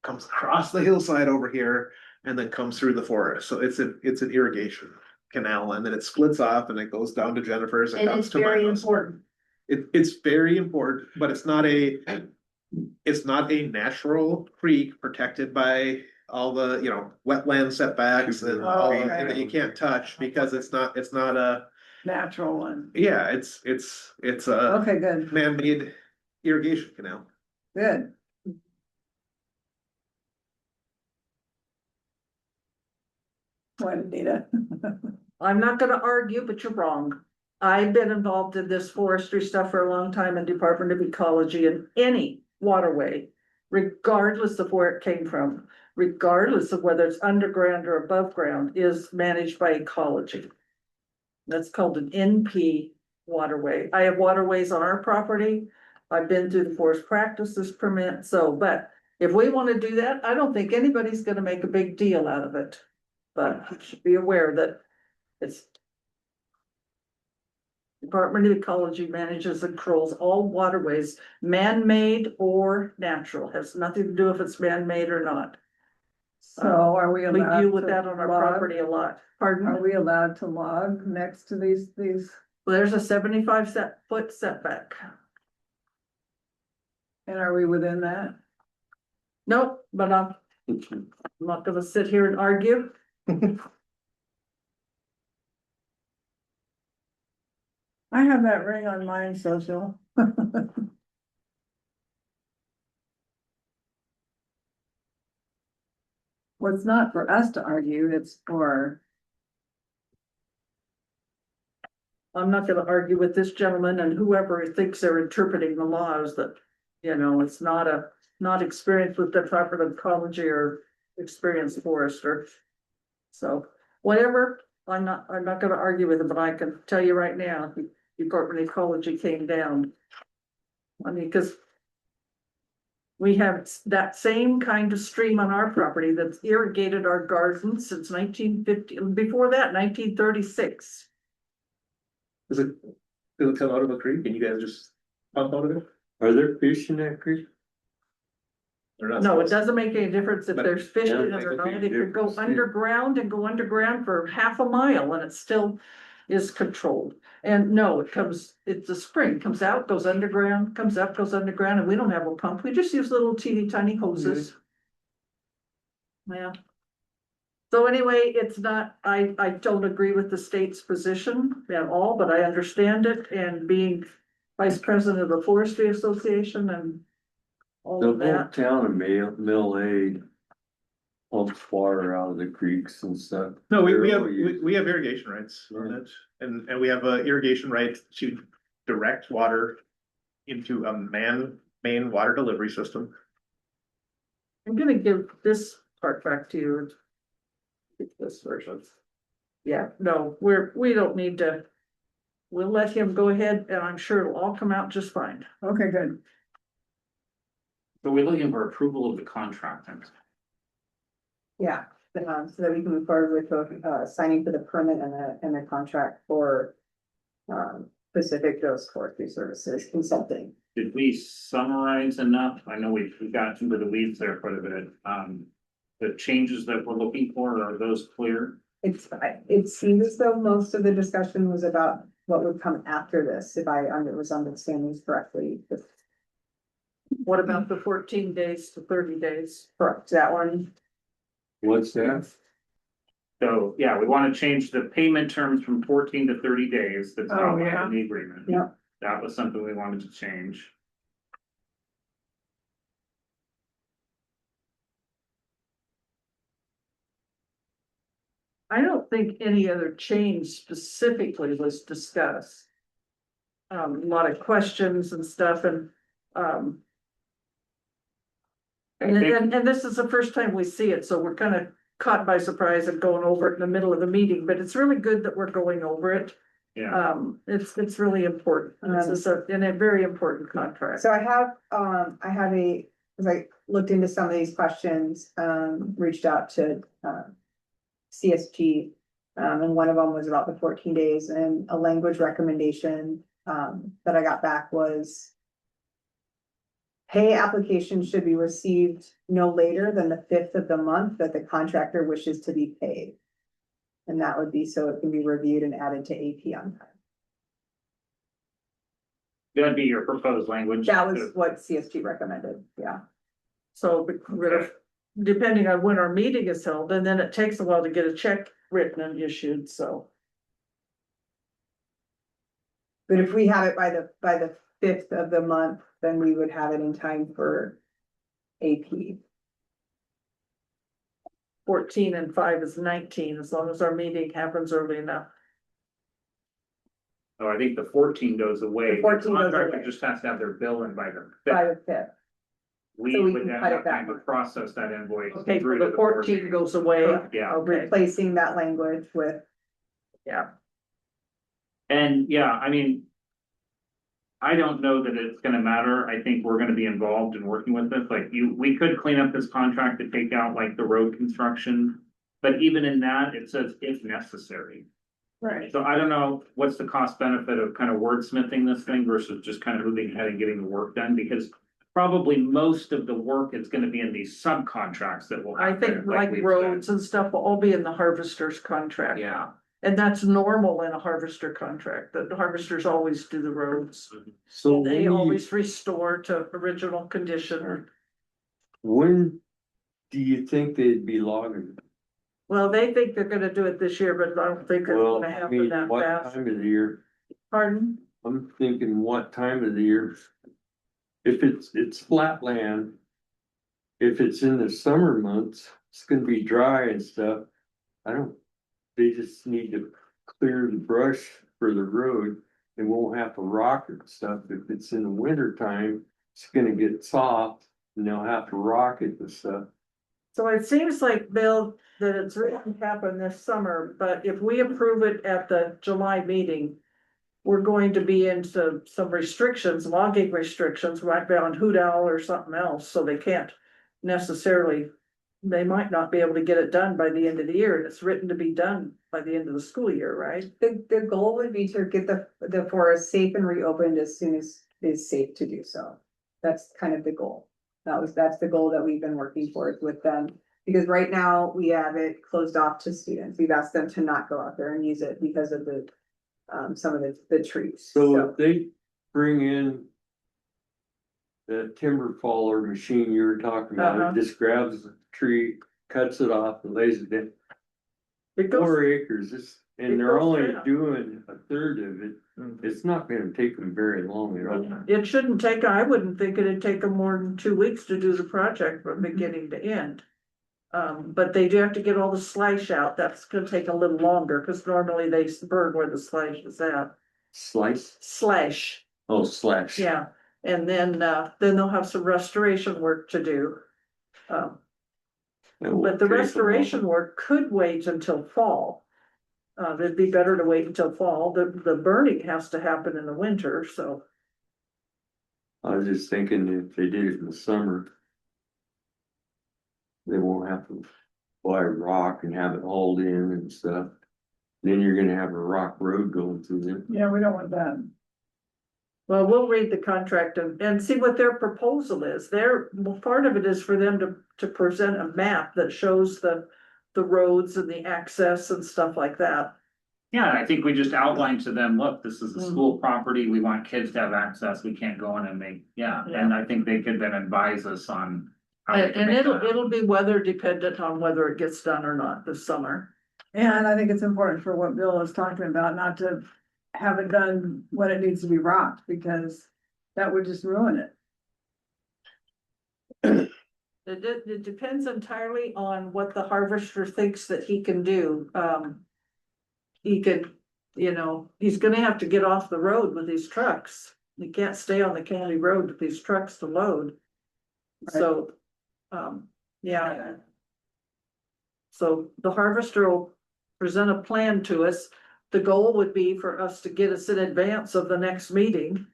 comes across the hillside over here, and then comes through the forest. So it's an irrigation canal, and then it splits off and it goes down to Jennifer's and comes to my house. important. It's very important, but it's not a natural creek protected by all the, wetland setbacks and all Okay. that you can't touch, because it's not a, Natural one. yeah, it's a Okay, good, man-made irrigation canal. good. What, Anita? I'm not gonna argue, but you're wrong. I've been involved in this forestry stuff for a long time in Department of Ecology, and any waterway, regardless of where it came from, regardless of whether it's underground or above ground, is managed by ecology. That's called an NP waterway. I have waterways on our property. I've been through the forest practices permit, but if we want to do that, I don't think anybody's gonna make a big deal out of it. But you should be aware that it's Department of Ecology manages and controls all waterways, man-made or natural, has nothing to do if it's man-made or not. So are we We allowed deal with to that on our log? property a lot. Pardon? Are we allowed to log next to these? Well, there's a 75-foot setback. And are we within that? Nope, but I'm not gonna sit here and argue. I have that ring on mine, social. Well, it's not for us to argue, it's for, I'm not gonna argue with this gentleman and whoever thinks they're interpreting the laws that, it's not experienced with the Department of Ecology or experienced forester. So, whatever, I'm not gonna argue with him, but I can tell you right now, the Department of Ecology came down. I mean, cause we have that same kind of stream on our property that's irrigated our gardens since 1950, before that, 1936. Does it come out of a creek and you guys just pump out of it? Are there fish in that creek? They're not No, it supposed- doesn't make any difference if But- there's fish in Yeah, it or it makes not. a It could go difference, yeah. underground and go underground for half a mile and it still is controlled. And no, it's a spring, comes out, goes underground, comes up, goes underground, and we don't have a pump. We just use little teeny tiny hoses. Yeah. So anyway, it's not, I don't agree with the state's position at all, but I understand it, and being vice president of the Forestry Association and all The of whole that. town of Mill A pumps water out of the creeks and stuff. No, we They're have, all used. we have irrigation rights on it, and we have a irrigation right to direct water into a main water delivery system. I'm gonna give this part back to you. This version. Yeah, no, we don't need to. We'll let him go ahead and I'm sure it'll all come out just fine. okay, good. So we're looking for approval of the contract. Yeah, so that we can move forward with both, signing for the permit and the contract for, Pacific Coast Forestry Services Consulting. Did we summarize enough? I know we got into the weeds there quite a bit. The changes that we're looking for, are those clear? It seems as though most of the discussion was about what would come after this, if I was understanding this correctly. What about the 14 days to 30 days? Correct, that one. What's that? So, yeah, we want to change the payment terms from 14 to 30 days. That's Oh, outlined yeah. in the agreement. Yeah. That was something we wanted to change. I don't think any other change specifically was discussed. A lot of questions and stuff and, I think, and this is the first time we see it, so we're kind of caught by surprise and going over it in the middle of the meeting, but it's really good that we're going over it. yeah, It's really important. This is a very important contract. So I have as I looked into some of these questions, reached out to, CSG. And one of them was about the 14 days and a language recommendation, that I got back was. Pay applications should be received no later than the 5th of the month that the contractor wishes to be paid. And that would be so it can be reviewed and added to AP on time. that'd be your proposed language. That was what CSG recommended, yeah. So depending on when our meeting is held, and then it takes a while to get a check written and issued, so. But if we have it by the 5th of the month, then we would have it in time for AP. 14 and 5 is 19, as long as our meeting happens early enough. Oh, I think the 14 goes away. The 14 goes Contractor away. just has to have their bill in by the By 5th. the 5th. We so we would can then cut it have time to back. process that invoice. Okay, through so to the 14 goes away. Yeah. Okay, Replacing that language with, yeah. And yeah, I mean. I don't know that it's gonna matter. I think we're gonna be involved in working with this, like we could clean up this contract to take out like the road construction. But even in that, it says if necessary. Right. So I don't know what's the cost benefit of kind of wordsmithing this thing versus just kind of moving ahead and getting the work done, because. Probably most of the work is gonna be in these subcontracts that will. I happen, think like we've roads and stuff will all be in the harvester's said. contract. Yeah. And that's normal in a harvester contract, that the harvesters always do the roads. So They always restore to original condition. when do you think they'd be logging? Well, they think they're gonna do it this year, but I don't think it's Well, gonna I happen mean, that what fast. time of the year? Pardon? I'm thinking what time of the year? If it's flat land. If it's in the summer months, it's gonna be dry and stuff. They just need to clear the brush for the road. They won't have to rock it and stuff. If it's in the winter time, it's gonna get soft and they'll have to rock it and stuff. So it seems like, Bill, that it's really gonna happen this summer, but if we approve it at the July meeting. We're going to be into some restrictions, logging restrictions, right be on hoot owl or something else, so they can't necessarily. They might not be able to get it done by the end of the year, and it's written to be done by the end of the school year, right? the goal would be to get the forest safe and reopened as soon as is safe to do so. That's kind of the goal. That's the goal that we've been working towards with them. Because right now we have it closed off to students. We've asked them to not go out there and use it because of the some of the trees. So if they bring in. The timber faller machine you were talking about, it just grabs the tree, cuts it off and lays it in. It goes, 4 acres, and it they're goes only down. doing a third of it. It's not gonna take them very long at all. it shouldn't take, I wouldn't think it'd take them more than 2 weeks to do the project from beginning to end. But they do have to get all the slash out, that's gonna take a little longer, cause normally they burn where the slash is at. Slice, Slash, slash. yeah, and then they'll have some restoration work to do. That will But the take 'em restoration work could wait until fall. It'd be better to wait until fall, the burning has to happen in the winter, so. I was just thinking if they did it in the summer. They won't have to buy rock and have it hauled in and stuff. Then you're gonna have a rock road going through there. Yeah, we don't want that. Well, we'll read the contract and see what their proposal is. Well, part of it is for them to present a map that shows the roads and the access and stuff like that. Yeah, I think we just outlined to them, look, this is a Mhm. school property, we want kids to have access, we can't go in and make, and I think they could then advise us on. how we can And make it'll, that happen. it'll be weather dependent on whether it gets done or not this summer. And I think it's important for what Bill is talking about, not to have it done when it needs to be rocked, because that would just ruin it. It depends entirely on what the harvester thinks that he can do. He could, he's gonna have to get off the road with these trucks. He can't stay on the county road with these trucks to load. So, yeah. So the harvester will present a plan to us. The goal would be for us to get us in advance of the next meeting.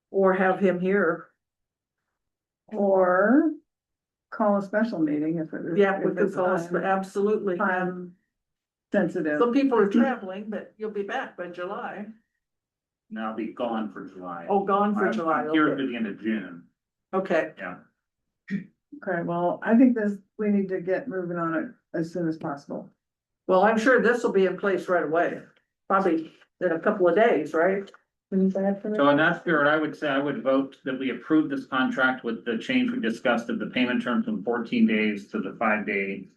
Or have him here. Or call a special meeting if it is. Yeah, we if could it's call us, time- absolutely. Time sensitive. Some people are traveling, but you'll be back by July. And I'll be gone for July. Oh, gone for July, I'm here okay. to the end of June, Okay, yeah. Okay, well, I think we need to get moving on it as soon as possible. well, I'm sure this will be in place right away, probably in a couple of days, right? So in that spirit, I would say I would vote that we approve this contract with the change we discussed of the payment term from 14 days to the 5-day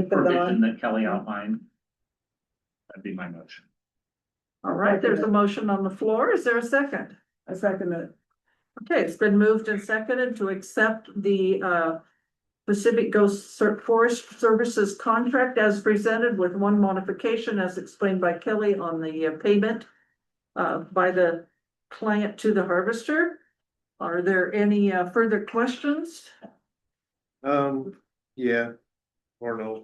provision that Kelly outlined. That'd be my motion. All right, there's a motion on the floor. Is there a second? I second it. Okay, it's been moved and seconded to accept the Pacific Coast Forest Services contract as presented with one modification as explained by Kelly on the payment by the client to the harvester. Are there any further questions? Yeah, or no,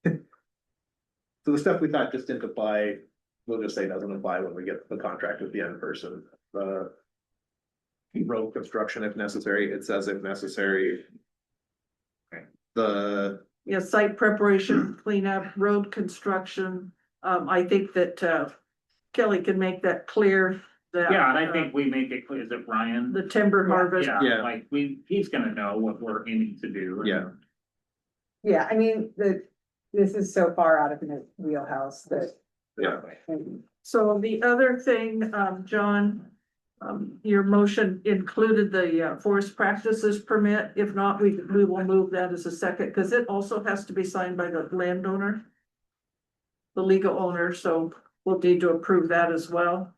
so the stuff we thought just didn't apply, we'll just say doesn't apply when we get the contract with the end person. The road construction if necessary, it says if necessary. Okay. The, Yeah, site preparation, cleanup, road construction. I think that Kelly can make that clear. That, Yeah, and I think we make it clear, is it Ryan? the timber harvest. Yeah, Yeah. like he's gonna know what we're aiming to do. Yeah. Yeah, I mean, this is so far out of the wheelhouse that. yeah, So the other thing, John, your motion included the forest practices permit. If not, we will move that as a second, because it also has to be signed by the landowner. The legal owner, so we'll need to approve that as well.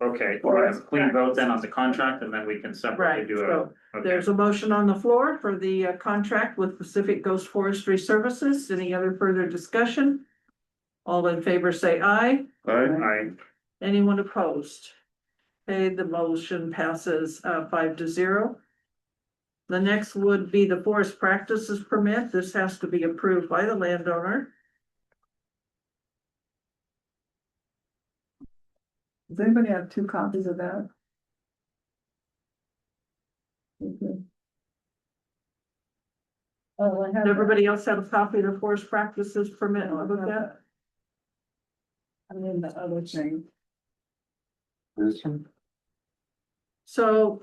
Okay, we'll have a clean vote then on the contract and then we can separately Right, do so a. Okay. there's a motion on the floor for the contract with Pacific Coast Forestry Services. Any other further discussion? All in favor say aye. Aye. Anyone opposed? Okay, the motion passes 5-0. The next would be the forest practices permit. This has to be approved by the landowner. Does anybody have 2 copies of that? Okay. Oh, I have. Does everybody else have a copy of the forest practices permit? Look at that. I'm in the other thing. This one? So,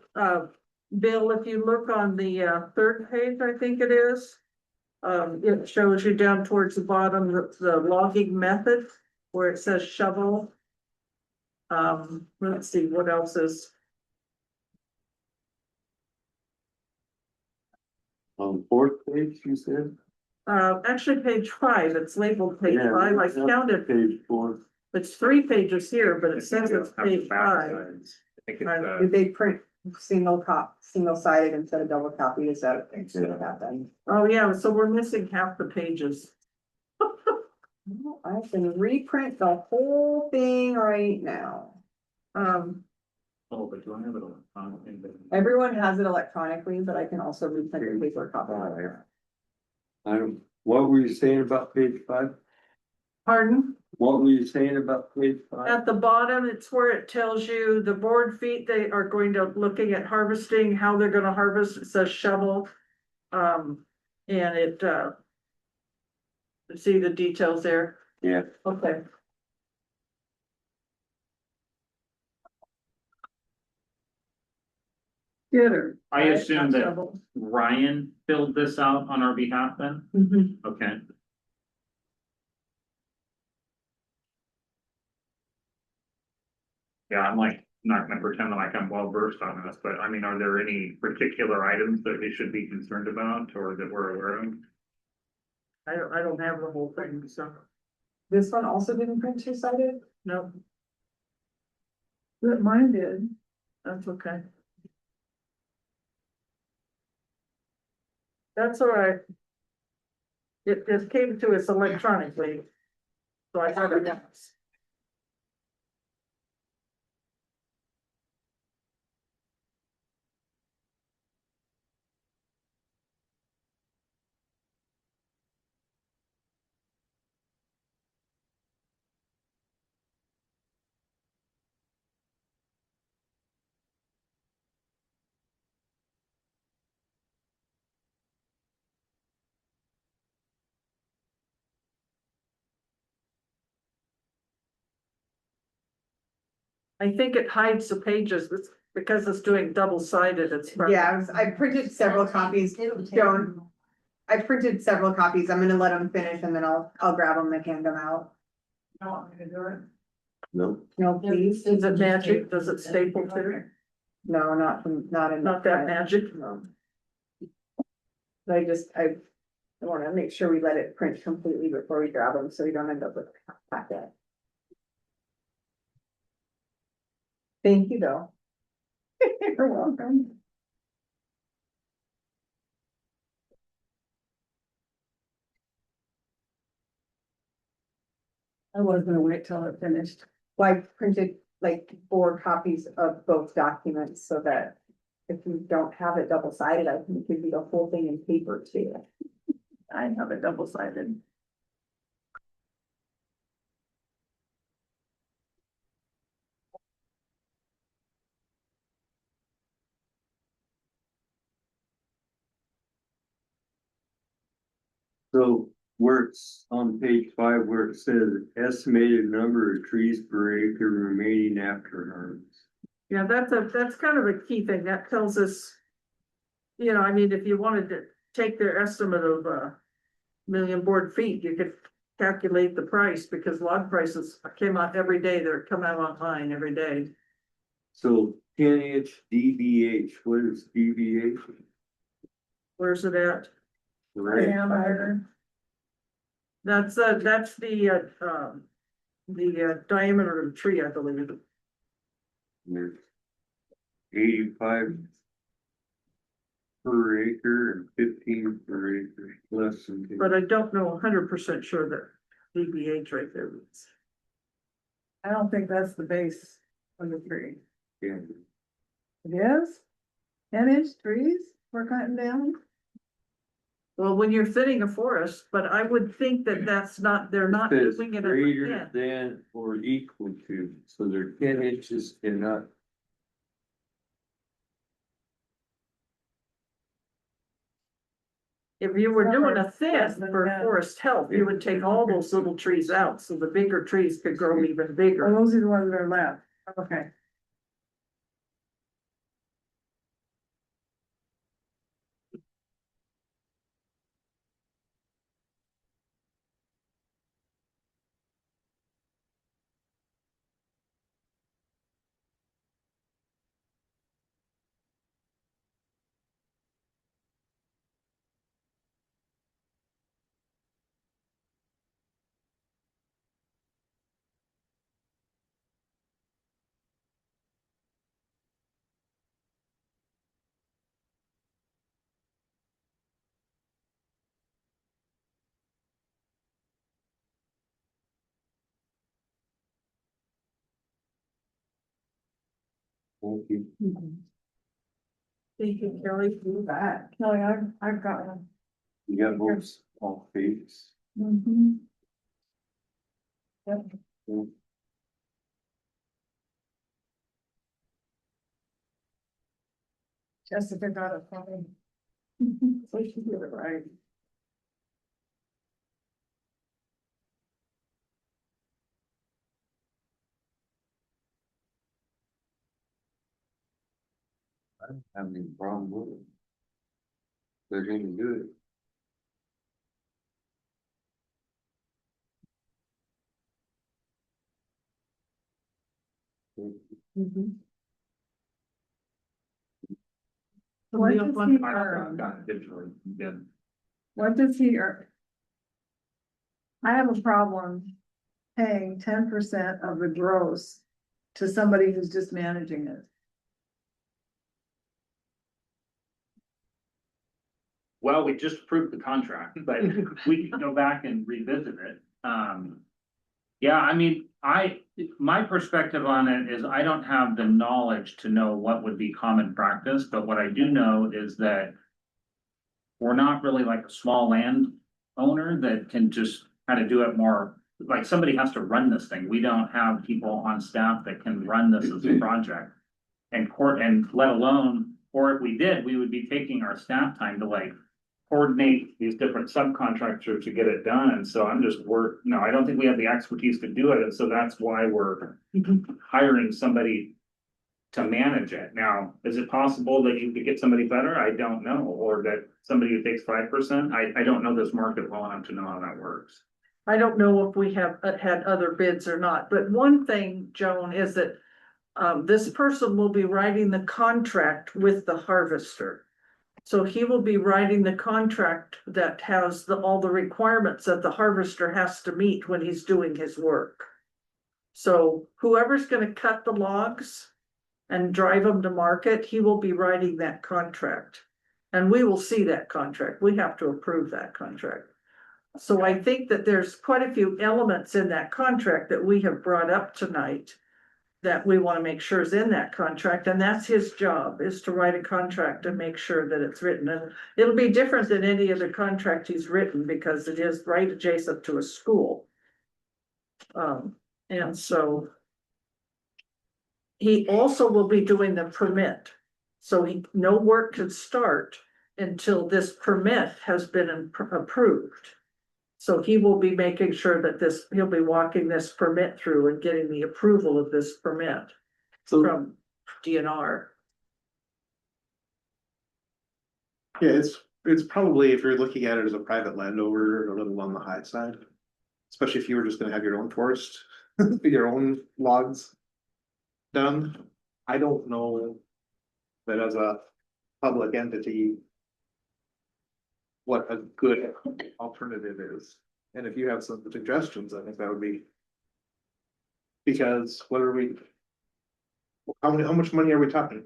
Bill, if you look on the third page, I think it is. It shows you down towards the bottom, the logging method where it says shovel. Let's see, what else is, On the 4th page, you said? actually page 5, it's labeled page Yeah, 5, I yeah. counted, Page 4. it's 3 pages here, but it says it's page 5. I think it's Did they print single sided instead of double copy? Is that what happened? Oh, yeah, so we're missing half the pages. I can reprint the whole thing right now. Oh, but do I have it on? Everyone has it electronically, but I can also reprint your paper copy. What were you saying about page 5? Pardon? What were you saying about page 5? At the bottom, it's where it tells you the board feet, they are going to, looking at harvesting, how they're gonna harvest, it says shovel. And it, see the details there? Yeah. Okay. Get her. I assume that Shovel. Ryan filled this out on our behalf then? Mhm. Okay. Yeah, I'm like, not gonna pretend like I'm well versed on this, but I mean, are there any particular items that we should be concerned about or that we're aware of? I don't have the whole thing, so, This one also didn't print two sided? no, But mine did. that's okay. That's all right. It came to us electronically. So I have it once. I think it hides the pages, it's because it's doing double-sided, it's. Yeah, I printed several copies, Joan. I printed several copies. I'm gonna let them finish and then I'll grab them and hand them out. You want me to do it? No, No, please. Is it magic? Does it staple too? No, not in. Not that magic? No. I wanna make sure we let it print completely before we grab them, so we don't end up with a packet. Thank you, though. You're welcome. I was gonna wait till it finished. Well, I printed like 4 copies of both documents so that if you don't have it double sided, I can give you the whole thing in paper too. I have it double-sided. so where it's on page 5, where it says estimated number of trees per acre remaining after harvest. Yeah, that's kind of a key thing, that tells us. You know, I mean, if you wanted to take their estimate of million board feet, you could calculate the price, because log prices came out every day, they're coming out online every day. So 10-inch DBH, what is DBH? Where's it at? Right, That's the diameter of the tree, I believe. there's 85 per acre and 15 per acre, less than. But I don't know 100% sure that DBH right there is. I don't think that's the base of the tree. Yeah. It is? 10-inch trees we're cutting down? Well, when you're thinning a forest, but I would think that that's not, they're not Says doing it at greater the than or equal to, so they're 10 inches cannot. If you were doing a thin Less than for that. forest health, you would take all those little trees out, so the bigger trees could grow even Oh, bigger. those are the ones that are left. Okay. Thank you. Thank you, Kelly. Do that. Kelly, I've got one. You got both all pages. Mm-hmm. Yep. Yeah. Jessica got it for me. So she did it right. I don't have any problem with it. They're gonna do it. Mm-hmm. Somebody What else does want he to- earn? Got it digitally, yeah. What does he earn? I have a problem paying 10% of the gross to somebody who's just managing it. Well, we just approved the contract, but we can go back and revisit it. Yeah, I mean, my perspective on it is I don't have the knowledge to know what would be common practice, but what I do know is that we're not really like a small land owner that can just kind of do it more, like somebody has to run this thing. We don't have people on staff that can run this as a project. And let alone, or if we did, we would be taking our staff time to like coordinate these different subcontractors to get it done. And so no, I don't think we have the expertise to do it. And so that's why we're hiring somebody to manage it. Now, is it possible that you could get somebody better? I don't know. Or that somebody who takes 5%? I don't know this market well enough to know how that works. I don't know if we have had other bids or not, but one thing, Joan, is that this person will be writing the contract with the harvester. So he will be writing the contract that has all the requirements that the harvester has to meet when he's doing his work. So whoever's gonna cut the logs and drive them to market, he will be writing that contract. And we will see that contract. We have to approve that contract. So I think that there's quite a few elements in that contract that we have brought up tonight that we want to make sure is in that contract, and that's his job, is to write a contract and make sure that it's written. And it'll be different than any other contract he's written because it is right adjacent to a school. And so he also will be doing the permit. So no work can start until this permit has been approved. So he will be making sure that he'll be walking this permit through and getting the approval of this permit from DNR. Yeah, it's probably, if you're looking at it as a private landowner, a little on the high side. Especially if you were just gonna have your own forest, your own logs done. I don't know that as a public entity what a good alternative is. And if you have some suggestions, I think that would be. Because how much money are we talking?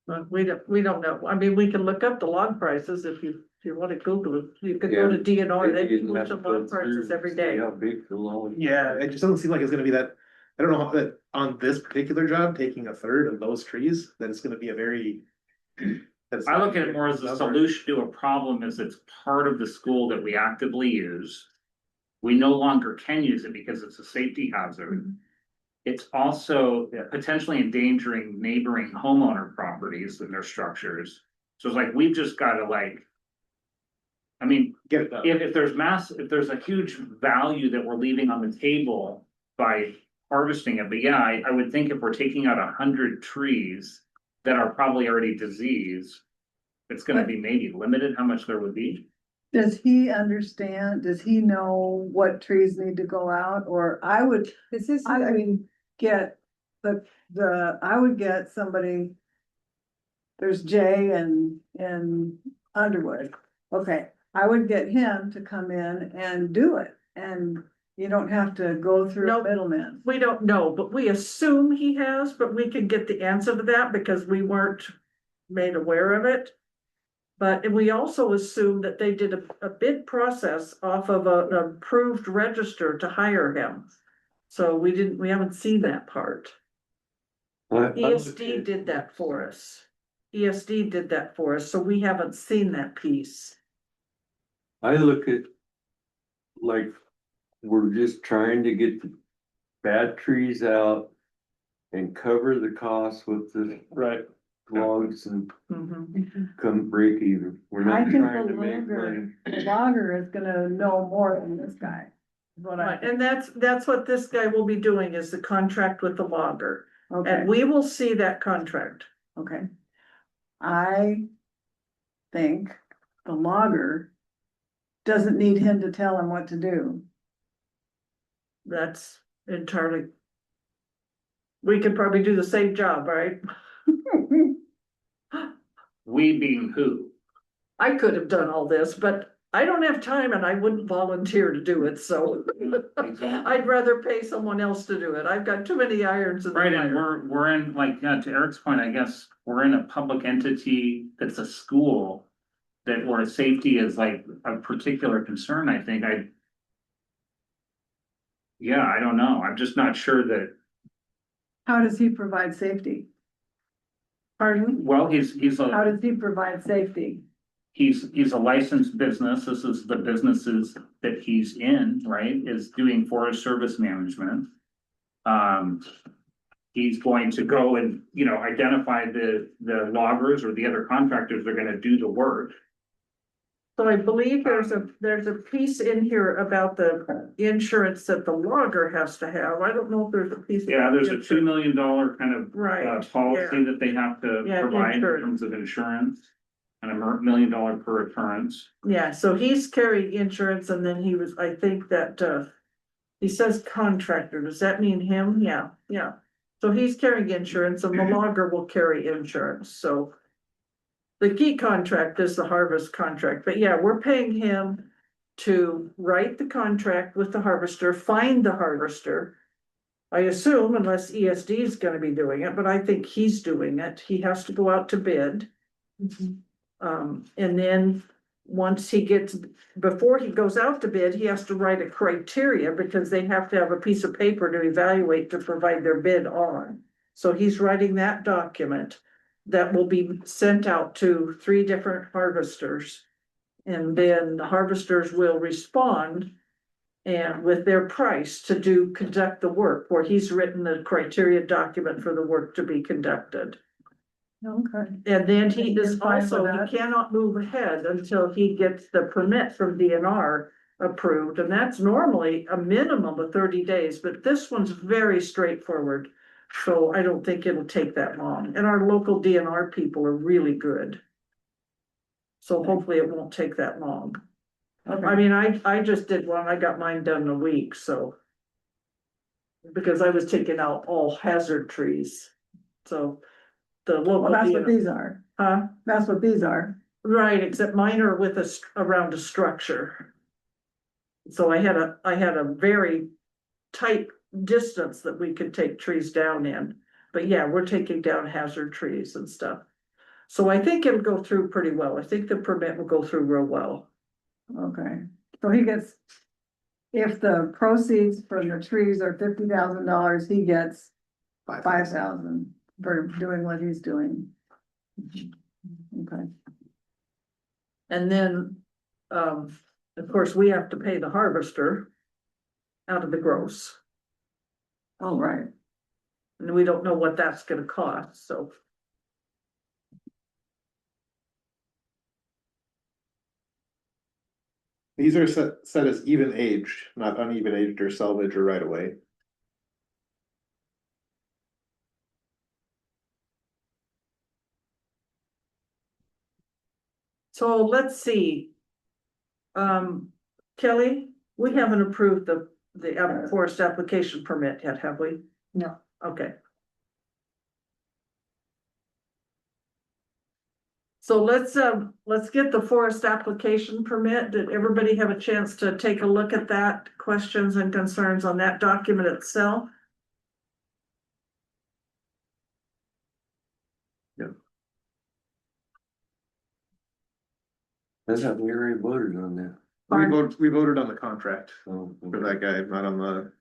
But we don't know. I mean, we can look up the log prices if you want to Google it. You could go to DNR, they post the log prices every day. How big the loan? Yeah, it just doesn't seem like it's gonna be that, I don't know that on this particular job, taking a third of those trees, that it's gonna be a very. I look at it more as a solution to a problem as it's part of the school that we actively use. We no longer can use it because it's a safety hazard. It's also potentially endangering neighboring homeowner properties and their structures. So it's like, we've just gotta I mean, Get it done. if there's a huge value that we're leaving on the table by harvesting it, but yeah, I would think if we're taking out 100 trees that are probably already diseased, it's gonna be maybe limited how much there would be. Does he understand, does he know what trees need to go out, or I would get I would get somebody. There's Jay and Underwood, okay, I would get him to come in and do it, and you don't have to go through a Nope. middleman. We don't know, but we assume he has, but we can get the answer to that because we weren't made aware of it. But we also assume that they did a bid process off of an approved register to hire him. So we haven't seen that part. ESD did that for us. ESD did that for us, so we haven't seen that piece. I look at like we're just trying to get the bad trees out and cover the costs with the logs and come break even. We're I not think trying the to make money. logger is gonna know more than this guy. Is what I Right, think. and that's what this guy will be doing, is the contract with the logger. Okay, And we will see that contract. okay. I think the logger doesn't need him to tell him what to do. That's entirely. We could probably do the same job, right? We being who? I could have done all this, but I don't have time and I wouldn't volunteer to do it, so. I'd rather pay someone else to do it. I've got too many irons in the Right, and fire. we're in, like, yeah, to Eric's point, I guess, we're in a public entity that's a school. That where safety is like a particular concern, I think, yeah, I don't know, I'm just not sure that, How does he provide safety? Pardon? well, he's How a, does he provide safety? he's a licensed business, this is the businesses that he's in, right, is doing forest service management. He's going to go and, you know, identify the loggers or the other contractors that are gonna do the work. So I believe there's a piece in here about the insurance that the logger has to have. I don't know if there's a piece. Yeah, there's a $2 million kind of Right, policy yeah. that they have to Yeah, provide in insurance. terms of insurance. And $1 million per occurrence. Yeah, so he's carrying insurance and then I think that, he says contractor. Does that mean him? Yeah, yeah. So he's carrying insurance and the logger will carry insurance, so. The key contract is the harvest contract, but yeah, we're paying him to write the contract with the harvester, find the harvester. I assume unless ESD is gonna be doing it, but I think he's doing it. He has to go out to bid. And then once before he goes out to bid, he has to write a criteria because they have to have a piece of paper to evaluate to provide their bid on. So he's writing that document that will be sent out to 3 different harvesters. And then the harvesters will respond and with their price to conduct the work, where he's written the criteria document for the work to be conducted. Okay. And then he And is you're fine with also, that? he cannot move ahead until he gets the permit from DNR approved, and that's normally a minimum of 30 days, but this one's very straightforward. So I don't think it'll take that long, and our local DNR people are really good. So hopefully it won't take that long. I mean, I just did one, I got mine done in a week, so. Because I was taking out all hazard trees, so. The local. Well, that's what DNR these are. Huh? That's what these are. Right, except mine are with around a structure. So I had a very tight distance that we could take trees down in. But yeah, we're taking down hazard trees and stuff. So I think it'll go through pretty well. I think the permit will go through real well. Okay, so he gets. If the proceeds from the trees are $50,000, he gets 5,000 for doing what he's doing. Okay. And then, of course, we have to pay the harvester out of the gross. All right. And we don't know what that's gonna cost, so. These are set as even aged, not uneven aged or salvage or right away. So let's see. Kelly, we haven't approved the forest application permit yet, have we? No. Okay. So let's get the forest application permit. Did everybody have a chance to take a look at that? Questions and concerns on that document itself? That's how we already voted on that. We voted on the contract So, for that guy, not on the.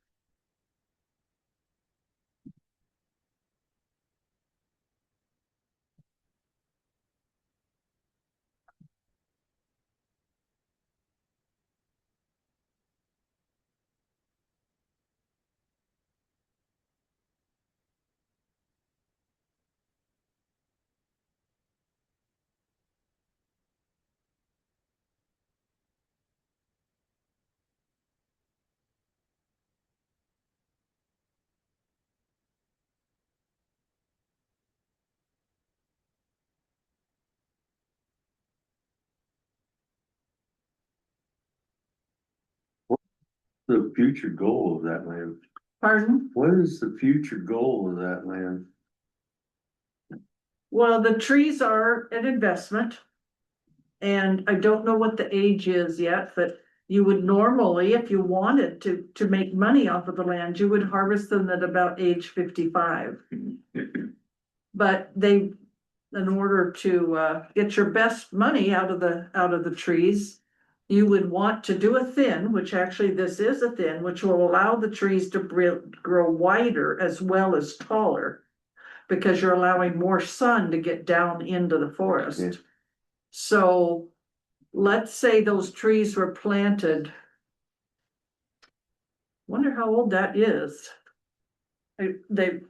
the future goal of that land? Pardon? What is the future goal of that land? Well, the trees are an investment. And I don't know what the age is yet, but you would normally, if you wanted to make money off of the land, you would harvest them at about age 55. But they, in order to get your best money out of the trees, you would want to do a thin, which actually this is a thin, which will allow the trees to grow wider as well as taller. Because you're allowing more sun to get down into the forest. Yeah. So let's say those trees were planted. Wonder how old that is. They.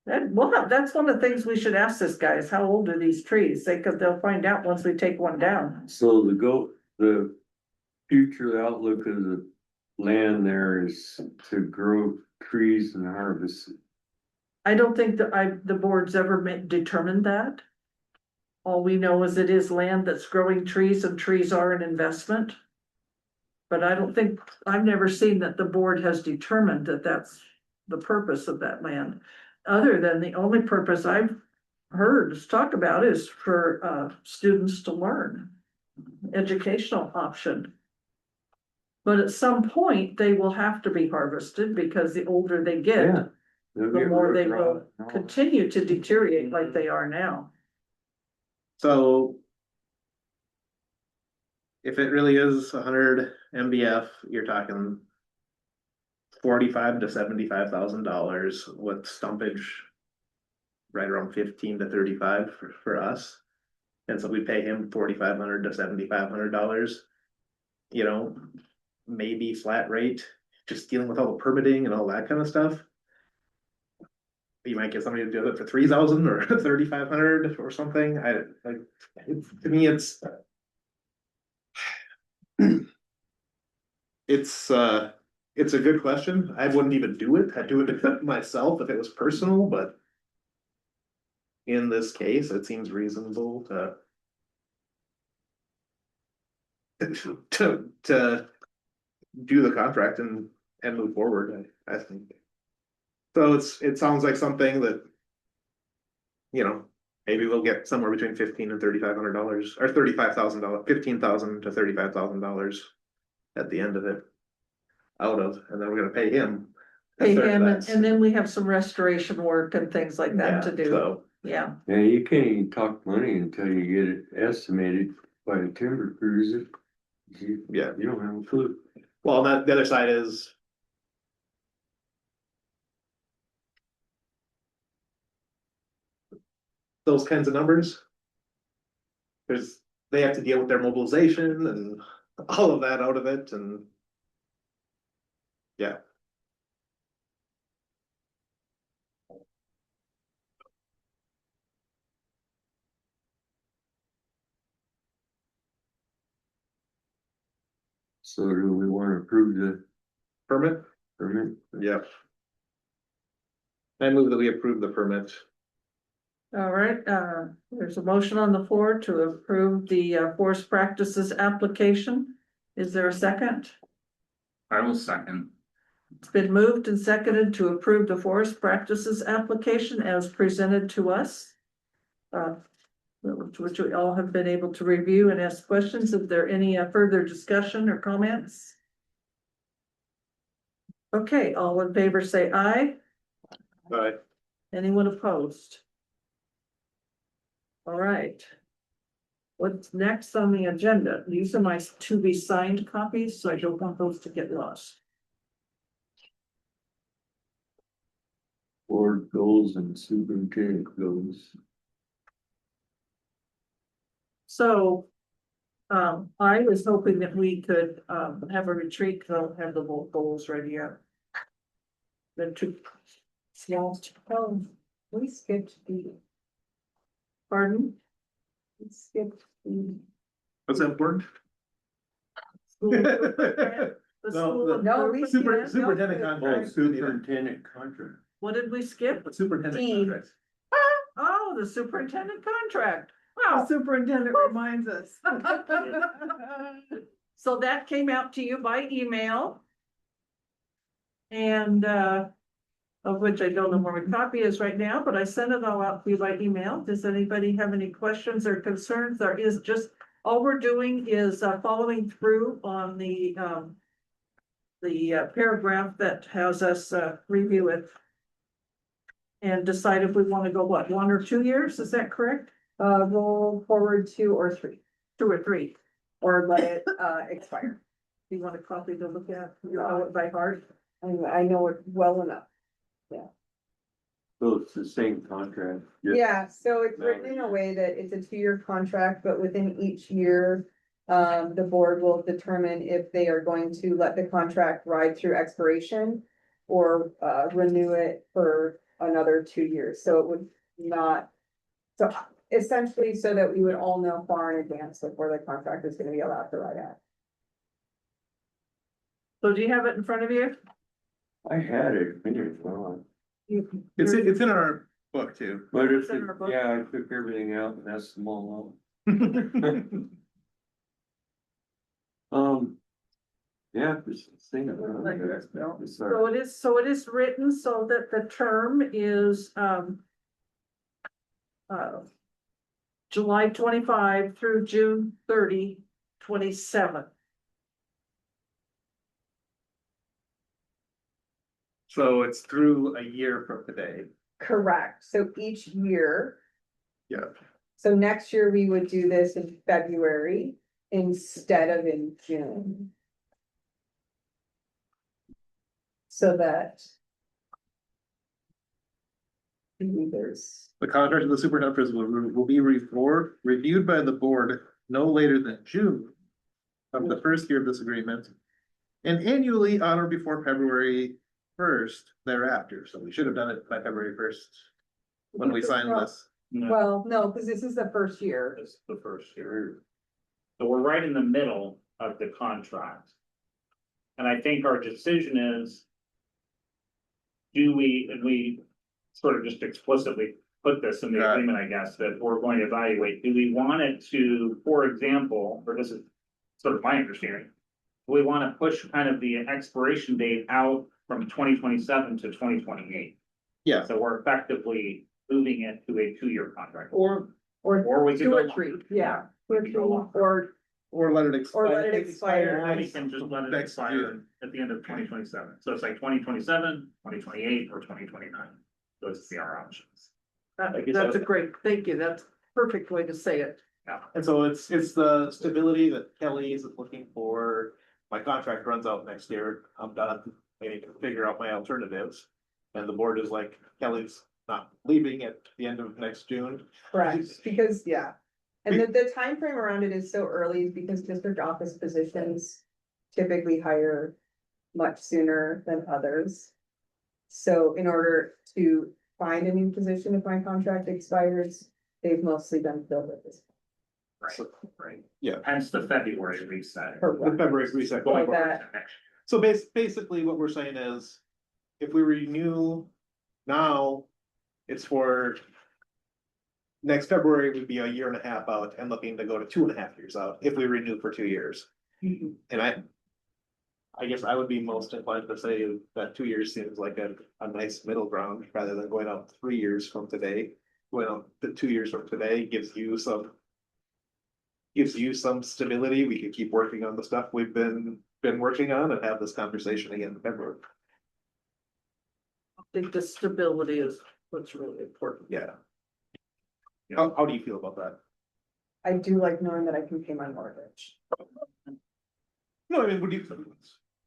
That's one of the things we should ask this guy is how old are these trees? Because they'll find out once we take one down. So the future outlook of the land there is to grow trees and harvest. I don't think that the board's ever determined that. All we know is it is land that's growing trees and trees are an investment. But I don't think, I've never seen that the board has determined that that's the purpose of that land. Other than the only purpose I've heard us talk about is for students to learn. Educational option. But at some point, they will have to be harvested because the older they get, Yeah. the more they will continue to deteriorate like they are now. So. If it really is 100 MBF, you're talking. $45,000 to $75,000 with stumpage. Right around 15 to 35 for us. And so we pay him $4,500 to $7,500. You know, maybe flat rate, just dealing with all the permitting and all that kind of stuff. You might get somebody to do it for 3,000 or 3,500 or something. To me, it's a good question. I wouldn't even do it. I'd do it myself if it was personal, but. In this case, it seems reasonable to do the contract and move forward, I think. So it sounds like something that. You know, maybe we'll get somewhere between $1,500 and $3,500 or $35,000, $15,000 to $35,000 at the end of it. Out of, and then we're gonna pay him. Pay him, and then we have some restoration work and things like that to do. So, Yeah, Yeah, you can't even talk money until you get it estimated by the timber cruiser. yeah, You don't have a clue. well, the other side is. Those kinds of numbers. They have to deal with their mobilization and all of that out of it and. Yeah. So do we want to approve the Permit? permit? Yep. I move that we approve the permit. all right, there's a motion on the floor to approve the forest practices application. Is there a second? I will second. It's been moved and seconded to approve the forest practices application as presented to us. Which we all have been able to review and ask questions. If there any further discussion or comments? Okay, all in favor say aye. Aye. Anyone opposed? All right. What's next on the agenda? These are my to be signed copies, so I don't want those to get lost. Board goals and superintendent goals. So, I was hoping that we could, have a retreat, they'll have the goals ready up. The two. We skipped the, Pardon? we skipped the. What's that word? The No, school the- improvement plan? Superintendent Oh, contract. superintendent contract. What did we skip? Superintendent Dean. contract. Oh, the superintendent contract. The Wow. superintendent reminds us. So that came out to you by email. And of which I don't know where my copy is right now, but I sent it all out to you by email. Does anybody have any questions or concerns? There is just, all we're doing is following through on the paragraph that has us review it and decide if we want to go, what, 1 or 2 years? Is that correct? Roll forward 2 or 3, 2 or 3? or let it, expire. Do you want a copy to look at? You know it by heart? I know it well enough. So it's the same contract. Yeah, so it's written in a way that it's a 2-year contract, but within each year, the board will determine if they are going to let the contract ride through expiration or, renew it for another 2 years. So it would not, so essentially so that we would all know far in advance before the contract is gonna be allowed to ride out. So do you have it in front of you? I had it, finished, well, It's in our book too. but it's, It's in our book. yeah, I took everything out and that's small. Yeah, this thing. So it is written so that the term is, July 25 through June 30, 27. So it's through a year from today. Correct, so each year. Yeah. So next year we would do this in February instead of in June. So that. Maybe there's, The contract of the superintendent will be reviewed by the board no later than June of the first year of this agreement, and annually on or before February 1st thereafter. So we should have done it by February 1st when we signed this. well, no, because this is the first year. It's the first year. So we're right in the middle of the contract. And I think our decision is. Do we, and we sort of just explicitly put this in the Right. agreement, I guess, that we're going to evaluate, do we want it to, for example, or this is sort of my understanding. Do we want to push kind of the expiration date out from 2027 to 2028? Yeah. So we're effectively moving it to a 2-year contract, Or or we could 2 go or longer. 3, yeah. We could go longer. Or let it expire. Or let it expire. Or we can just let it Next expire year. at the end of 2027. So it's like 2027, 2028, or 2029. Those are our options. That's a great, thank you. That's a perfect way to say it. And so it's the stability that Kelly is looking for. My contract runs out next year. I'm done. I need to figure out my alternatives. And the board is like, Kelly's not leaving at the end of next June. Correct, because, yeah. And the time frame around it is so early because district office positions typically hire much sooner than others. So in order to find a new position if my contract expires, they've mostly been filled at this Right, right. Yeah. Hence the February reset. point. The February reset. Going Like forward that. to next So basically what we're saying is, if we renew now, it's for. Next February would be a year and a half out and looking to go to 2.5 years out if we renew for 2 years. And I guess I would be most inclined to say that 2 years seems like a nice middle ground rather than going out 3 years from today. Going out the 2 years from today gives you some stability. We can keep working on the stuff we've been working on and have this conversation again in February. I think the stability is what's really important. Yeah. How do you feel about that? I do like knowing that I can pay my mortgage. No, I mean, would you,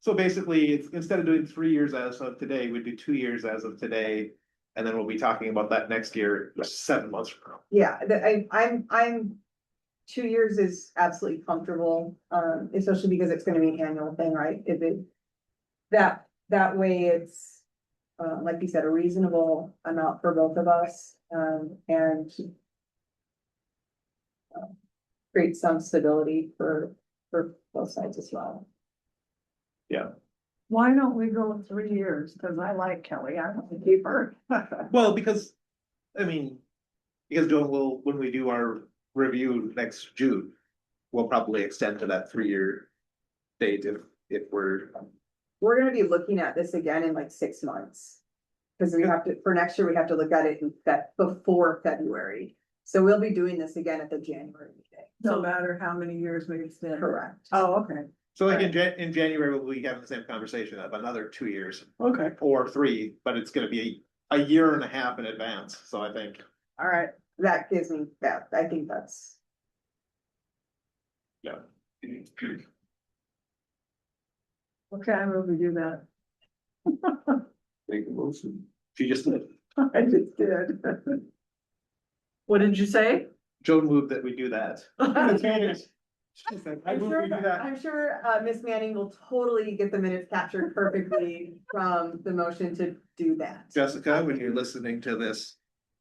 so basically, it's instead of doing 3 years as of today, we do 2 years as of today. And then we'll be talking about that next year, 7 months from now. Yeah, I'm 2 years is absolutely comfortable, especially because it's gonna be an annual thing, right? If it, that way it's, like you said, a reasonable amount for both of us, and create some stability for both sides as well. Why don't we go 3 years? Cause I like Kelly, I want to keep her. Well, because, I mean, because when we do our review next June, we'll probably extend to that 3-year date if we're. We're gonna be looking at this again in like 6 months. Cause we have to, for next year, we have to look at it in before February. So we'll be doing this again at the January meeting. No matter how many years we extend. Correct. Oh, okay, So like in January, we'll be having the same conversation of another 2 years okay, or 3, but it's gonna be a year and a half in advance, so I think. all right. That gives me, that, I think that's, Yeah. Okay, I move we do that. Make a motion. She just, I just did. What did you say? Joe moved that we do that. I I'm move sure, we do that. I'm sure, Ms. Manning will totally get the minutes captured perfectly from the motion to do that. Jessica, when you're listening to this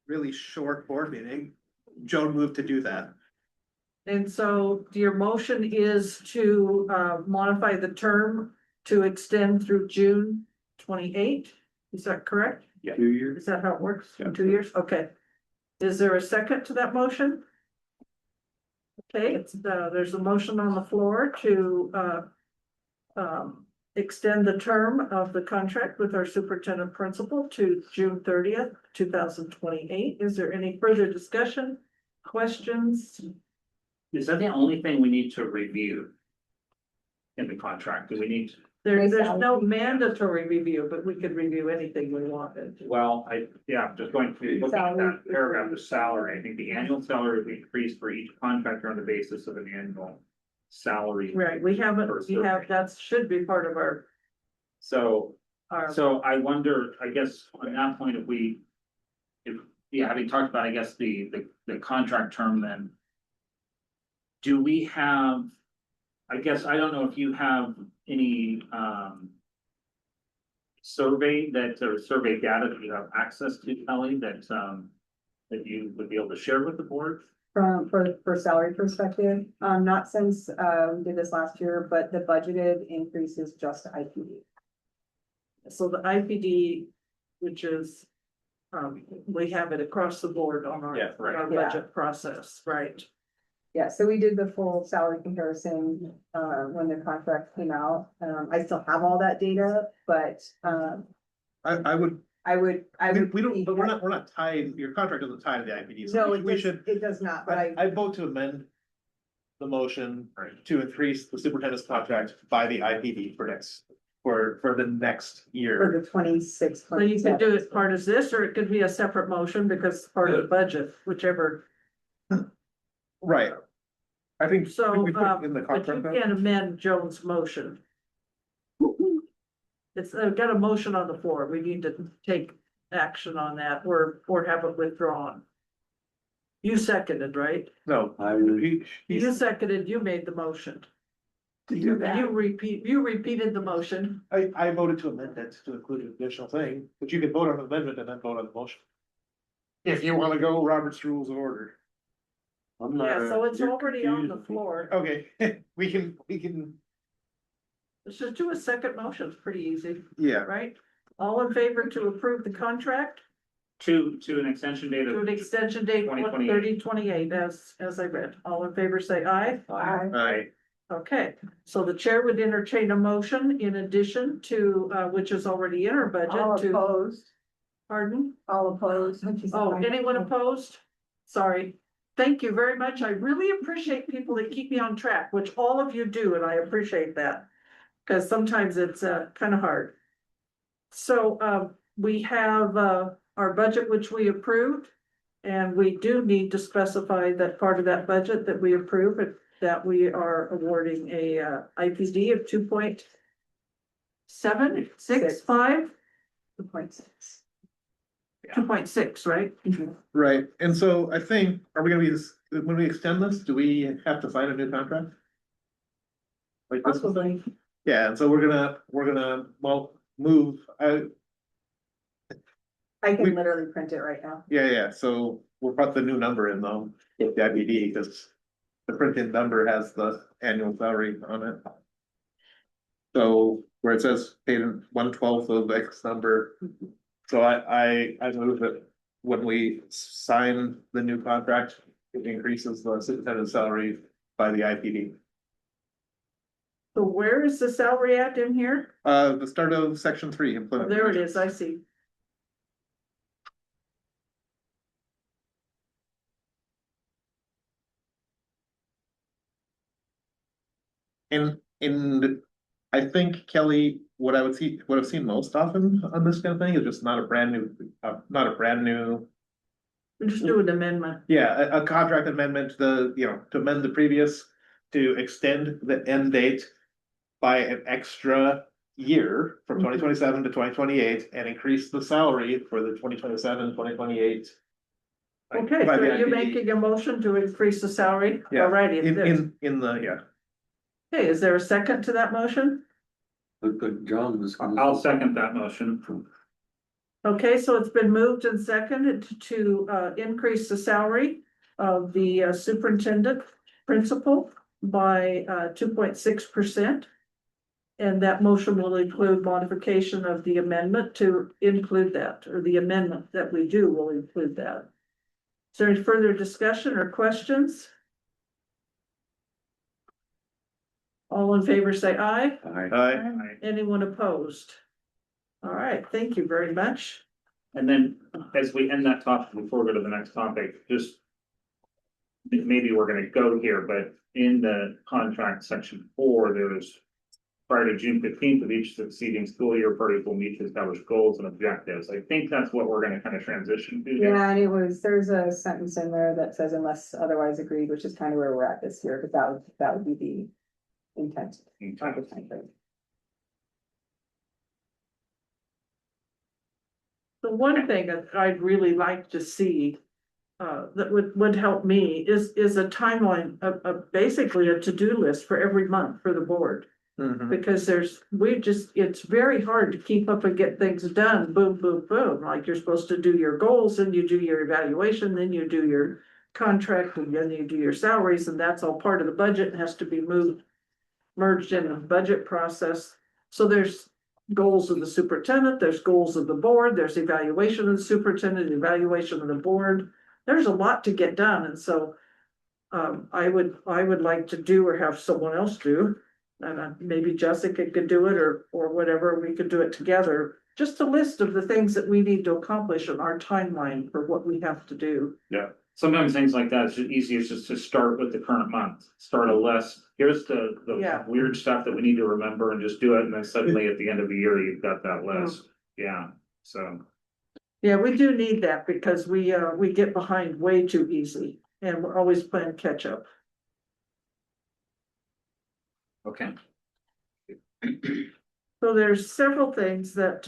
really short board meeting, Joe moved to do that. And so your motion is to modify the term to extend through June 28th. Is that correct? 2 years. Is that how it works? Yeah. 2 years? Okay. Is there a second to that motion? Okay, there's a motion on the floor to extend the term of the contract with our superintendent principal to June 30th, 2028. Is there any further discussion, questions? Is that the only thing we need to review? In the contract, do we need? There's no mandatory review, but we could review anything we wanted. Well, just going through, looking at Salary. that paragraph of salary, I think the annual salary will be increased for each contractor on the basis of an annual salary. Right, we haven't, that should be part of our, So our. So I wonder, I guess, on that point, having talked about, I guess, the contract term then. Do we have, I guess, I don't know if you have any, survey or survey data that you have access to, Kelly, that you would be able to share with the board? For salary perspective, not since, we did this last year, but the budgeted increase is just IPD. So the IPD, which is, we have it across the board on Yeah, right. our budget process, right? Yeah, so we did the full salary comparison, when the contract came out. I still have all that data, but, I would, we don't, but we're not tied, your contract doesn't tie to the IPD. so No, we should. it does not, but I vote to amend the motion Right. to increase the superintendent's contract by the IPD for the next for year. the 26. So you could do it part as this, or it could be a separate motion because it's part of the budget, whichever. Right. I think. So, we put it in the but you contract. though. can't amend Joan's motion. It's got a motion on the floor. We need to take action on that or have it withdrawn. You seconded, right? No, I would. You seconded, you made the motion. To do that. You repeated the motion. I voted to amend it to include an additional thing, but you can vote on the amendment and then vote on the motion. If you wanna go Robert's Rules of Order. I'm not. Yeah, so it's you're already on the confusing me. floor. Okay, we can, Let's just do a second motion. It's pretty easy, yeah, right? All in favor to approve the contract To an extension date to of an extension date 2028. 30/28, as I read. All in favor, say aye. I, Okay, so the chair would entertain a motion in addition to, which is already in our All budget to, opposed, pardon? all opposed. Oh, anyone opposed? Sorry. Thank you very much. I really appreciate people that keep me on track, which all of you do, and I appreciate that. Because sometimes it's kind of hard. So we have our budget, which we approved. And we do need to specify that part of that budget that we approve, that we are awarding a IPD of 2.765, 2.6. 2.6, right? right, and so I think, are we gonna be, when we extend this, do we have to sign a new contract? Like this one? Possibly. Yeah, and so we're gonna, move, I We- can literally print it right now. yeah, so we'll put the new number in though, with the IPD, because the printed number has the annual salary on it. So where it says paid in 1/12 of X number. So I move that when we sign the new contract, it increases the superintendent's salary by the IPD. So where is the salary at in here? The start of section 3. Oh, employment there it provisions. is, I see. And I think Kelly, what I've seen most often on this kind of thing is just not a brand new. We just do an amendment. Yeah, a contract amendment to to amend the previous, to extend the end date by an extra year from 2027 to 2028 and increase the salary for the 2027, 2028. Okay, so you're making a motion to increase the salary? Yeah, Alrighty. in the, yeah. Okay, is there a second to that motion? Look like John was. I'll second that motion. Okay, so it's been moved and seconded to increase the salary of the superintendent principal by 2.6%. And that motion will include modification of the amendment to include that, or the amendment that we do will include that. Is there any further discussion or questions? All in favor, say aye. Anyone opposed? All right, thank you very much. And then as we end that topic, before we go to the next topic, just maybe we're gonna go here, but in the contract section 4, there's prior to June 15th of each succeeding school year, parties will meet to establish goals and objectives. I think that's what we're gonna kind of transition to here. Yeah, and there's a sentence in there that says unless otherwise agreed, which is kind of where we're at this year, because that would be the intent. Okay. The one thing that I'd really like to see that would help me is a timeline of basically a to-do list for every month for the board. Mhm. Because it's very hard to keep up and get things done, boom, boom, boom, like you're supposed to do your goals and you do your evaluation, then you do your contract, and then you do your salaries, and that's all part of the budget and has to be merged in the budget process. So there's goals of the superintendent, there's goals of the board, there's evaluation of the superintendent, evaluation of the board. There's a lot to get done, and so I would like to do or have someone else do. And maybe Jessica could do it or whatever, we could do it together. Just a list of the things that we need to accomplish in our timeline for what we have to do. Yeah, sometimes things like that, it's just easiest just to start with the current month, start a list. Here's the Yeah. weird stuff that we need to remember and just do it, and then suddenly at the end of the year, you've got that list. Yeah, so. Yeah, we do need that because we get behind way too easy and we're always playing catch up. Okay. So there's several things that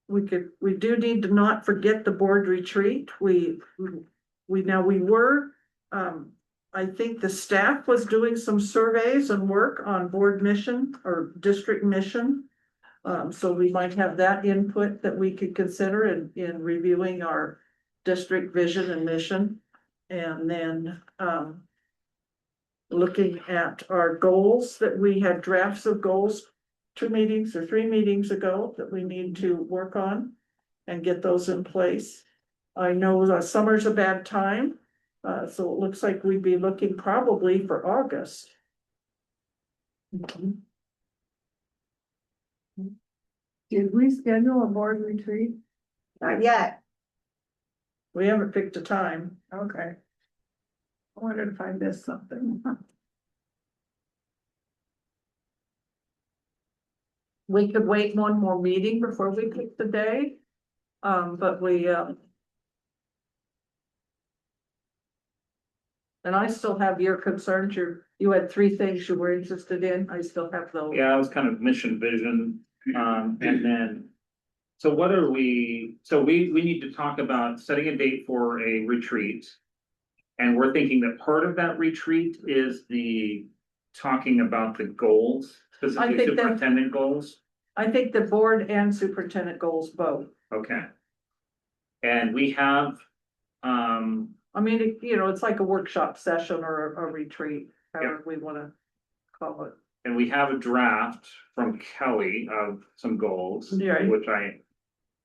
we do need to not forget the board retreat. I think the staff was doing some surveys and work on board mission or district mission. So we might have that input that we could consider in reviewing our district vision and mission. And then, looking at our goals that we had drafts of goals 2 meetings or 3 meetings ago that we need to work on and get those in place. I know that summer's a bad time, so it looks like we'd be looking probably for August. Did we schedule a board retreat? Not yet. We haven't picked a time. Okay. I wondered if I missed something. We could wait one more meeting before we pick the day. But and I still have your concerns. You had 3 things you were interested in. I still have those. Yeah, it was kind of mission vision, and then. So what are we, so we need to talk about setting a date for a retreat. And we're thinking that part of that retreat is talking about the goals, specifically think that- superintendent goals. I think the board and superintendent goals both. Okay. And we have, I mean, it's like a workshop session or a retreat, however we wanna call it. and we have a draft from Kelly of some goals, Yeah. which I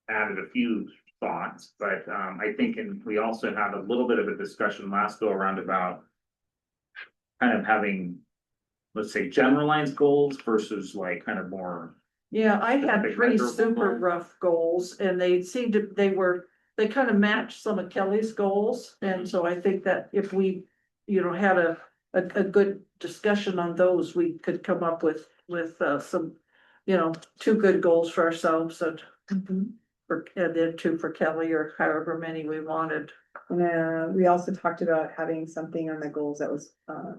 added a few thoughts, but I think, and we also had a little bit of a discussion last go around about kind of having, let's say, generalized goals versus like kind of more. Yeah, I had Big 3 measurable super goals. rough goals and they they kind of matched some of Kelly's goals. And so I think that if we, had a a good discussion on those, we could come up with, some, two good goals for ourselves and and then two for Kelly or however many we wanted. And we also talked about having something on the goals that was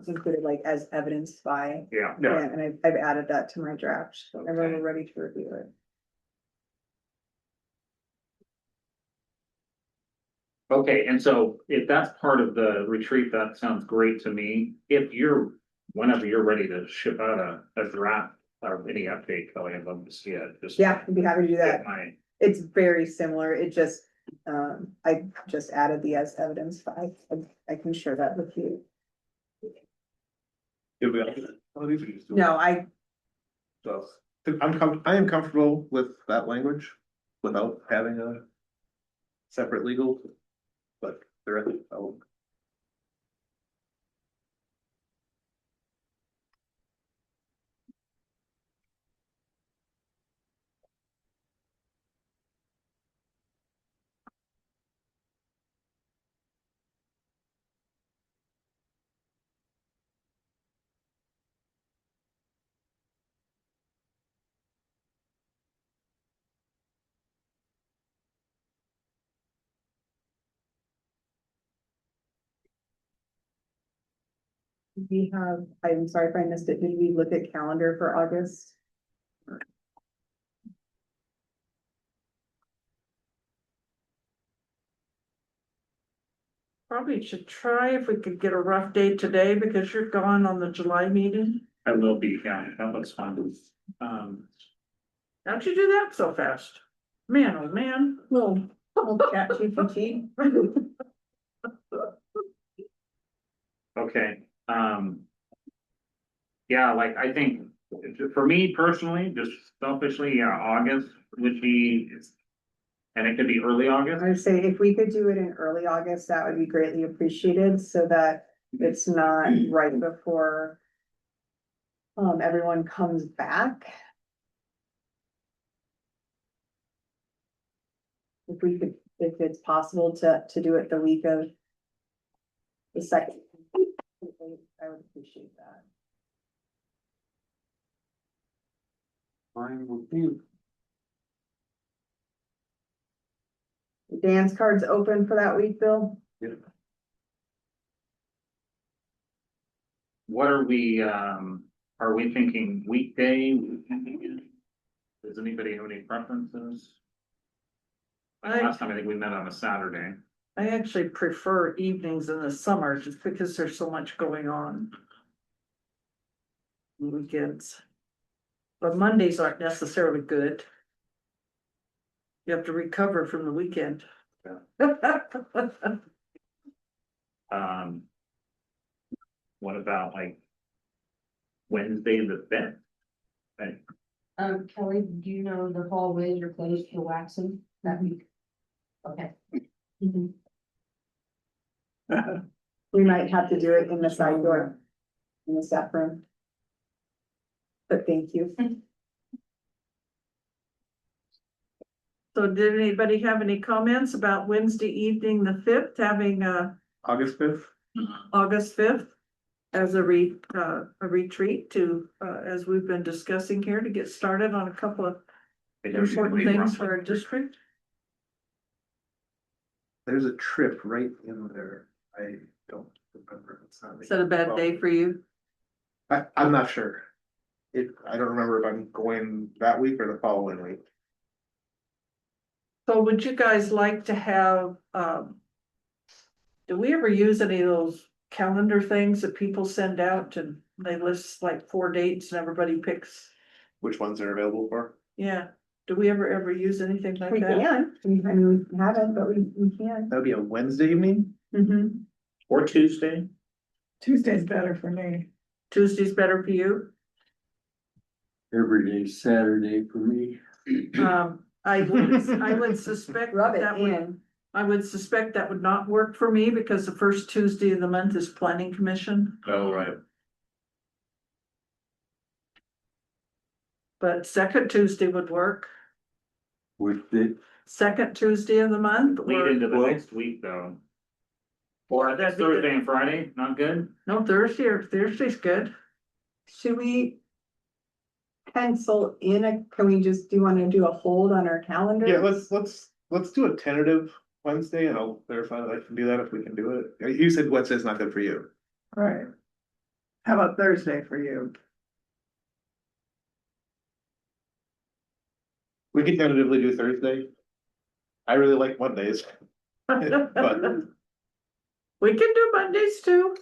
included like as evidenced by. Yeah. And I've added that to my draft, and Okay. we're ready to review it. Okay, and so if that's part of the retreat, that sounds great to me. If you're, whenever you're ready to ship out a draft or any update, Kelly, I'd love to see it. Just Yeah, I'd be happy to do that. get my, It's very similar. It just, I just added the as evidence by, I can share that with you. You'll be able to just do it. No, I, So, I am comfortable with that language without having a separate legal, but the rest, I'll. we have, I'm sorry if I missed it. Did we look at calendar for August? Probably should try if we could get a rough date today because you're gone on the July meeting. I will be, yeah, that looks fun. How'd you do that so fast? Man, oh man. Little chat GPT. Okay, yeah, like, I think, for me personally, just selfishly, yeah, August would be, and it could be early August. I would say if we could do it in early August, that would be greatly appreciated so that it's not right before everyone comes back. If we could, if it's possible to do it the week of the second, I would appreciate that. Fine with you. Dance cards open for that week, Bill? What are we thinking weekday? Does anybody have any preferences? Like last time, I think we met on a Saturday. I actually prefer evenings in the summer just because there's so much going on. Weekends. But Mondays aren't necessarily good. You have to recover from the weekend. What about like Wednesday the fifth? Kelly, do you know the hallways are closed for waxing that week? Okay. We might have to do it in the side door, in the staff room. But thank you. So did anybody have any comments about Wednesday evening, the fifth, having August 5th? August fifth? As a retreat to, as we've been discussing here, to get started on a couple of important things for our district. There's a trip right in there. I don't remember. It's not. Is that a bad day for you? I'm not sure. I don't remember if I'm going that week or the following week. So would you guys like to have, do we ever use any of those calendar things that people send out and they list like 4 dates and everybody picks? Which ones are available for? Yeah, do we ever use anything like We that? can, I mean, we haven't, but we can. That would be a Wednesday evening? Mm-hmm. Or Tuesday? Tuesday's better for me. Tuesday's better for you? Every day's Saturday for me. I would suspect Rub it that would, in. I would suspect that would not work for me because the first Tuesday of the month is planning commission. Oh, right. But second Tuesday would work. With it, Second Tuesday of the month. Lead or- into the Well- next week though. Or That'd that's be good. Thursday and Friday, not good? No, Thursday's good. Should we pencil in can we just, do you wanna do a hold on our calendar? Yeah, let's do a tentative Wednesday and I'll verify that I can do that if we can do it. You said Wednesday's not good for you. Right. How about Thursday for you? We can tentatively do Thursday. I really like Mondays, but We can do Mondays too.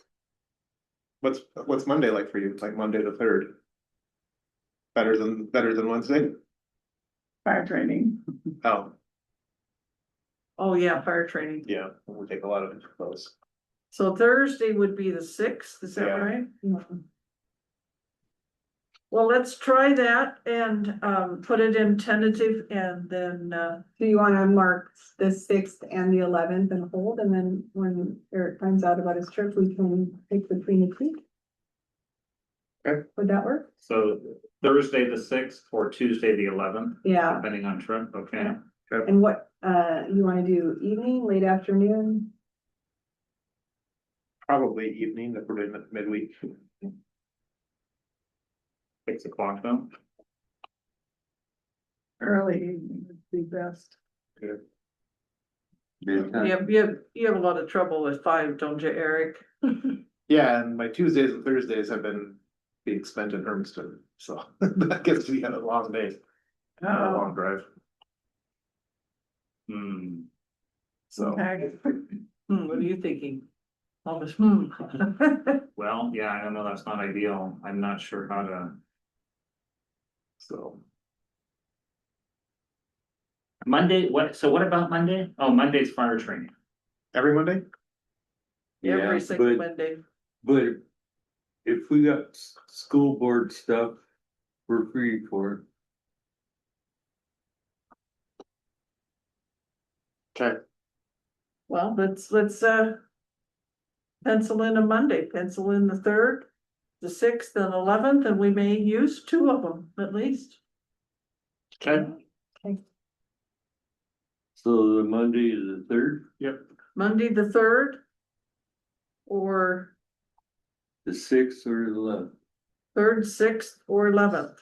what's Monday like for you? It's like Monday the third. Better than Wednesday? Fire training. Oh, Oh, yeah, fire training. yeah, we take a lot of those. So Thursday would be the sixth, is that Yeah. right? Well, let's try that and put it in tentative and then Do you wanna mark the 6th and the 11th and hold, and then when Eric finds out about his trip, we can pick between the two? Okay. Would that work? So Thursday the sixth or Tuesday the 11th, Yeah, depending on trip, okay? and what, you wanna do evening, late afternoon? Probably evening if we're doing it midweek. 6 o'clock though. Early evening would be best. Bedtime. you have a lot of trouble with five, don't you, Eric? Yeah, and my Tuesdays and Thursdays have been being spent in Hermiston, so that gets me on a long day, a long drive, Hmm, so. Okay. What are you thinking? Almost, well, yeah, I don't know, that's not ideal. I'm not sure how to. So, Monday, so what about Monday? Oh, Monday's fire training. every Monday? Yeah, every single but, Monday. but if we got school board stuff, we're free for it. Okay. Well, let's pencil in a Monday, pencil in the third, the sixth and 11th, and we may use two of them at least. Okay. So the Monday is the third, Monday, the third. Or the sixth or the 11th. third, sixth, or 11th.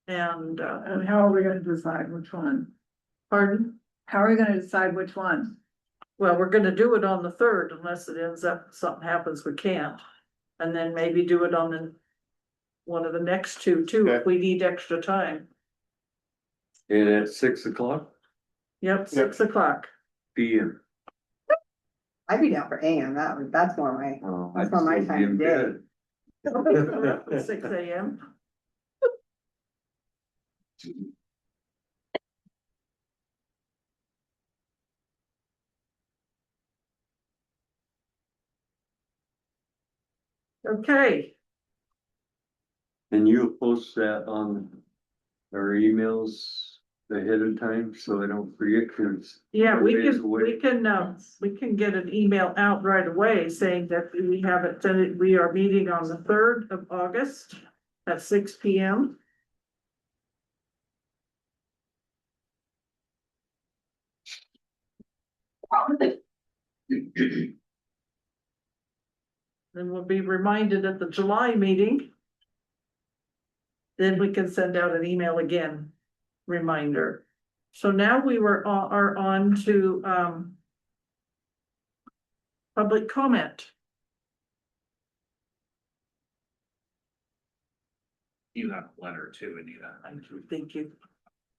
And And how are we gonna decide which one? pardon? How are we gonna decide which one? Well, we're gonna do it on the third unless it ends up, something happens, we can't. And then maybe do it on the one of the next two too, if Okay. we need extra time. And at 6 o'clock Yep, 6 o'clock. PM. I'd be down for AM, that's more my, Oh, That's I'd not my still time be of in day. bed. 6 AM. Okay, And you'll post that on our emails ahead of time, so I don't forget, cause yeah, we Everybody's can, away. we can get an email out right away saying that we have it, we are meeting on the 3rd of August at 6 PM. Then we'll be reminded at the July meeting. Then we can send out an email again, reminder. So now we are on to, public comment. You have a letter too, Anita. Thank you.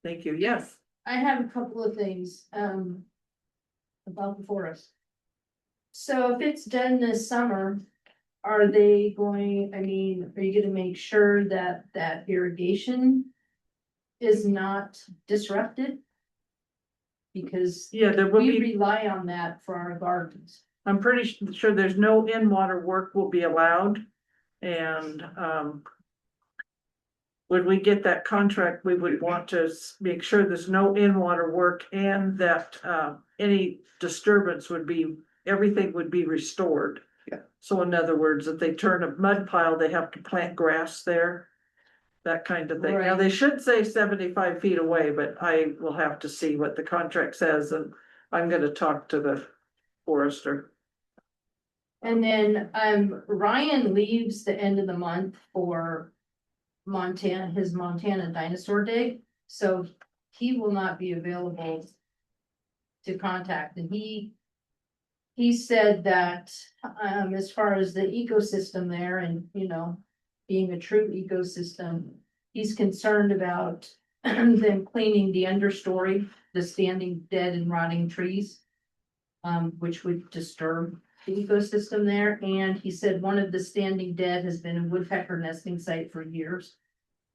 Thank you, yes. I have a couple of things, about the forest. So if it's done this summer, are they going, I mean, are you gonna make sure that that irrigation is not disrupted? Because Yeah, there will we be, rely on that for our gardens. I'm pretty sure there's no in-water work will be allowed. And, when we get that contract, we would want to make sure there's no in-water work and that, any disturbance would be, everything would be restored. Yeah. So in other words, if they turn a mud pile, they have to plant grass there. That kind of thing. Now, Right. they should say 75 feet away, but I will have to see what the contract says, and I'm gonna talk to the forester. And then, Ryan leaves the end of the month for Montana, his Montana Dinosaur Day, so he will not be available to contact, and he said that, as far as the ecosystem there and, being a true ecosystem, he's concerned about them cleaning the understory, the standing dead and rotting trees, which would disturb the ecosystem there, and he said one of the standing dead has been a woodpecker nesting site for years.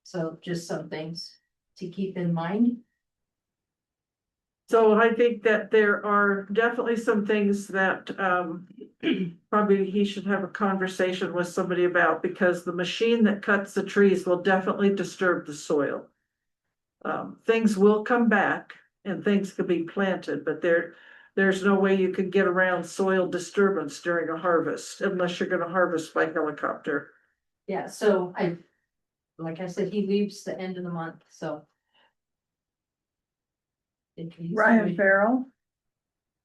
So just some things to keep in mind. So I think that there are definitely some things that probably he should have a conversation with somebody about, because the machine that cuts the trees will definitely disturb the soil. Things will come back and things could be planted, but there's no way you could get around soil disturbance during a harvest unless you're gonna harvest by helicopter. Yeah, so like I said, he leaves the end of the month, so. Ryan Farrell.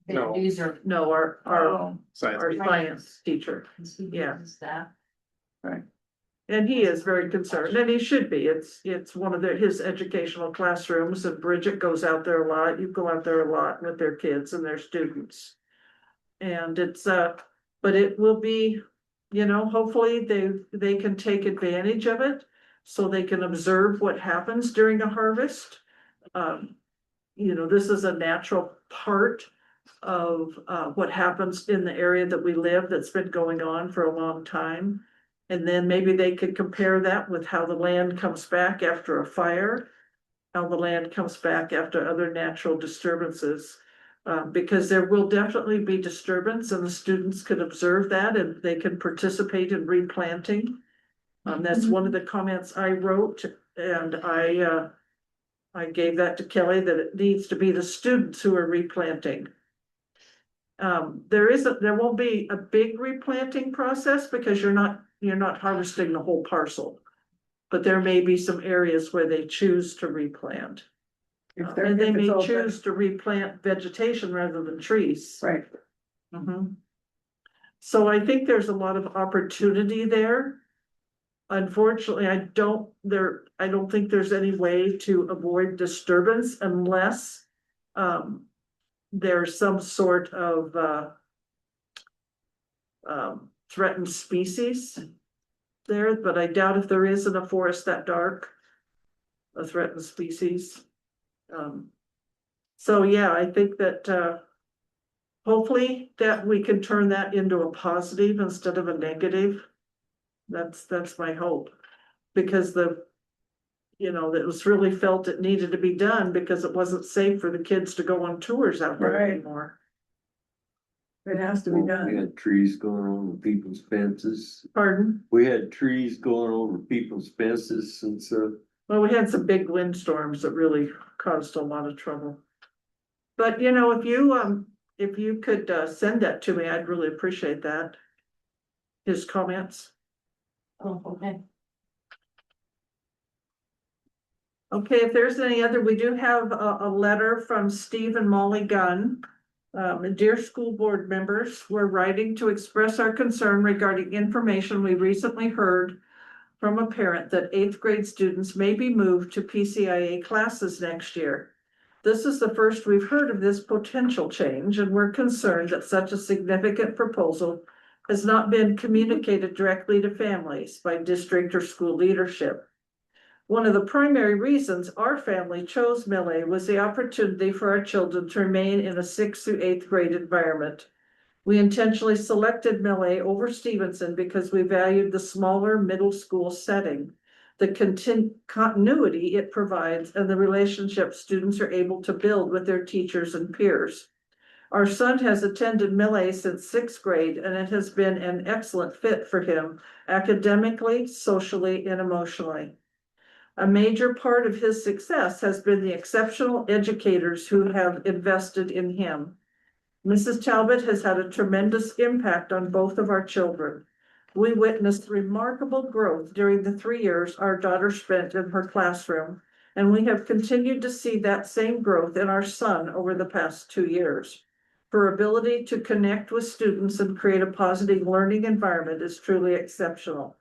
No. These are. No, our Oh, Science. science teacher. Yeah. That. And he is very concerned, and he should be. It's one of his educational classrooms, and Bridget goes out there a lot. You go out there a lot with their kids and their students. And it's, but it will be, hopefully they can take advantage of it so they can observe what happens during a harvest. This is a natural part of what happens in the area that we live that's been going on for a long time. And then maybe they could compare that with how the land comes back after a fire, how the land comes back after other natural disturbances. Because there will definitely be disturbance, and the students can observe that and they can participate in replanting. That's one of the comments I wrote, and I gave that to Kelly, that it needs to be the students who are replanting. There won't be a big replanting process because you're not harvesting the whole parcel. But there may be some areas where they choose to replant. And they may choose to replant vegetation rather than trees. right. So I think there's a lot of opportunity there. Unfortunately, I don't think there's any way to avoid disturbance unless there's some sort of threatened species there, but I doubt if there is in a forest that dark, a threatened species. So yeah, I think that hopefully that we can turn that into a positive instead of a negative. That's my hope, because it was really felt it needed to be done because it wasn't safe for the kids to go on tours out there Right. anymore. It has to be We done. had trees going over people's fences. Pardon? We had trees going over people's fences since, Well, we had some big windstorms that really caused a lot of trouble. But if you could send that to me, I'd really appreciate that. His comments. Oh, okay. Okay, if there's any other, we do have a letter from Steve and Molly Gunn. Dear school board members, we're writing to express our concern regarding information we recently heard from a parent that 8th grade students may be moved to PCIA classes next year. This is the first we've heard of this potential change, and we're concerned that such a significant proposal has not been communicated directly to families by district or school leadership. One of the primary reasons our family chose Millie was the opportunity for our children to remain in a 6th through 8th grade environment. We intentionally selected Millie over Stevenson because we valued the smaller middle school setting, the continuity it provides, and the relationship students are able to build with their teachers and peers. Our son has attended Millie since 6th grade, and it has been an excellent fit for him academically, socially, and emotionally. A major part of his success has been the exceptional educators who have invested in him. Mrs. Talbot has had a tremendous impact on both of our children. We witnessed remarkable growth during the 3 years our daughter spent in her classroom, and we have continued to see that same growth in our son over the past 2 years. Her ability to connect with students and create a positive learning environment is truly exceptional.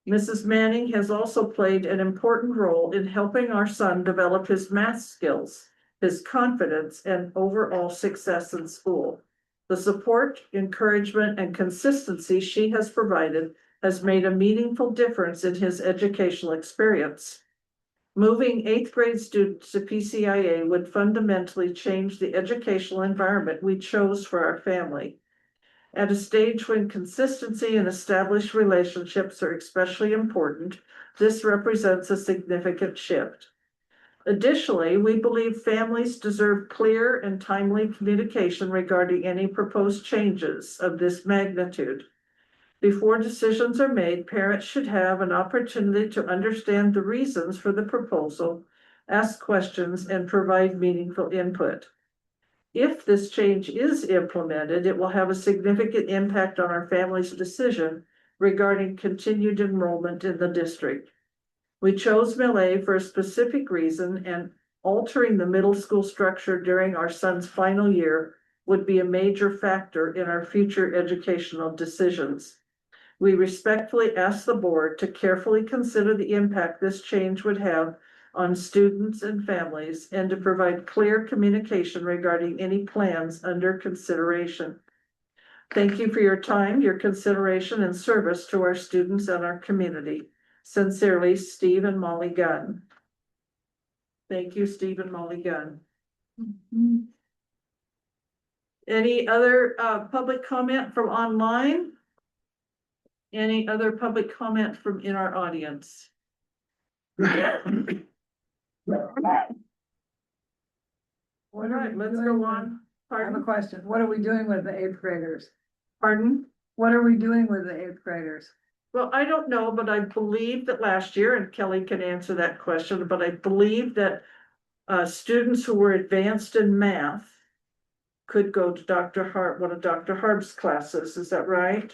Mrs. Manning has also played an important role in helping our son develop his math skills, his confidence, and overall success in school. The support, encouragement, and consistency she has provided has made a meaningful difference in his educational experience. Moving eighth grade students to PCIA would fundamentally change the educational environment we chose for our family. At a stage when consistency and established relationships are especially important, this represents a significant shift. Additionally, we believe families deserve clear and timely communication regarding any proposed changes of this magnitude. Before decisions are made, parents should have an opportunity to understand the reasons for the proposal, ask questions, and provide meaningful input. If this change is implemented, it will have a significant impact on our family's decision regarding continued enrollment in the district. We chose Millet for a specific reason, and altering the middle school structure during our son's final year would be a major factor in our future educational decisions. We respectfully ask the board to carefully consider the impact this change would have on students and families, and to provide clear communication regarding any plans under consideration. Thank you for your time, your consideration, and service to our students and our community. Sincerely, Steve and Molly Gunn. Thank you, Steve and Molly Gunn. Any other public comment from online? Any other public comment from in our audience? All right, let's go on. I have a Pardon? question. What are we doing with the eighth graders? Pardon? What are we doing with the eighth graders? Well, I don't know, but I believe that last year, and Kelly can answer that question, but I believe that students who were advanced in math could go to one of Dr. Harb's classes. Is that right?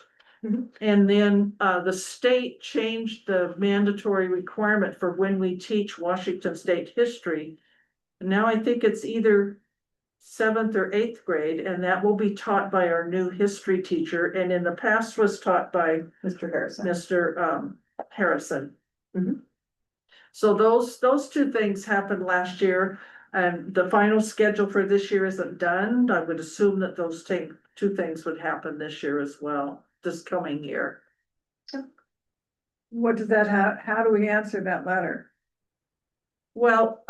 And then the state changed the mandatory requirement for when we teach Washington State history. Now I think it's either 7th or 8th grade, and that will be taught by our new history teacher, and in the past was taught by Mr. Harrison. Mr. Harrison. Mhm. So those two things happened last year, and the final schedule for this year isn't done. I would assume that those two things would happen this year as well, this coming year. What does that, how do we answer that letter? Well,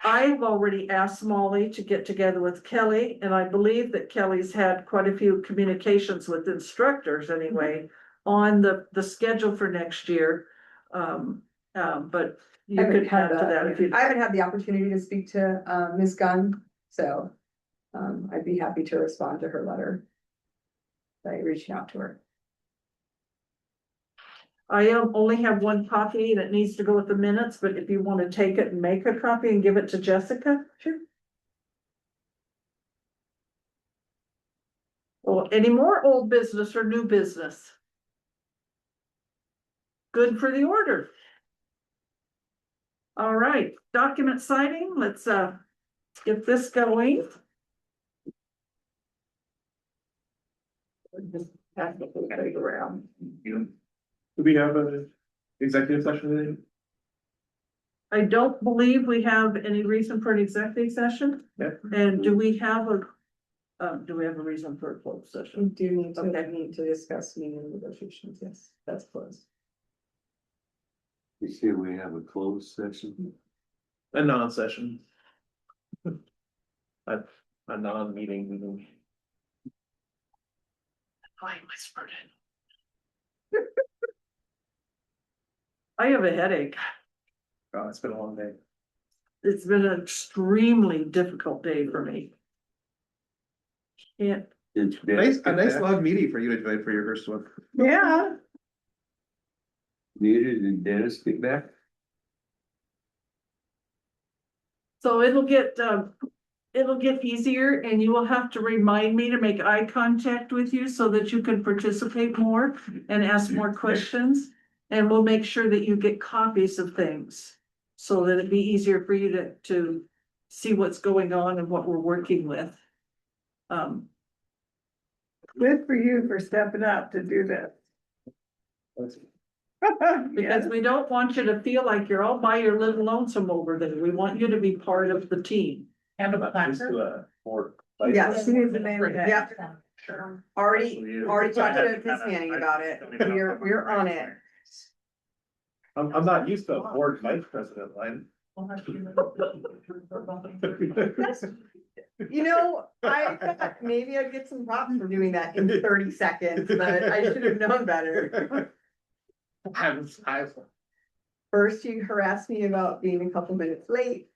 I've already asked Molly to get together with Kelly, and I believe that Kelly's had quite a few communications with instructors anyway on the schedule for next year. But you could add to that if you. I haven't had the opportunity to speak to Ms. Gunn, so I'd be happy to respond to her letter by reaching out to her. I only have one copy that needs to go with the minutes, but if you want to take it and make a copy and give it to Jessica, sure. Well, any more old business or new business? Good for the order. All right, document signing, let's get this going. Just pass the whole thing around. Do we have an executive session today? I don't believe we have any reason for an executive session. Yeah. And do we have a reason for a closed We session? do need to Okay. meet to discuss union negotiations, yes, that's closed. You see, we have a closed session. A non-session. A non-meeting meeting. I whispered it. I have a headache. Oh, it's been a long day. It's been an extremely difficult day for me. Can't, It's been- A nice long meeting for you to enjoy for your first one. yeah, Needed and Dennis get back. so it'll get easier, and you will have to remind me to make eye contact with you so that you can participate more and ask more questions. And we'll make sure that you get copies of things so that it'd be easier for you to see what's going on and what we're working with. Good for you for stepping up to do this. Because we don't want you to feel like you're all by your little lonesome over there. We want you to be part of the team. And about that. Yeah, she needs to name it. Yeah. Sure. Already talked to Miss Manning about it. We're on it. I'm not used to a board vice president line. You know, I thought maybe I'd get some props for doing that in 30 seconds, but I should have known better. First, you harassed me about being a couple minutes late.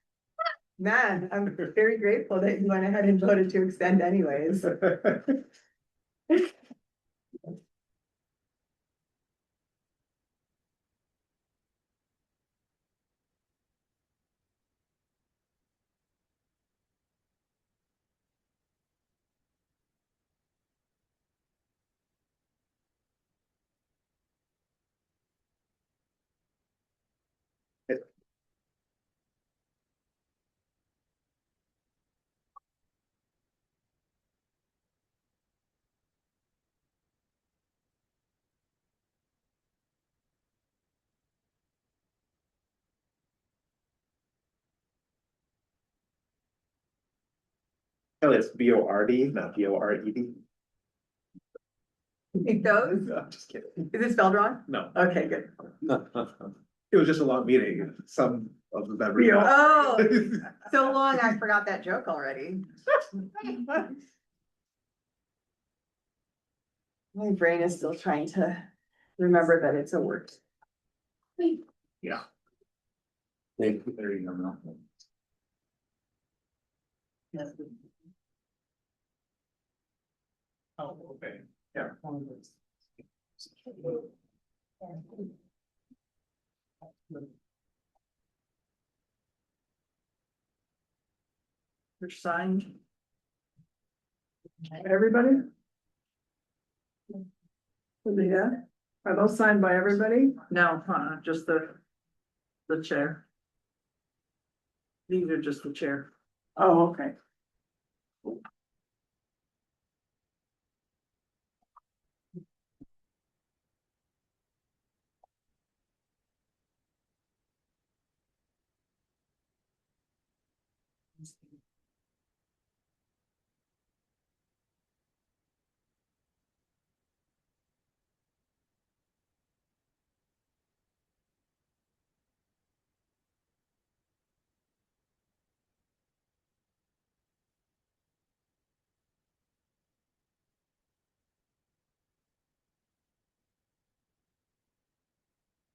Man, I'm very grateful that you went ahead and voted to extend anyways. Oh, it's BORD, not BORED. It goes? No, I'm just kidding. Is it spelled wrong? No, Okay, good. it was just a long meeting. Some of the members. Oh, so long, I forgot that joke already. My brain is still trying to remember that it's a word. Yeah. Thank you. There you go. Oh, okay. Yeah. You're signed. Everybody? Yeah, are those signed by everybody? No, just the chair. These are just the chair. Oh, okay.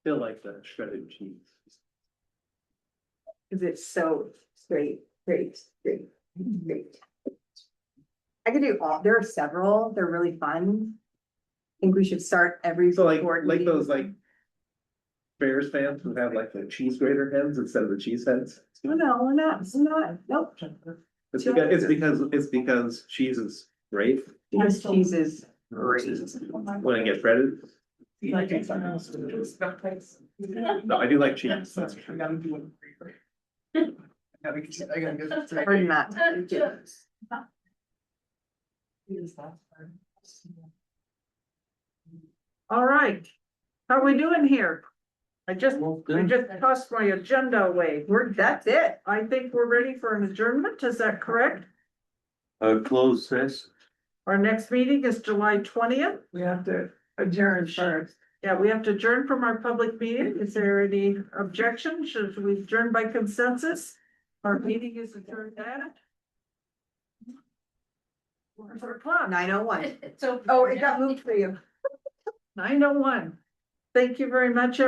Feel like the shredded cheese. Cause it's so straight. I could do all, there are several, they're really fun. I think we should start every. So like board meeting those with like them. Bears fans who have like the cheese grater heads instead of the cheese heads. No, we're not, nope. It's because cheese is great Because cheese is great. when it gets breaded. Like it's on those stuff place. No, I do like cheese. That's what we gotta do it. I gotta get. Pardon that. Thank you. All right. How are we doing here? I just tossed my agenda away. That's it. I think we're ready for an adjournment. Is that correct? Close this. Our next meeting is July 20th. We have to adjourn first. Yeah, we have to adjourn from our public meeting. Is there any objection? Should we adjourn by consensus? Our meeting is adjourned at 9:01. So. Oh, it got moved for you. 9:01. Thank you very much.